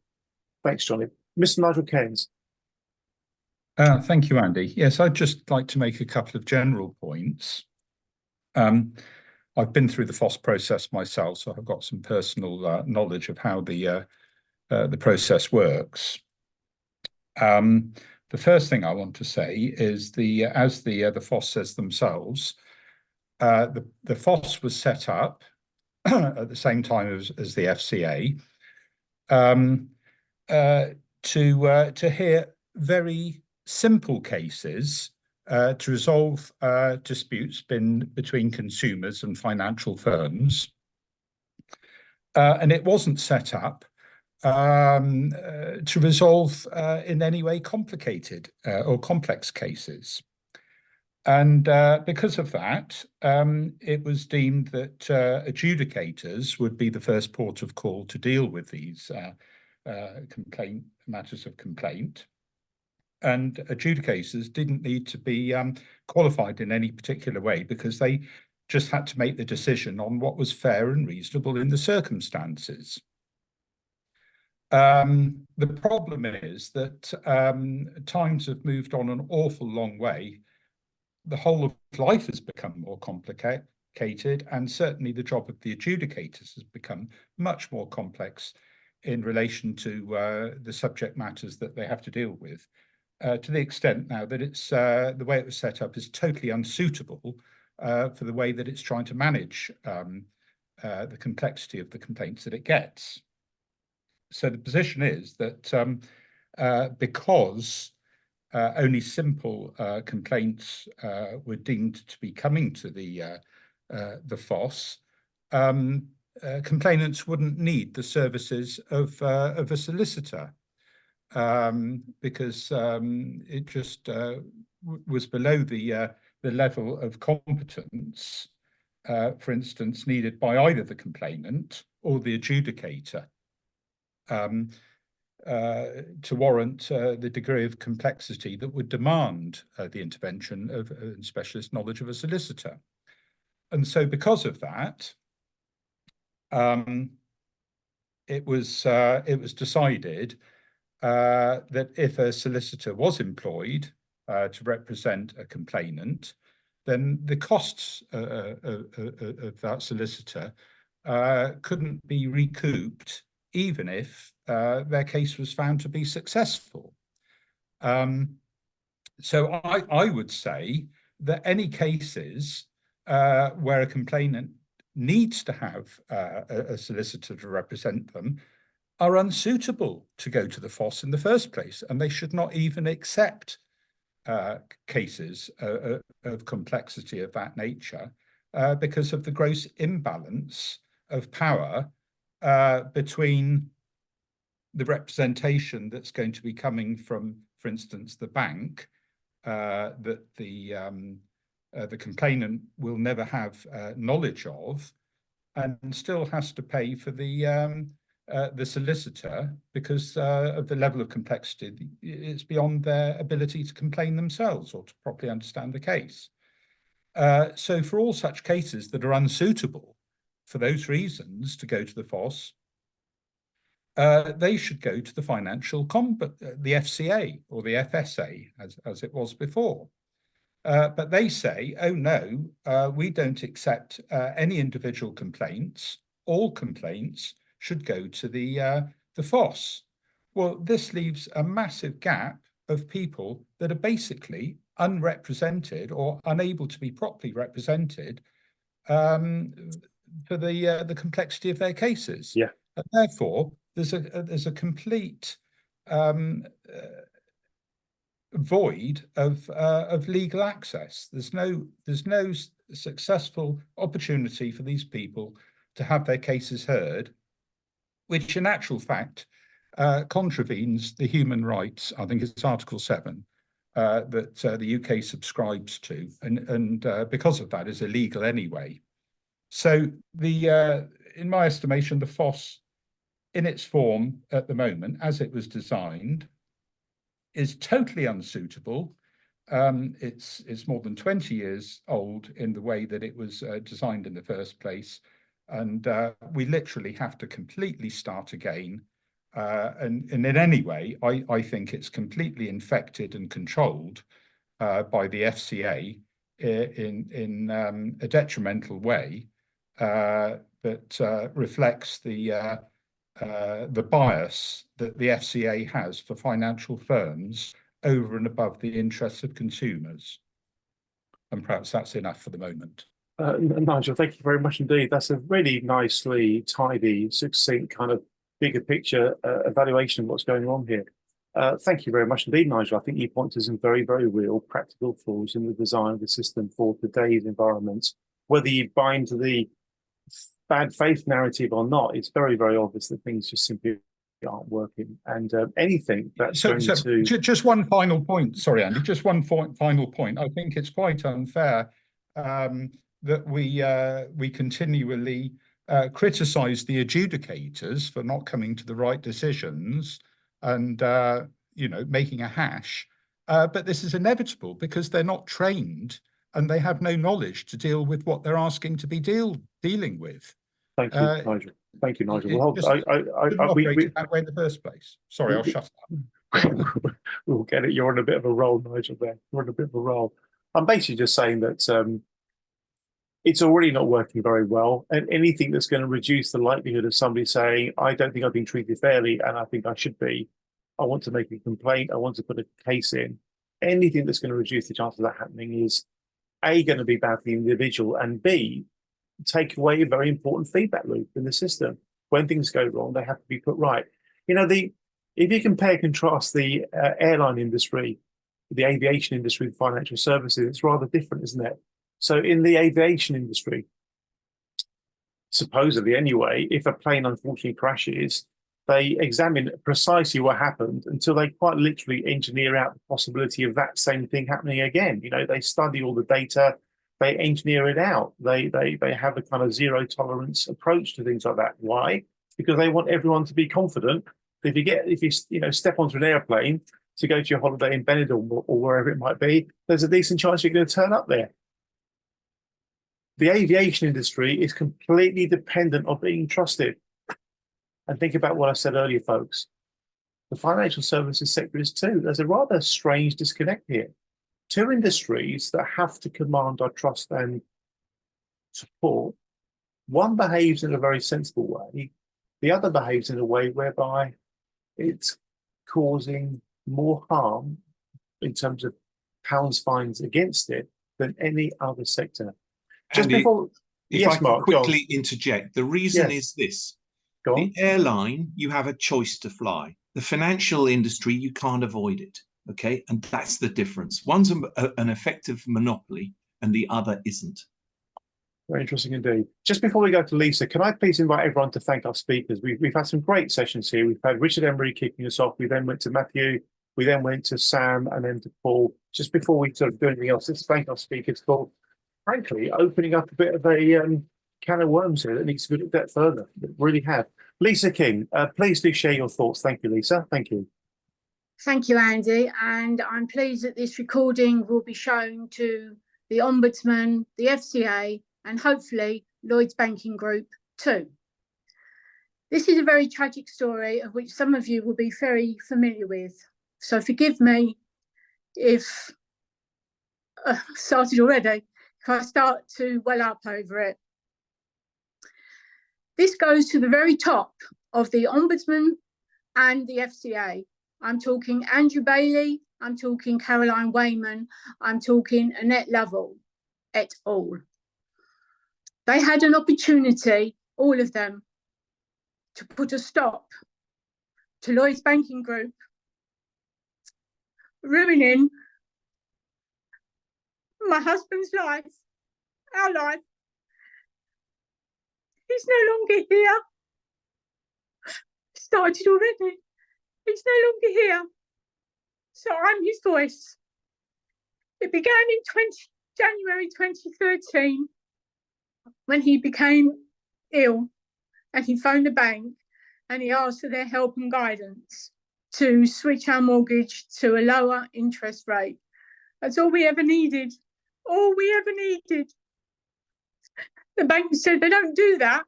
A: Thanks, Johnny. Mr. Nigel Keynes.
J: Thank you, Andy. Yes, I'd just like to make a couple of general points. I've been through the FOS process myself, so I've got some personal knowledge of how the process works. The first thing I want to say is as the FOS says themselves, the FOS was set up at the same time as the FCA to hear very simple cases to resolve disputes between consumers and financial firms. And it wasn't set up to resolve in any way complicated or complex cases. And because of that, it was deemed that adjudicators would be the first port of call to deal with these matters of complaint. And adjudicators didn't need to be qualified in any particular way, because they just had to make the decision on what was fair and reasonable in the circumstances. The problem is that times have moved on an awful long way. The whole of life has become more complicated, and certainly the job of the adjudicators has become much more complex in relation to the subject matters that they have to deal with. To the extent now that it's the way it was set up is totally unsuitable for the way that it's trying to manage the complexity of the complaints that it gets. So the position is that because only simple complaints were deemed to be coming to the FOS, complainants wouldn't need the services of a solicitor. Because it just was below the level of competence, for instance, needed by either the complainant or the adjudicator to warrant the degree of complexity that would demand the intervention of specialist knowledge of a solicitor. And so because of that, it was decided that if a solicitor was employed to represent a complainant, then the costs of that solicitor couldn't be recouped, even if their case was found to be successful. So I would say that any cases where a complainant needs to have a solicitor to represent them are unsuitable to go to the FOS in the first place, and they should not even accept cases of complexity of that nature because of the gross imbalance of power between the representation that's going to be coming from, for instance, the bank that the complainant will never have knowledge of, and still has to pay for the solicitor because of the level of complexity. It's beyond their ability to complain themselves or to properly understand the case. So for all such cases that are unsuitable for those reasons to go to the FOS, they should go to the the FCA or the FSA, as it was before. But they say, oh no, we don't accept any individual complaints. All complaints should go to the FOS. Well, this leaves a massive gap of people that are basically unrepresented or unable to be properly represented for the complexity of their cases.
A: Yeah.
J: And therefore, there's a complete void of legal access. There's no successful opportunity for these people to have their cases heard, which in actual fact contravenes the human rights. I think it's Article 7 that the UK subscribes to, and because of that is illegal anyway. So in my estimation, the FOS in its form at the moment, as it was designed, is totally unsuitable. It's more than 20 years old in the way that it was designed in the first place. And we literally have to completely start again. And in any way, I think it's completely infected and controlled by the FCA in a detrimental way that reflects the bias that the FCA has for financial firms over and above the interests of consumers. And perhaps that's enough for the moment.
A: Nigel, thank you very much indeed. That's a really nicely tidy, succinct kind of bigger picture evaluation of what's going on here. Thank you very much indeed, Nigel. I think you point to some very, very real practical flaws in the design of the system for today's environment. Whether you buy into the bad faith narrative or not, it's very, very obvious that things just simply aren't working. And anything that's
J: just one final point. Sorry, Andy, just one final point. I think it's quite unfair that we continually criticise the adjudicators for not coming to the right decisions and making a hash. But this is inevitable because they're not trained and they have no knowledge to deal with what they're asking to be dealing with.
A: Thank you, Nigel. Thank you, Nigel.
J: Well, we that way in the first place. Sorry, I'll shut up.
A: We'll get it. You're on a bit of a roll, Nigel. There, you're on a bit of a roll. I'm basically just saying that it's already not working very well, and anything that's going to reduce the likelihood of somebody saying, "I don't think I've been treated fairly, and I think I should be. I want to make a complaint. I want to put a case in." Anything that's going to reduce the chance of that happening is A, going to be bad for the individual, and B, take away a very important feedback loop in the system. When things go wrong, they have to be put right. If you compare contrast the airline industry, the aviation industry, with financial services, it's rather different, isn't it? So in the aviation industry, supposedly anyway, if a plane unfortunately crashes, they examine precisely what happened until they quite literally engineer out the possibility of that same thing happening again. They study all the data, they engineer it out. They have a kind of zero tolerance approach to things like that. Why? Because they want everyone to be confident that if you step onto an airplane to go to your holiday in Benidorm or wherever it might be, there's a decent chance you're going to turn up there. The aviation industry is completely dependent on being trusted. And think about what I said earlier, folks. The financial services sector is too. There's a rather strange disconnect here. two industries that have to command our trust and support. One behaves in a very sensible way. The other behaves in a way whereby it's causing more harm in terms of pounds fines against it than any other sector. Just
D: Andy,
A: before,
D: if
A: yes,
D: I can
A: Mark, go on.
D: quickly interject, the reason
A: Yes.
D: is this.
A: Go
D: The
A: on.
D: airline, you have a choice to fly. The financial industry, you can't avoid it. Okay. And that's the difference. One's an effective monopoly and the other isn't.
A: Very interesting indeed. Just before we go to Lisa, can I please invite everyone to thank our speakers? We've had some great sessions here. We've had Richard Emery kicking us off. We then went to Matthew. We then went to Sam and then to Paul. Just before we sort of do anything else, let's thank our speakers for, frankly, opening up a bit of a can of worms here that needs to be looked at further. It really have. Lisa King, please do share your thoughts. Thank you, Lisa. Thank you.
K: Thank you, Andy. And I'm pleased that this recording will be shown to the Ombudsman, the FCA, and hopefully Lloyds Banking Group too. This is a very tragic story of which some of you will be very familiar with. So forgive me if started already, if I start to well up over it. This goes to the very top of the Ombudsman and the FCA. I'm talking Andrew Bailey, I'm talking Caroline Wayman, I'm talking Annette Lovell et al. They had an opportunity, all of them, to put a stop to Lloyds Banking Group ruining my husband's life, our life. He's no longer here. Started already. He's no longer here. So I'm his voice. It began in January 2013 when he became ill and he phoned the bank and he asked for their help and guidance to switch our mortgage to a lower interest rate. That's all we ever needed. All we ever needed. The bank said they don't do that.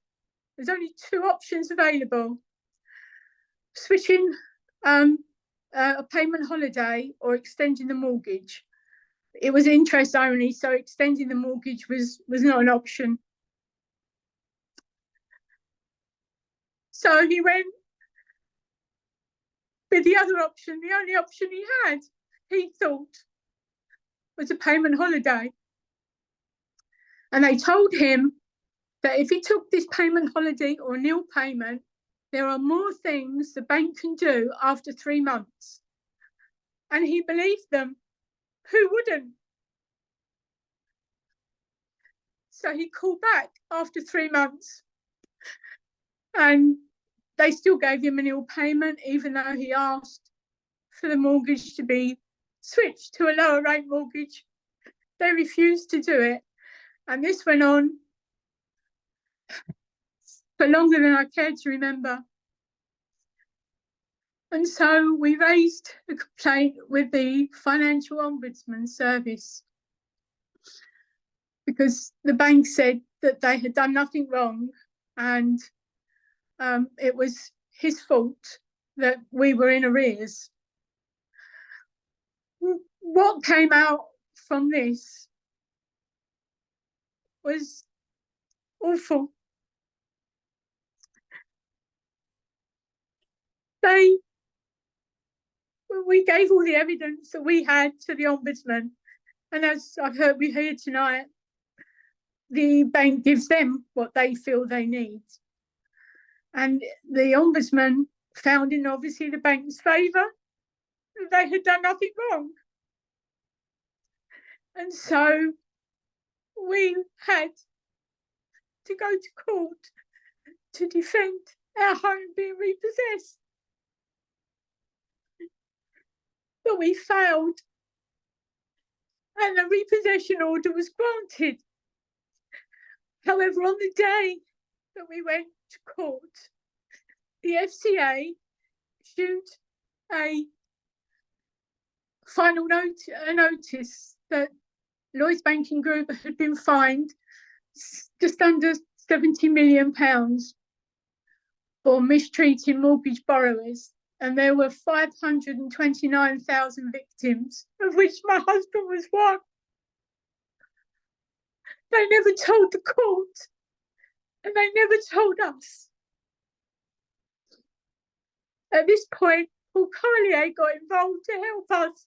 K: There's only two options available. Switching a payment holiday or extending the mortgage. It was interest only, so extending the mortgage was not an option. So he went with the other option, the only option he had, he thought, was a payment holiday. And they told him that if he took this payment holiday or nil payment, there are more things the bank can do after 3 months. And he believed them. Who wouldn't? So he called back after 3 months. And they still gave him a nil payment, even though he asked for the mortgage to be switched to a lower rate mortgage. They refused to do it. And this went on for longer than I care to remember. And so we raised a complaint with the Financial Ombudsman Service because the bank said that they had done nothing wrong and it was his fault that we were in arrears. What came out from this was awful. We gave all the evidence that we had to the Ombudsman, and as I've heard we heard tonight, the bank gives them what they feel they need. And the Ombudsman found in obviously the bank's favour that they had done nothing wrong. And so we had to go to court to defend our home being repossessed. But we failed, and the repossession order was granted. However, on the day that we went to court, the FCA issued a final notice that Lloyds Banking Group had been fined just under £70 million for mistreating mortgage borrowers and there were 529,000 victims, of which my husband was one. They never told the court, and they never told us. At this point, Paul Collier got involved to help us,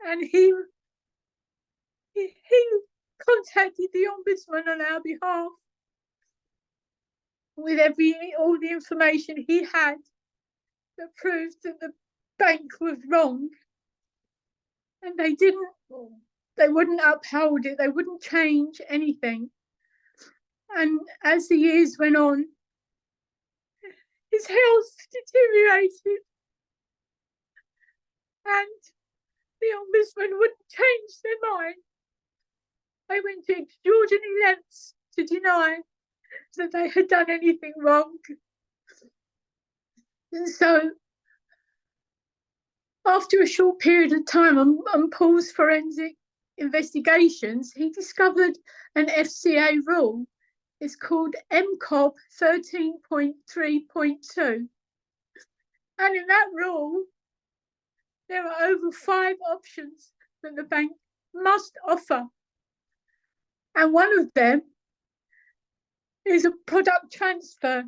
K: and he contacted the Ombudsman on our behalf with all the information he had that proved that the bank was wrong, and they wouldn't uphold it, they wouldn't change anything. And as the years went on, his health deteriorated, and the Ombudsman wouldn't change their mind. They went to extraordinary lengths to deny that they had done anything wrong. And so, after a short period of time on Paul's forensic investigations, he discovered an FCA rule. It's called MCOB 13.3.2. And in that rule, there are over 5 options that the bank must offer. And one of them is a product transfer.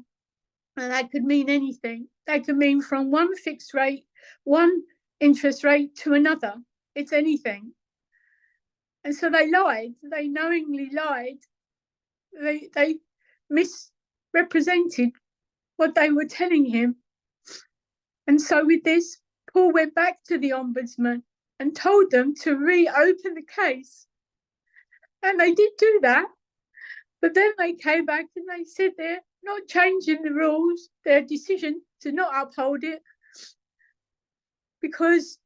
K: And that could mean anything. That could mean from one fixed rate, one interest rate to another. It's anything. And so they lied. They knowingly lied. They misrepresented what they were telling him. And so with this, Paul went back to the Ombudsman and told them to reopen the case. And they did do that. But then they came back and they said they're not changing the rules, their decision to not uphold it, because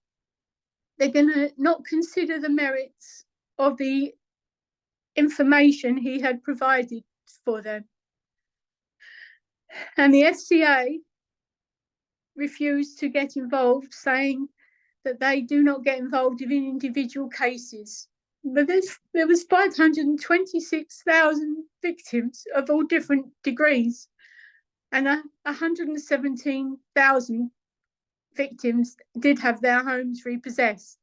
K: they're going to not consider the merits of the information he had provided for them. And the FCA refused to get involved, saying that they do not get involved in individual cases. But there was 526,000 victims of all different degrees, and 117,000 victims did have their homes repossessed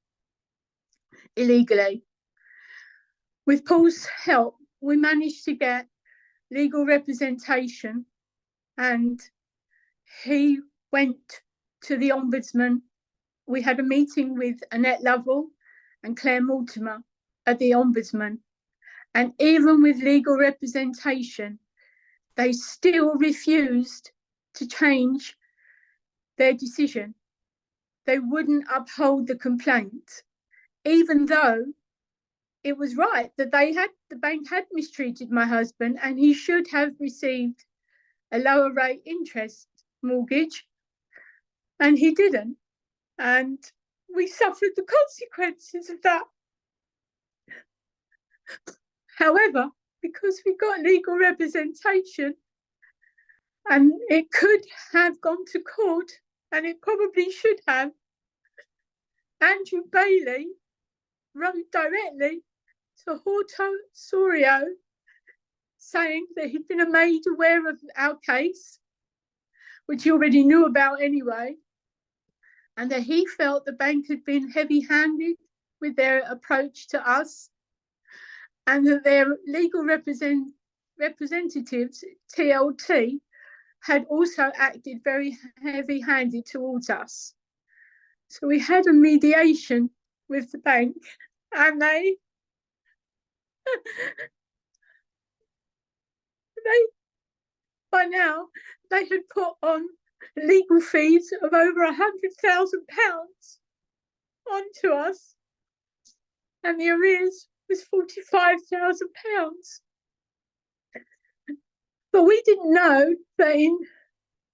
K: illegally. With Paul's help, we managed to get legal representation, and he went to the Ombudsman. We had a meeting with Annette Lovell and Claire Mortimer at the Ombudsman, and even with legal representation, they still refused to change their decision. They wouldn't uphold the complaint, even though it was right that the bank had mistreated my husband and he should have received a lower rate interest mortgage, and he didn't. And we suffered the consequences of that. However, because we got legal representation, and it could have gone to court, and it probably should have, Andrew Bailey wrote directly to Horto Sorio saying that he'd been made aware of our case, which he already knew about anyway, and that he felt the bank had been heavy-handed with their approach to us, and that their legal representatives, TLT, had also acted very heavy-handed towards us. So we had a mediation with the bank, and they by now, they had put on legal fees of over £100,000 onto us, and the arrears was £45,000. But we didn't know that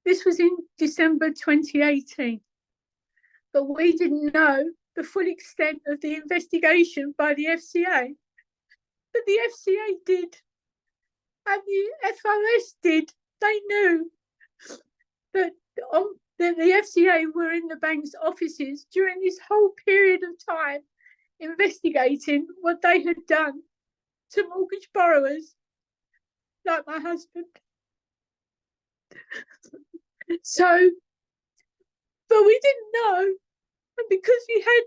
K: this was in December 2018, but we didn't know the full extent of the investigation by the FCA. But the FCA did, and the FOS did. They knew that the FCA were in the bank's offices during this whole period of time investigating what they had done to mortgage borrowers like my husband. So, but we didn't know, and because we had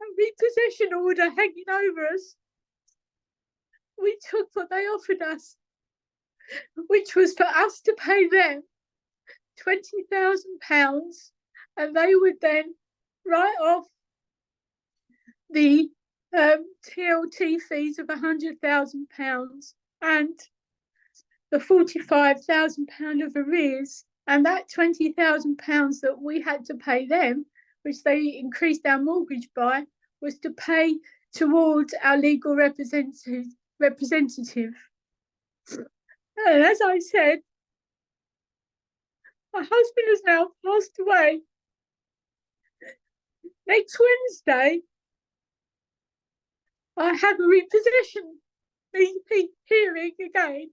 K: a repossession order hanging over us, we took what they offered us, which was for us to pay them £20,000, and they would then write off the TLT fees of £100,000 and the £45,000 of arrears, and that £20,000 that we had to pay them, which they increased our mortgage by, was to pay towards our legal representative. And as I said, my husband has now passed away. Next Wednesday, I have a repossession hearing again.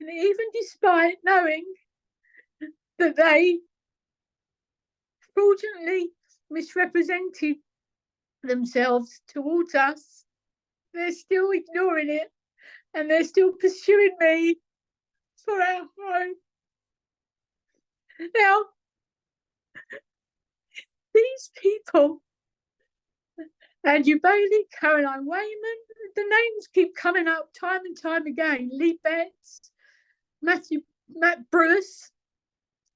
K: And even despite knowing that they fraudulently misrepresented themselves towards us, they're still ignoring it, and they're still pursuing me for our home. Now, these people, Andrew Bailey, Caroline Wayman, the names keep coming up time and time again. Lee Betts, Matt Bruce,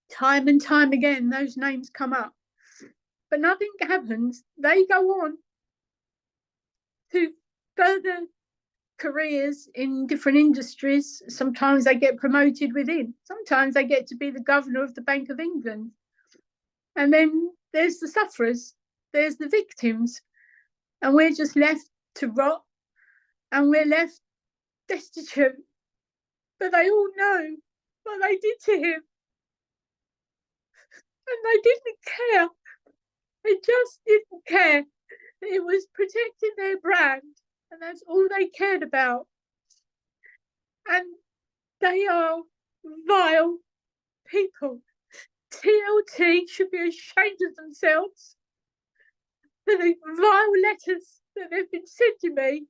K: time and time again, those names come up. But nothing happens. They go on to further careers in different industries. Sometimes they get promoted within. Sometimes they get to be the governor of the Bank of England. And then there's the sufferers. There's the victims. And we're just left to rot. And we're left destitute. But they all know what they did to him. And they didn't care. They just didn't care. It was protecting their brand. And that's all they cared about. And they are vile people. TLT should be ashamed of themselves for the vile letters that they've been sending me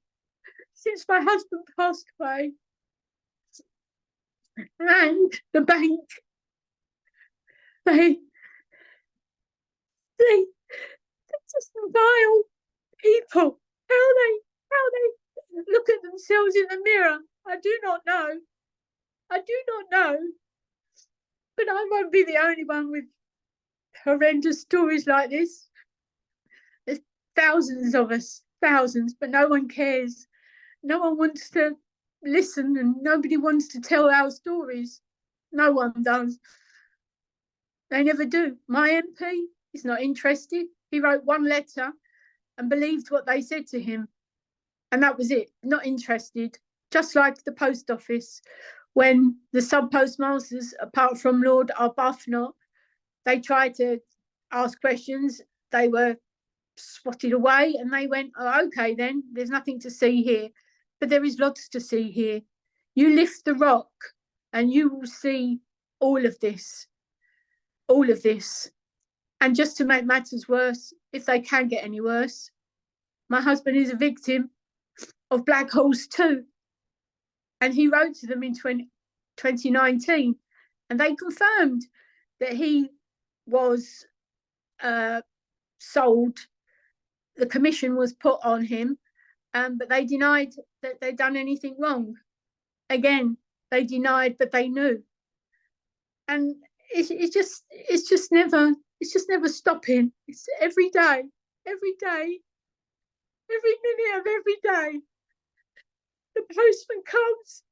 K: since my husband passed away. And the bank, they're just vile people. How they look at themselves in the mirror, I do not know. I do not know. But I won't be the only one with horrendous stories like this. There's thousands of us, thousands, but no one cares. No one wants to listen, and nobody wants to tell our stories. No one does. They never do. My MP is not interested. He wrote one letter and believed what they said to him. And that was it, not interested. Just like the post office, when the sub-postmasters, apart from Lord Arbuthnot, they tried to ask questions, they were swatted away, and they went, oh, okay then, there's nothing to see here. But there is lots to see here. You lift the rock and you will see all of this. All of this. And just to make matters worse, if they can get any worse, my husband is a victim of black holes too. And he wrote to them in 2019, and they confirmed that he was sold. The commission was put on him, but they denied that they'd done anything wrong. Again, they denied, but they knew. And it's just never stopping. It's every day, every minute of every day. The postman comes,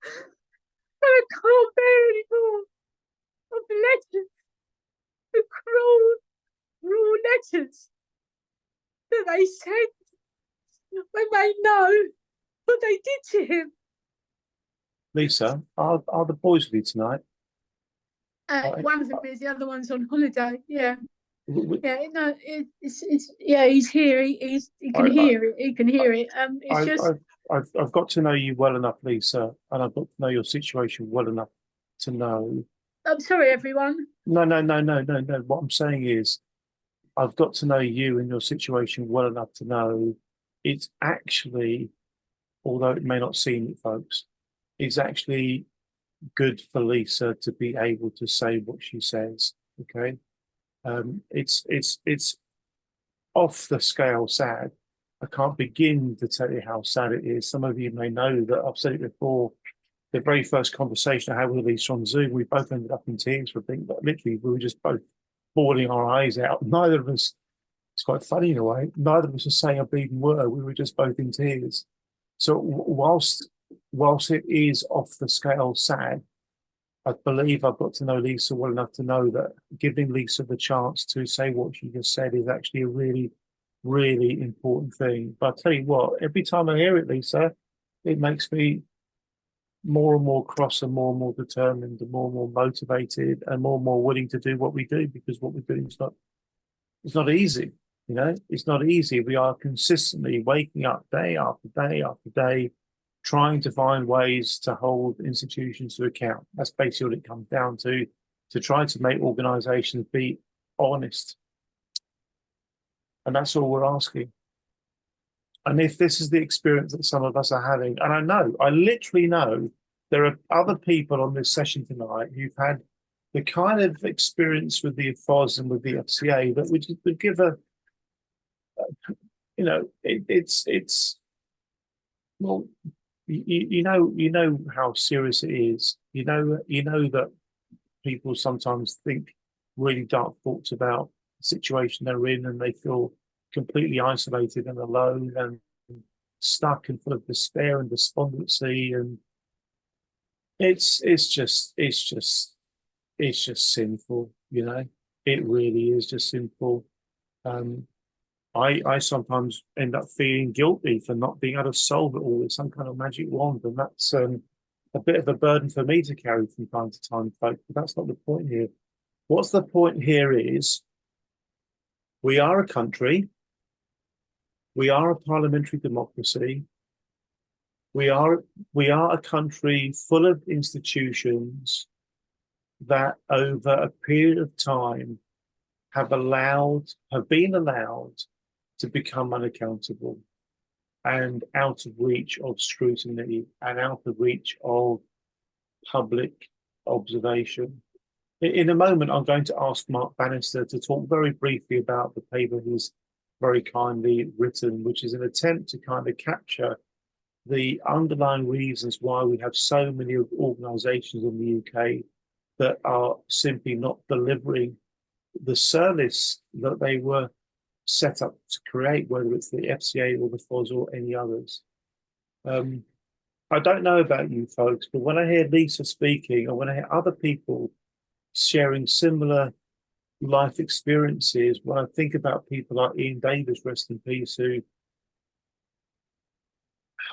K: and I can't bear any more of the letters, the cruel letters that they sent when they know what they did to him.
A: Lisa, are the boys with you tonight?
K: One of them is, the other one's on holiday. Yeah. Yeah, no, he's here. He can hear it. He can hear it.
A: I've got to know you well enough, Lisa, and I've got to know your situation well enough to know.
K: I'm sorry, everyone.
A: No. What I'm saying is, I've got to know you and your situation well enough to know it's actually, although it may not seem it, folks, it's actually good for Lisa to be able to say what she says. Okay, it's off the scale sad. I can't begin to tell you how sad it is. Some of you may know that I've said it before. The very first conversation I had with Lisa on Zoom, we both ended up in tears for a thing, but literally we were just both bawling our eyes out. Neither of us, it's quite funny in a way, neither of us was saying a bleeding word. We were just both in tears. So whilst it is off the scale sad, I believe I've got to know Lisa well enough to know that giving Lisa the chance to say what she just said is actually a really, really important thing. But I'll tell you what, every time I hear it, Lisa, it makes me more and more cross and more determined and more motivated and more willing to do what we do, because what we're doing is not easy. You know, it's not easy. We are consistently waking up day after day after day, trying to find ways to hold institutions to account. That's basically what it comes down to try to make organizations be honest. And that's all we're asking. And if this is the experience that some of us are having, and I literally know there are other people on this session tonight who've had the kind of experience with the FOS and with the FCA that would give you know, it's well, you know how serious it is. You know that people sometimes think really dark thoughts about the situation they're in, and they feel completely isolated and alone and stuck and full of despair and despondency, and it's just sinful, you know. It really is just sinful. I sometimes end up feeling guilty for not being able to solve it all with some kind of magic wand, and that's a bit of a burden for me to carry from time to time, folks. But that's not the point here. What's the point here is we are a country, we are a parliamentary democracy, we are a country full of institutions that over a period of time have been allowed to become unaccountable and out of reach of scrutiny and out of reach of public observation. In a moment, I'm going to ask Mark Bannister to talk very briefly about the paper he's very kindly written, which is an attempt to kind of capture the underlying reasons why we have so many organisations in the UK that are simply not delivering the service that they were set up to create, whether it's the FCA or the FOS or any others. I don't know about you folks, but when I hear Lisa speaking, or when I hear other people sharing similar life experiences, when I think about people like Ian Davis, rest in peace, who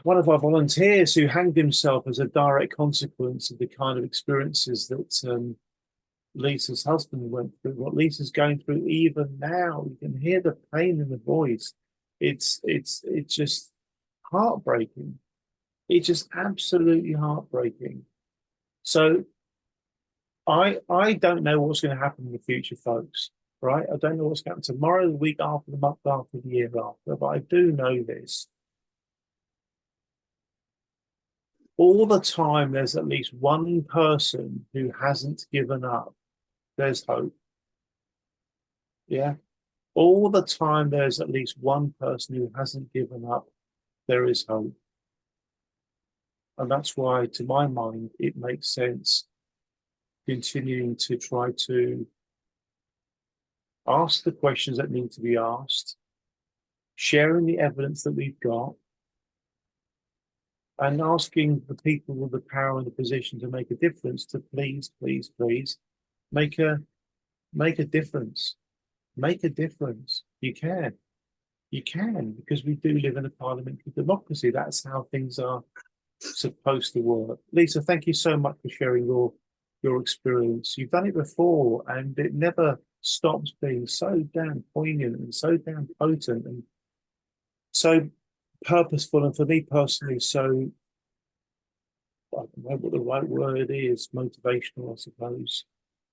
A: one of our volunteers who hanged himself as a direct consequence of the kind of experiences that Lisa's husband went through, what Lisa's going through even now. You can hear the pain in the voice. It's just heartbreaking. It's just absolutely heartbreaking. So I don't know what's going to happen in the future, folks, right? I don't know what's going to happen tomorrow, the week after, the month after, the year after, but I do know this. All the time, there's at least one person who hasn't given up. There's hope. Yeah. All the time, there's at least one person who hasn't given up. There is hope. And that's why, to my mind, it makes sense continuing to try to ask the questions that need to be asked, sharing the evidence that we've got, and asking the people with the power and the position to make a difference to please make a difference. Make a difference. You can, because we do live in a parliamentary democracy. That's how things are supposed to work. Lisa, thank you so much for sharing your experience. You've done it before, and it never stops being so damn poignant and so damn potent and so purposeful, and for me personally, so, I don't know what the right word is, motivational, I suppose.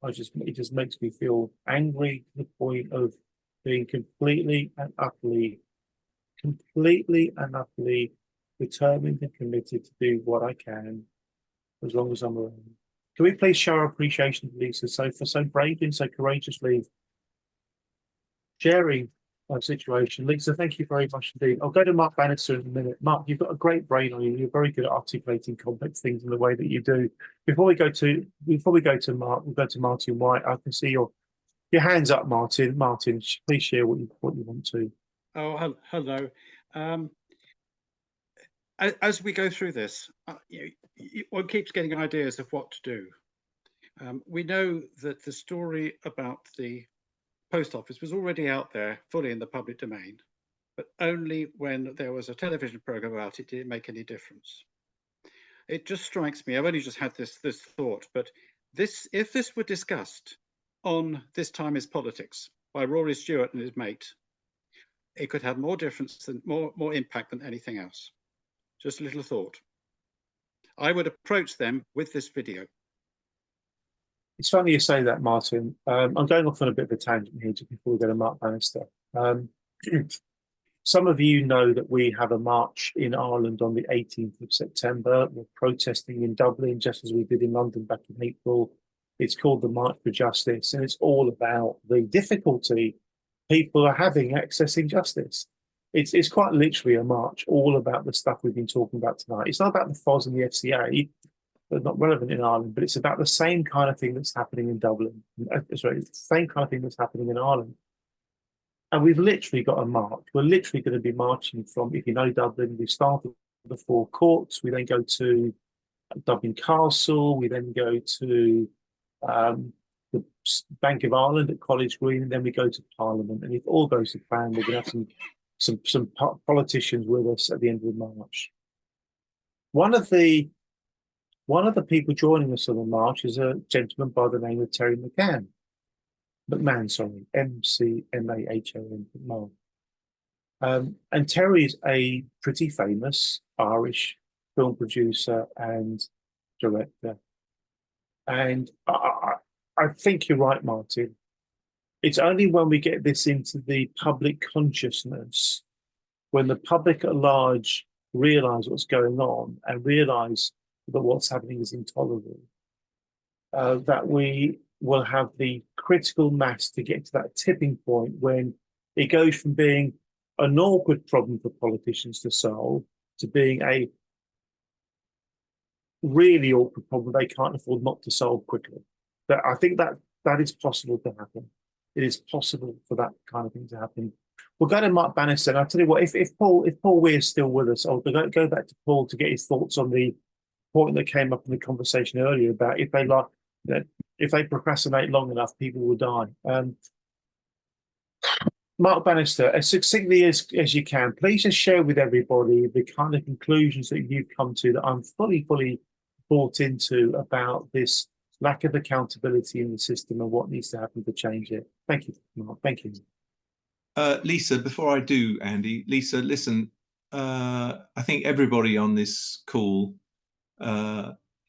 A: It just makes me feel angry to the point of being completely and utterly determined and committed to do what I can as long as I'm around. Can we please show our appreciation to Lisa for so bravely and so courageously sharing our situation? Lisa, thank you very much indeed. I'll go to Mark Bannister in a minute. Mark, you've got a great brain on you. You're very good at articulating complex things in the way that you do. Before we go to Mark, we'll go to Martin White. I can see your hands up, Martin. Martin, please share what you want to.
L: Oh, hello. As we go through this, one keeps getting ideas of what to do. We know that the story about the post office was already out there, fully in the public domain, but only when there was a television program about it did it make any difference. It just strikes me, I've only just had this thought, but if this were discussed on This Time Is Politics by Rory Stewart and his mate, it could have more difference than more impact than anything else. Just a little thought. I would approach them with this video.
A: It's funny you say that, Martin. I'm going off on a bit of a tangent here just before we go to Mark Bannister. Some of you know that we have a march in Ireland on the 18th of September. We're protesting in Dublin, just as we did in London back in April. It's called the March for Justice, and it's all about the difficulty people are having accessing justice. It's quite literally a march all about the stuff we've been talking about tonight. It's not about the FOS and the FCA. They're not relevant in Ireland, but it's about the same kind of thing that's happening in Dublin. Sorry, it's the same kind of thing that's happening in Ireland. And we've literally got a march. We're literally going to be marching from, if you know Dublin, we start at the Four Courts, we then go to Dublin Castle, we then go to the Bank of Ireland at College Green, and then we go to Parliament. And if all goes to plan, we're going to have some politicians with us at the end of the march. One of the people joining us on the march is a gentleman by the name of Terry McMahon, McMahon. And Terry is a pretty famous Irish film producer and director. And I think you're right, Martin. It's only when we get this into the public consciousness, when the public at large realise what's going on and realise that what's happening is intolerable, that we will have the critical mass to get to that tipping point when it goes from being an awkward problem for politicians to solve to being a really awkward problem they can't afford not to solve quickly. But I think that is possible to happen. It is possible for that kind of thing to happen. We'll go to Mark Bannister. And I'll tell you what, if Paul Weir is still with us, I'll go back to Paul to get his thoughts on the point that came up in the conversation earlier about if they procrastinate long enough, people will die. Mark Bannister, as succinctly as you can, please just share with everybody the kind of conclusions that you've come to that I'm fully bought into about this lack of accountability in the system and what needs to happen to change it. Thank you, Mark. Thank you.
D: Lisa, before I do, Andy, Lisa, listen, I think everybody on this call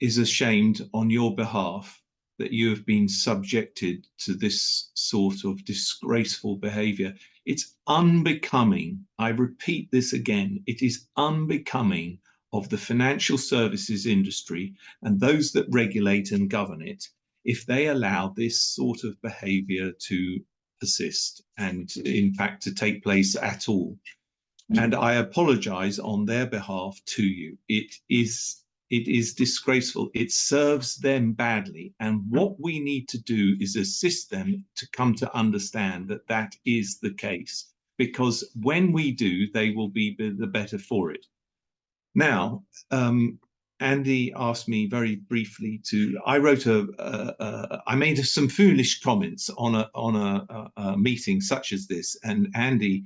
D: is ashamed on your behalf that you have been subjected to this sort of disgraceful behavior. It's unbecoming. I repeat this again. It is unbecoming of the financial services industry and those that regulate and govern it if they allow this sort of behavior to persist and in fact to take place at all. And I apologize on their behalf to you. It is disgraceful. It serves them badly. And what we need to do is assist them to come to understand that that is the case, because when we do, they will be the better for it. Now, Andy asked me very briefly I made some foolish comments on a meeting such as this, and Andy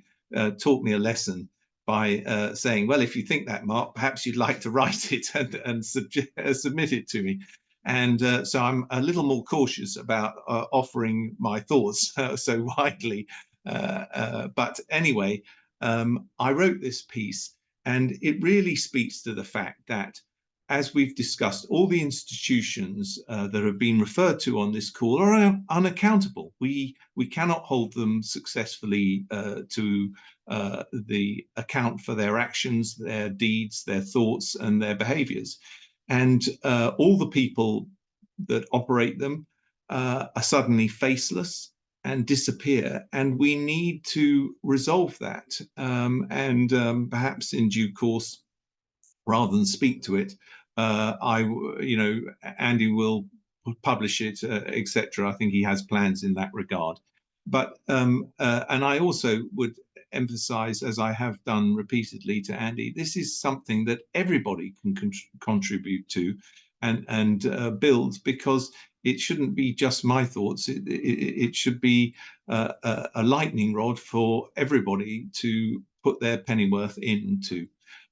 D: taught me a lesson by saying, well, if you think that, Mark, perhaps you'd like to write it and submit it to me. And so I'm a little more cautious about offering my thoughts so widely. But anyway, I wrote this piece, and it really speaks to the fact that, as we've discussed, all the institutions that have been referred to on this call are unaccountable. We cannot hold them successfully to the account for their actions, their deeds, their thoughts, and their behaviors. And all the people that operate them are suddenly faceless and disappear, and we need to resolve that. Perhaps in due course, rather than speak to it, Andy will publish it, etc. I think he has plans in that regard. But and I also would emphasize, as I have done repeatedly to Andy, this is something that everybody can contribute to and build, because it shouldn't be just my thoughts. It should be a lightning rod for everybody to put their pennyworth into.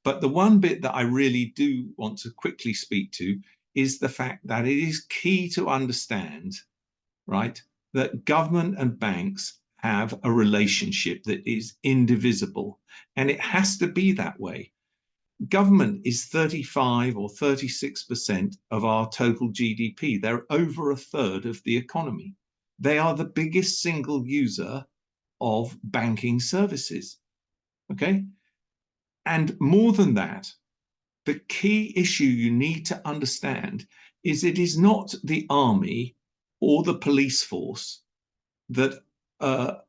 D: But the one bit that I really do want to quickly speak to is the fact that it is key to understand, right, that government and banks have a relationship that is indivisible, and it has to be that way. Government is 35 or 36% of our total GDP. They're over a third of the economy. They are the biggest single user of banking services. Okay? And more than that, the key issue you need to understand is it is not the army or the police force that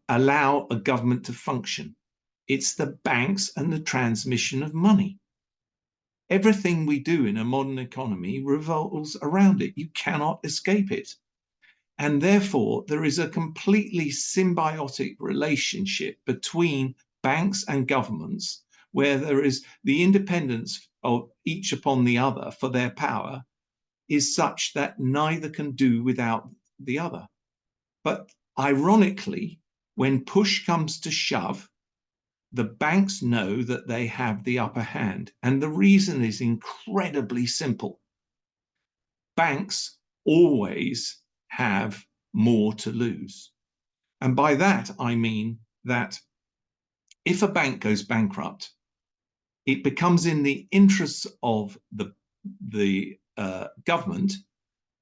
D: allow a government to function. It's the banks and the transmission of money. Everything we do in a modern economy revolves around it. You cannot escape it. And therefore, there is a completely symbiotic relationship between banks and governments, where there is the independence of each upon the other for their power is such that neither can do without the other. But ironically, when push comes to shove, the banks know that they have the upper hand. And the reason is incredibly simple. Banks always have more to lose. And by that, I mean that if a bank goes bankrupt, it becomes in the interests of the government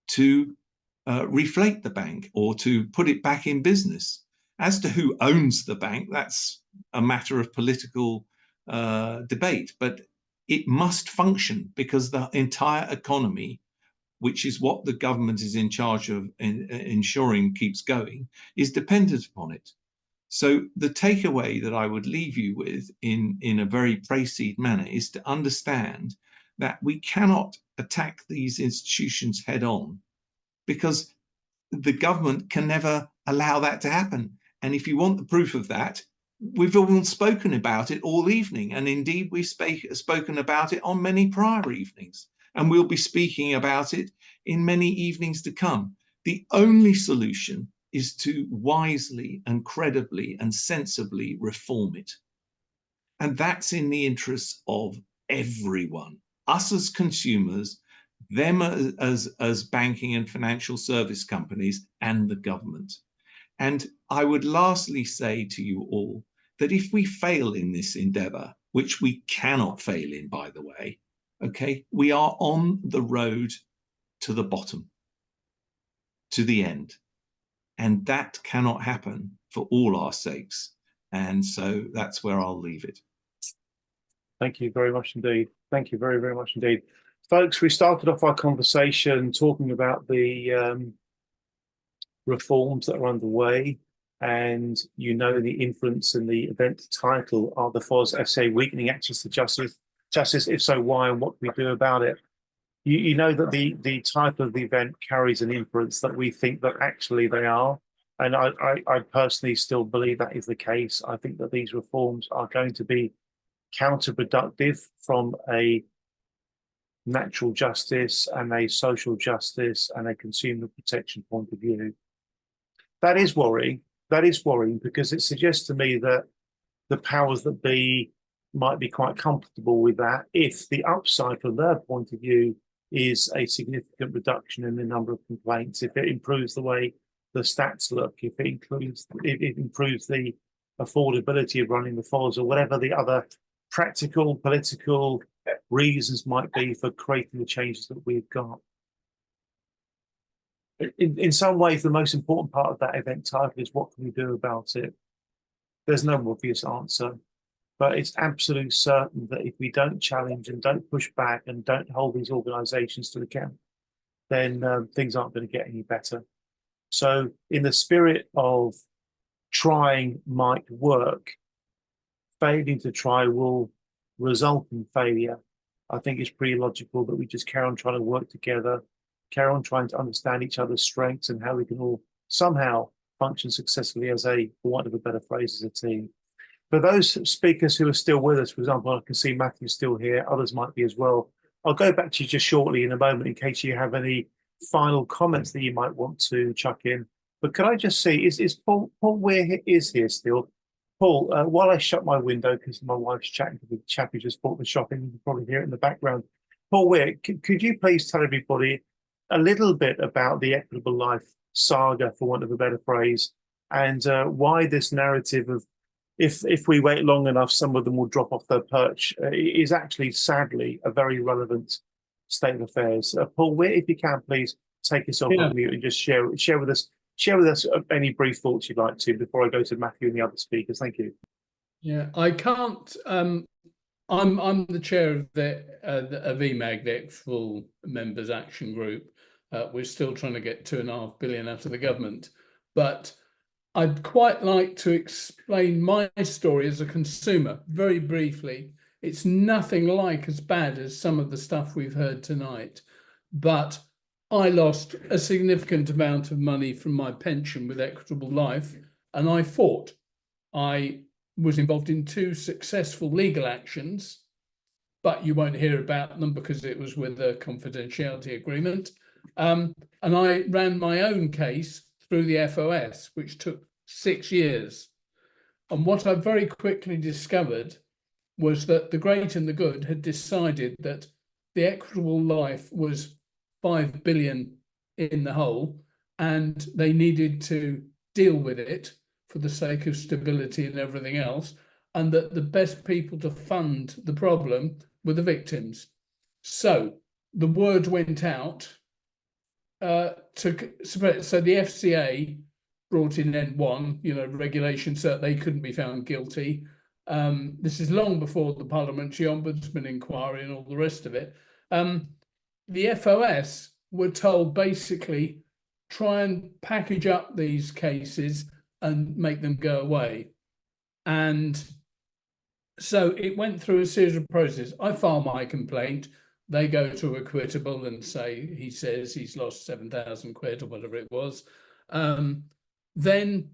D: to reflate the bank or to put it back in business. As to who owns the bank, that's a matter of political debate, but it must function because the entire economy, which is what the government is in charge of ensuring keeps going, is dependent upon it. So the takeaway that I would leave you with in a very precedented manner is to understand that we cannot attack these institutions head on, because the government can never allow that to happen. And if you want the proof of that, we've all spoken about it all evening. And indeed, we've spoken about it on many prior evenings. And we'll be speaking about it in many evenings to come. The only solution is to wisely and credibly and sensibly reform it. And that's in the interests of everyone, us as consumers, them as banking and financial service companies, and the government. And I would lastly say to you all that if we fail in this endeavor, which we cannot fail in, by the way, okay, we are on the road to the bottom, to the end. And that cannot happen for all our sakes. And so that's where I'll leave it.
A: Thank you very much indeed. Thank you very, very much indeed. Folks, we started off our conversation talking about the reforms that are underway, and you know the influence in the event title are the FOS FCA weakening access to justice. If so, why, and what can we do about it? You know that the title of the event carries an inference that we think that actually they are. And I personally still believe that is the case. I think that these reforms are going to be counterproductive from a natural justice and a social justice and a consumer protection point of view. That is worrying. That is worrying because it suggests to me that the powers that be might be quite comfortable with that if the upside from their point of view is a significant reduction in the number of complaints, if it improves the way the stats look, if it improves the affordability of running the FOS, or whatever the other practical, political reasons might be for creating the changes that we've got. In some ways, the most important part of that event title is what can we do about it? There's no obvious answer, but it's absolutely certain that if we don't challenge and don't push back and don't hold these organisations to account, then things aren't going to get any better. So in the spirit of trying might work, failing to try will result in failure. I think it's pretty logical that we just carry on trying to work together, carry on trying to understand each other's strengths and how we can all somehow function successfully as a, for want of a better phrase, as a team. For those speakers who are still with us, for example, I can see Matthew's still here, others might be as well. I'll go back to you just shortly in a moment in case you have any final comments that you might want to chuck in. But could I just see, is Paul Weir is here still? Paul, while I shut my window, because my wife's chatting to the chap who just bought the shopping, you can probably hear it in the background. Paul Weir, could you please tell everybody a little bit about the Equitable Life saga, for want of a better phrase, and why this narrative of if we wait long enough, some of them will drop off their perch, is actually, sadly, a very relevant state of affairs. Paul Weir, if you can, please take yourself off mute and just share with us any brief thoughts you'd like to before I go to Matthew and the other speakers. Thank you.
B: Yeah, I can't. I'm the chair of the EMAG, the Equitable Members Action Group. We're still trying to get $2.5 billion out of the government, but I'd quite like to explain my story as a consumer very briefly. It's nothing like as bad as some of the stuff we've heard tonight, but I lost a significant amount of money from my pension with Equitable Life, and I fought. I was involved in 2 successful legal actions, but you won't hear about them because it was with a confidentiality agreement. And I ran my own case through the FOS, which took 6 years. And what I very quickly discovered was that the great and the good had decided that the Equitable Life was 5 billion in the hole, and they needed to deal with it for the sake of stability and everything else, and that the best people to fund the problem were the victims. So the word went out so the FCA brought in N1, regulation, so they couldn't be found guilty. This is long before the Parliamentary Ombudsman inquiry and all the rest of it. The FOS were told basically try and package up these cases and make them go away. And so it went through a series of processes. I file my complaint. They go to Equitable and say, he says he's lost 7,000 quid or whatever it was. Then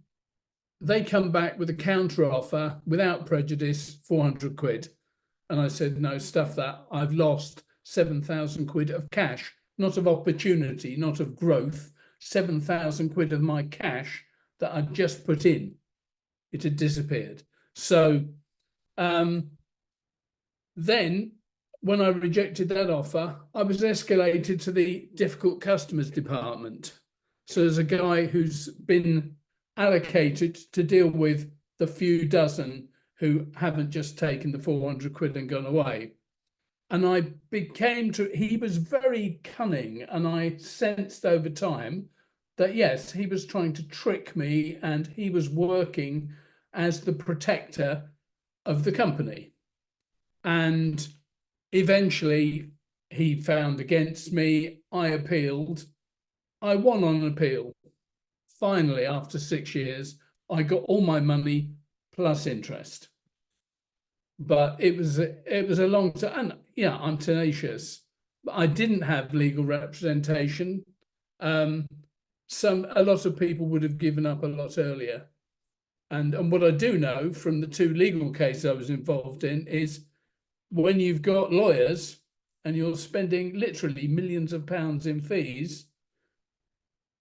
B: they come back with a counter offer without prejudice, 400 quid. And I said, no, stuff that. I've lost 7,000 quid of cash, not of opportunity, not of growth, 7,000 quid of my cash that I'd just put in. It had disappeared. So then when I rejected that offer, I was escalated to the difficult customers department. So there's a guy who's been allocated to deal with the few dozen who haven't just taken the 400 quid and gone away. And I he was very cunning, and I sensed over time that, yes, he was trying to trick me and he was working as the protector of the company. And eventually he found against me. I appealed. I won on an appeal. Finally, after 6 years, I got all my money plus interest. But it was a long time. And yeah, I'm tenacious. But I didn't have legal representation. A lot of people would have given up a lot earlier. And what I do know from the 2 legal cases I was involved in is when you've got lawyers and you're spending literally millions of pounds in fees,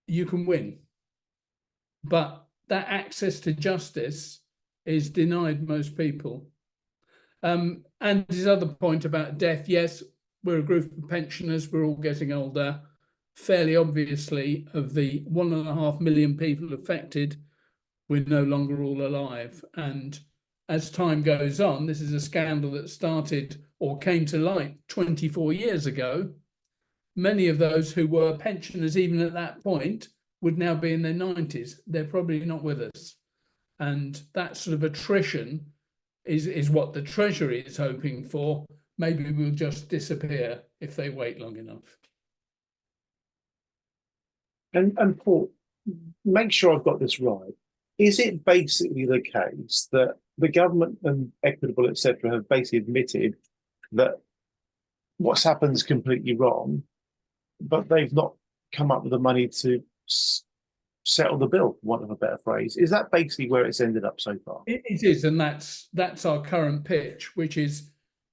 B: you can win. But that access to justice is denied most people. And his other point about death, yes, we're a group of pensioners, we're all getting older. Fairly obviously, of the 1.5 million people affected, we're no longer all alive. And as time goes on, this is a scandal that started or came to light 24 years ago. Many of those who were pensioners even at that point would now be in their 90s. They're probably not with us. And that sort of attrition is what the Treasury is hoping for. Maybe we'll just disappear if they wait long enough.
A: And Paul, make sure I've got this right. Is it basically the case that the government and Equitable, etc., have basically admitted that what's happened is completely wrong, but they've not come up with the money to settle the bill, for want of a better phrase? Is that basically where it's ended up so far?
M: It is, and that's our current pitch, which is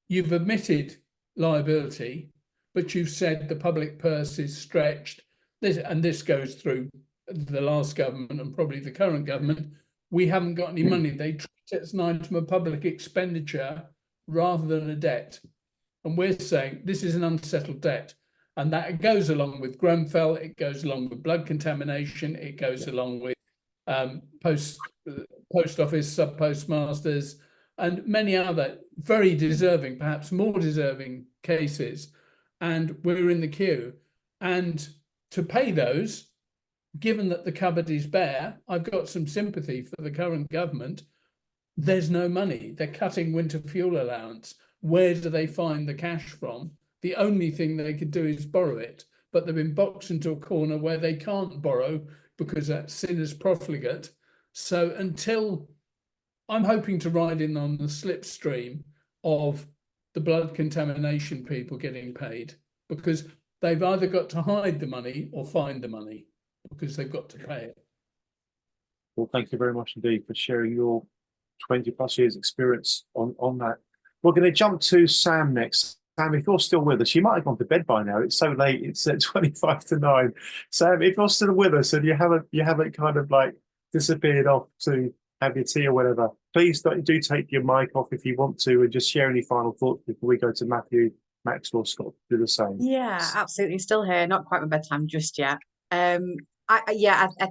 M: you've admitted liability, but you've said the public purse is stretched. This goes through the last government and probably the current government. We haven't got any money. They treat it as an item of public expenditure rather than a debt. And we're saying this is an unsettled debt. And that goes along with Grenfell, it goes along with blood contamination, it goes along with post office sub-postmasters, and many other very deserving, perhaps more deserving cases. And we're in the queue. And to pay those, given that the cupboard is bare, I've got some sympathy for the current government. There's no money. They're cutting winter fuel allowance. Where do they find the cash from? The only thing they could do is borrow it, but they've been boxed into a corner where they can't borrow because that's seen as profligate. So until I'm hoping to ride in on the slipstream of the blood contamination people getting paid, because they've either got to hide the money or find the money, because they've got to pay it.
A: Well, thank you very much indeed for sharing your 20 plus years experience on that. We're going to jump to Sam next. Sam, if you're still with us, you might have gone to bed by now. It's so late. It's at 25 to 9. Sam, if you're still with us and you haven't kind of like disappeared off to have your tea or whatever, please do take your mic off if you want to and just share any final thoughts before we go to Matthew, Maxwell, Scott, do the same.
I: Yeah, absolutely. Still here. Not quite my bedtime just yet. I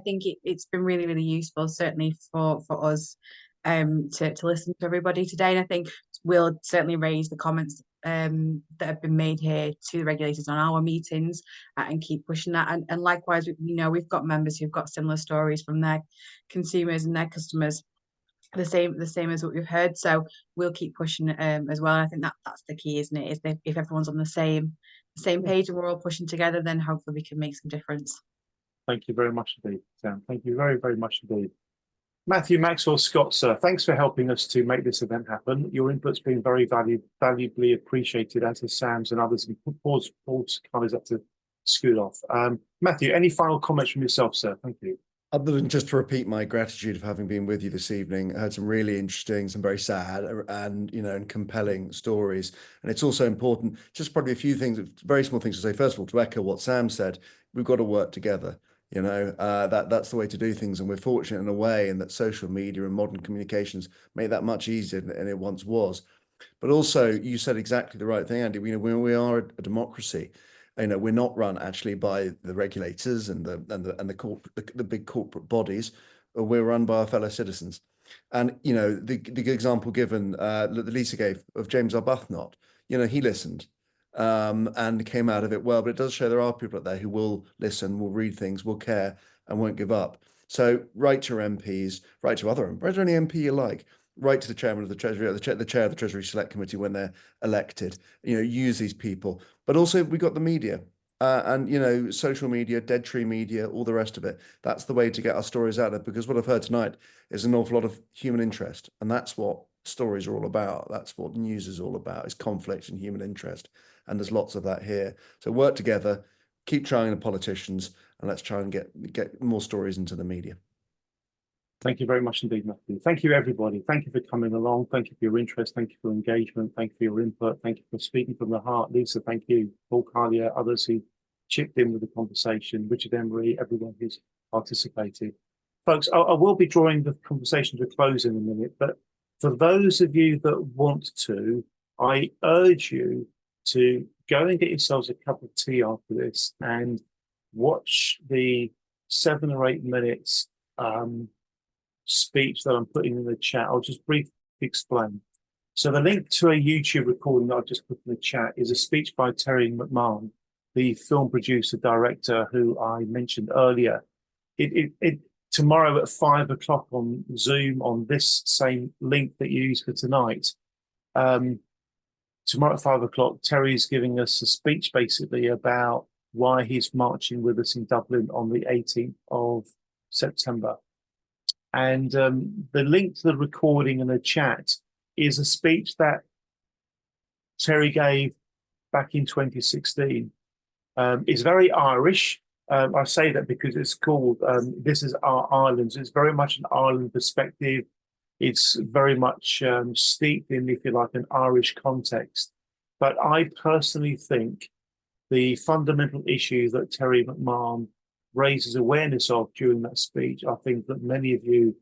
I: think it's been really, really useful, certainly for us to listen to everybody today. And I think we'll certainly raise the comments that have been made here to the regulators on our meetings and keep pushing that. And likewise, we've got members who've got similar stories from their consumers and their customers, the same as what we've heard. So we'll keep pushing as well. And I think that's the key, isn't it? Is that if everyone's on the same page and we're all pushing together, then hopefully we can make some difference. Thank you very much indeed, Sam. Thank you very, very much indeed. Matthew, Maxwell, Scott, sir, thanks for helping us to make this event happen. Your input's been very valuably appreciated, as is Sam's and others. And Paul's colours up to scoot off. Matthew, any final comments from yourself, sir? Thank you.
F: Other than just to repeat my gratitude of having been with you this evening, I heard some really interesting, some very sad and, and compelling stories. And it's also important, just probably a few things, very small things to say. First of all, to echo what Sam said, we've got to work together. That's the way to do things. And we're fortunate in a way in that social media and modern communications make that much easier than it once was. But also, you said exactly the right thing, Andy. We are a democracy. We're not run actually by the regulators and the big corporate bodies. We're run by our fellow citizens. And the good example given that Lisa gave of James Arbuthnot, he listened and came out of it well. But it does show there are people out there who will listen, will read things, will care, and won't give up. So write to your MPs, write to any MP you like. Write to the chairman of the Treasury, or the chair of the Treasury Select Committee when they're elected. Use these people. But also, we've got the media and social media, dead tree media, all the rest of it. That's the way to get our stories out there. Because what I've heard tonight is an awful lot of human interest, and that's what stories are all about. That's what news is all about: is conflict and human interest. And there's lots of that here. So work together, keep trying the politicians, and let's try and get more stories into the media.
A: Thank you very much indeed, Matthew. Thank you, everybody. Thank you for coming along. Thank you for your interest. Thank you for engagement. Thank you for your input. Thank you for speaking from the heart. Lisa, thank you. Paul Carlier, others who chipped in with the conversation, Richard Emery, everyone who's participated. Folks, I will be drawing the conversation to a close in a minute, but for those of you that want to, I urge you to go and get yourselves a cup of tea after this and watch the 7 or 8 minutes speech that I'm putting in the chat. I'll just briefly explain. So the link to a YouTube recording that I've just put in the chat is a speech by Terry McMahon, the film producer director who I mentioned earlier. Tomorrow at 5 o'clock on Zoom on this same link that you used for tonight. Tomorrow at 5 o'clock, Terry's giving us a speech basically about why he's marching with us in Dublin on the 18th of September. And the link to the recording and the chat is a speech that Terry gave back in 2016. It's very Irish. I say that because it's called This Is Our Ireland. It's very much an Ireland perspective. It's very much steeped in, if you like, an Irish context. But I personally think the fundamental issues that Terry McMahon raises awareness of during that speech, I think that many of you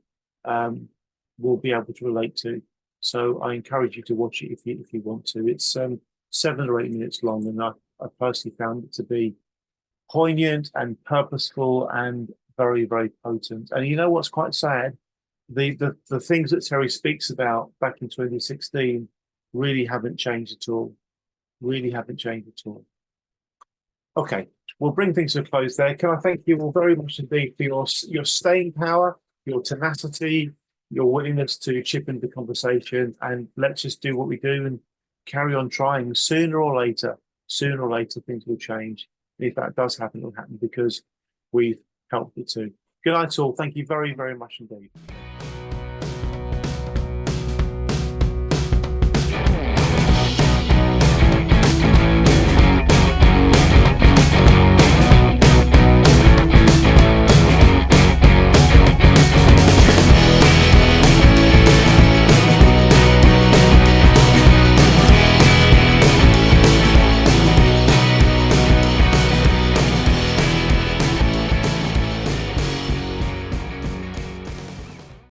A: will be able to relate to. So I encourage you to watch it if you want to. It's 7 or 8 minutes long, and I personally found it to be poignant and purposeful and very, very potent. And you know what's quite sad? The things that Terry speaks about back in 2016 really haven't changed at all. Really haven't changed at all. Okay, we'll bring things to a close there. Can I thank you all very much indeed for your staying power, your tenacity, your willingness to chip into the conversation, and let's just do what we do and carry on trying. Sooner or later, things will change. If that does happen, it'll happen because we've helped it to. Good night all. Thank you very, very much indeed.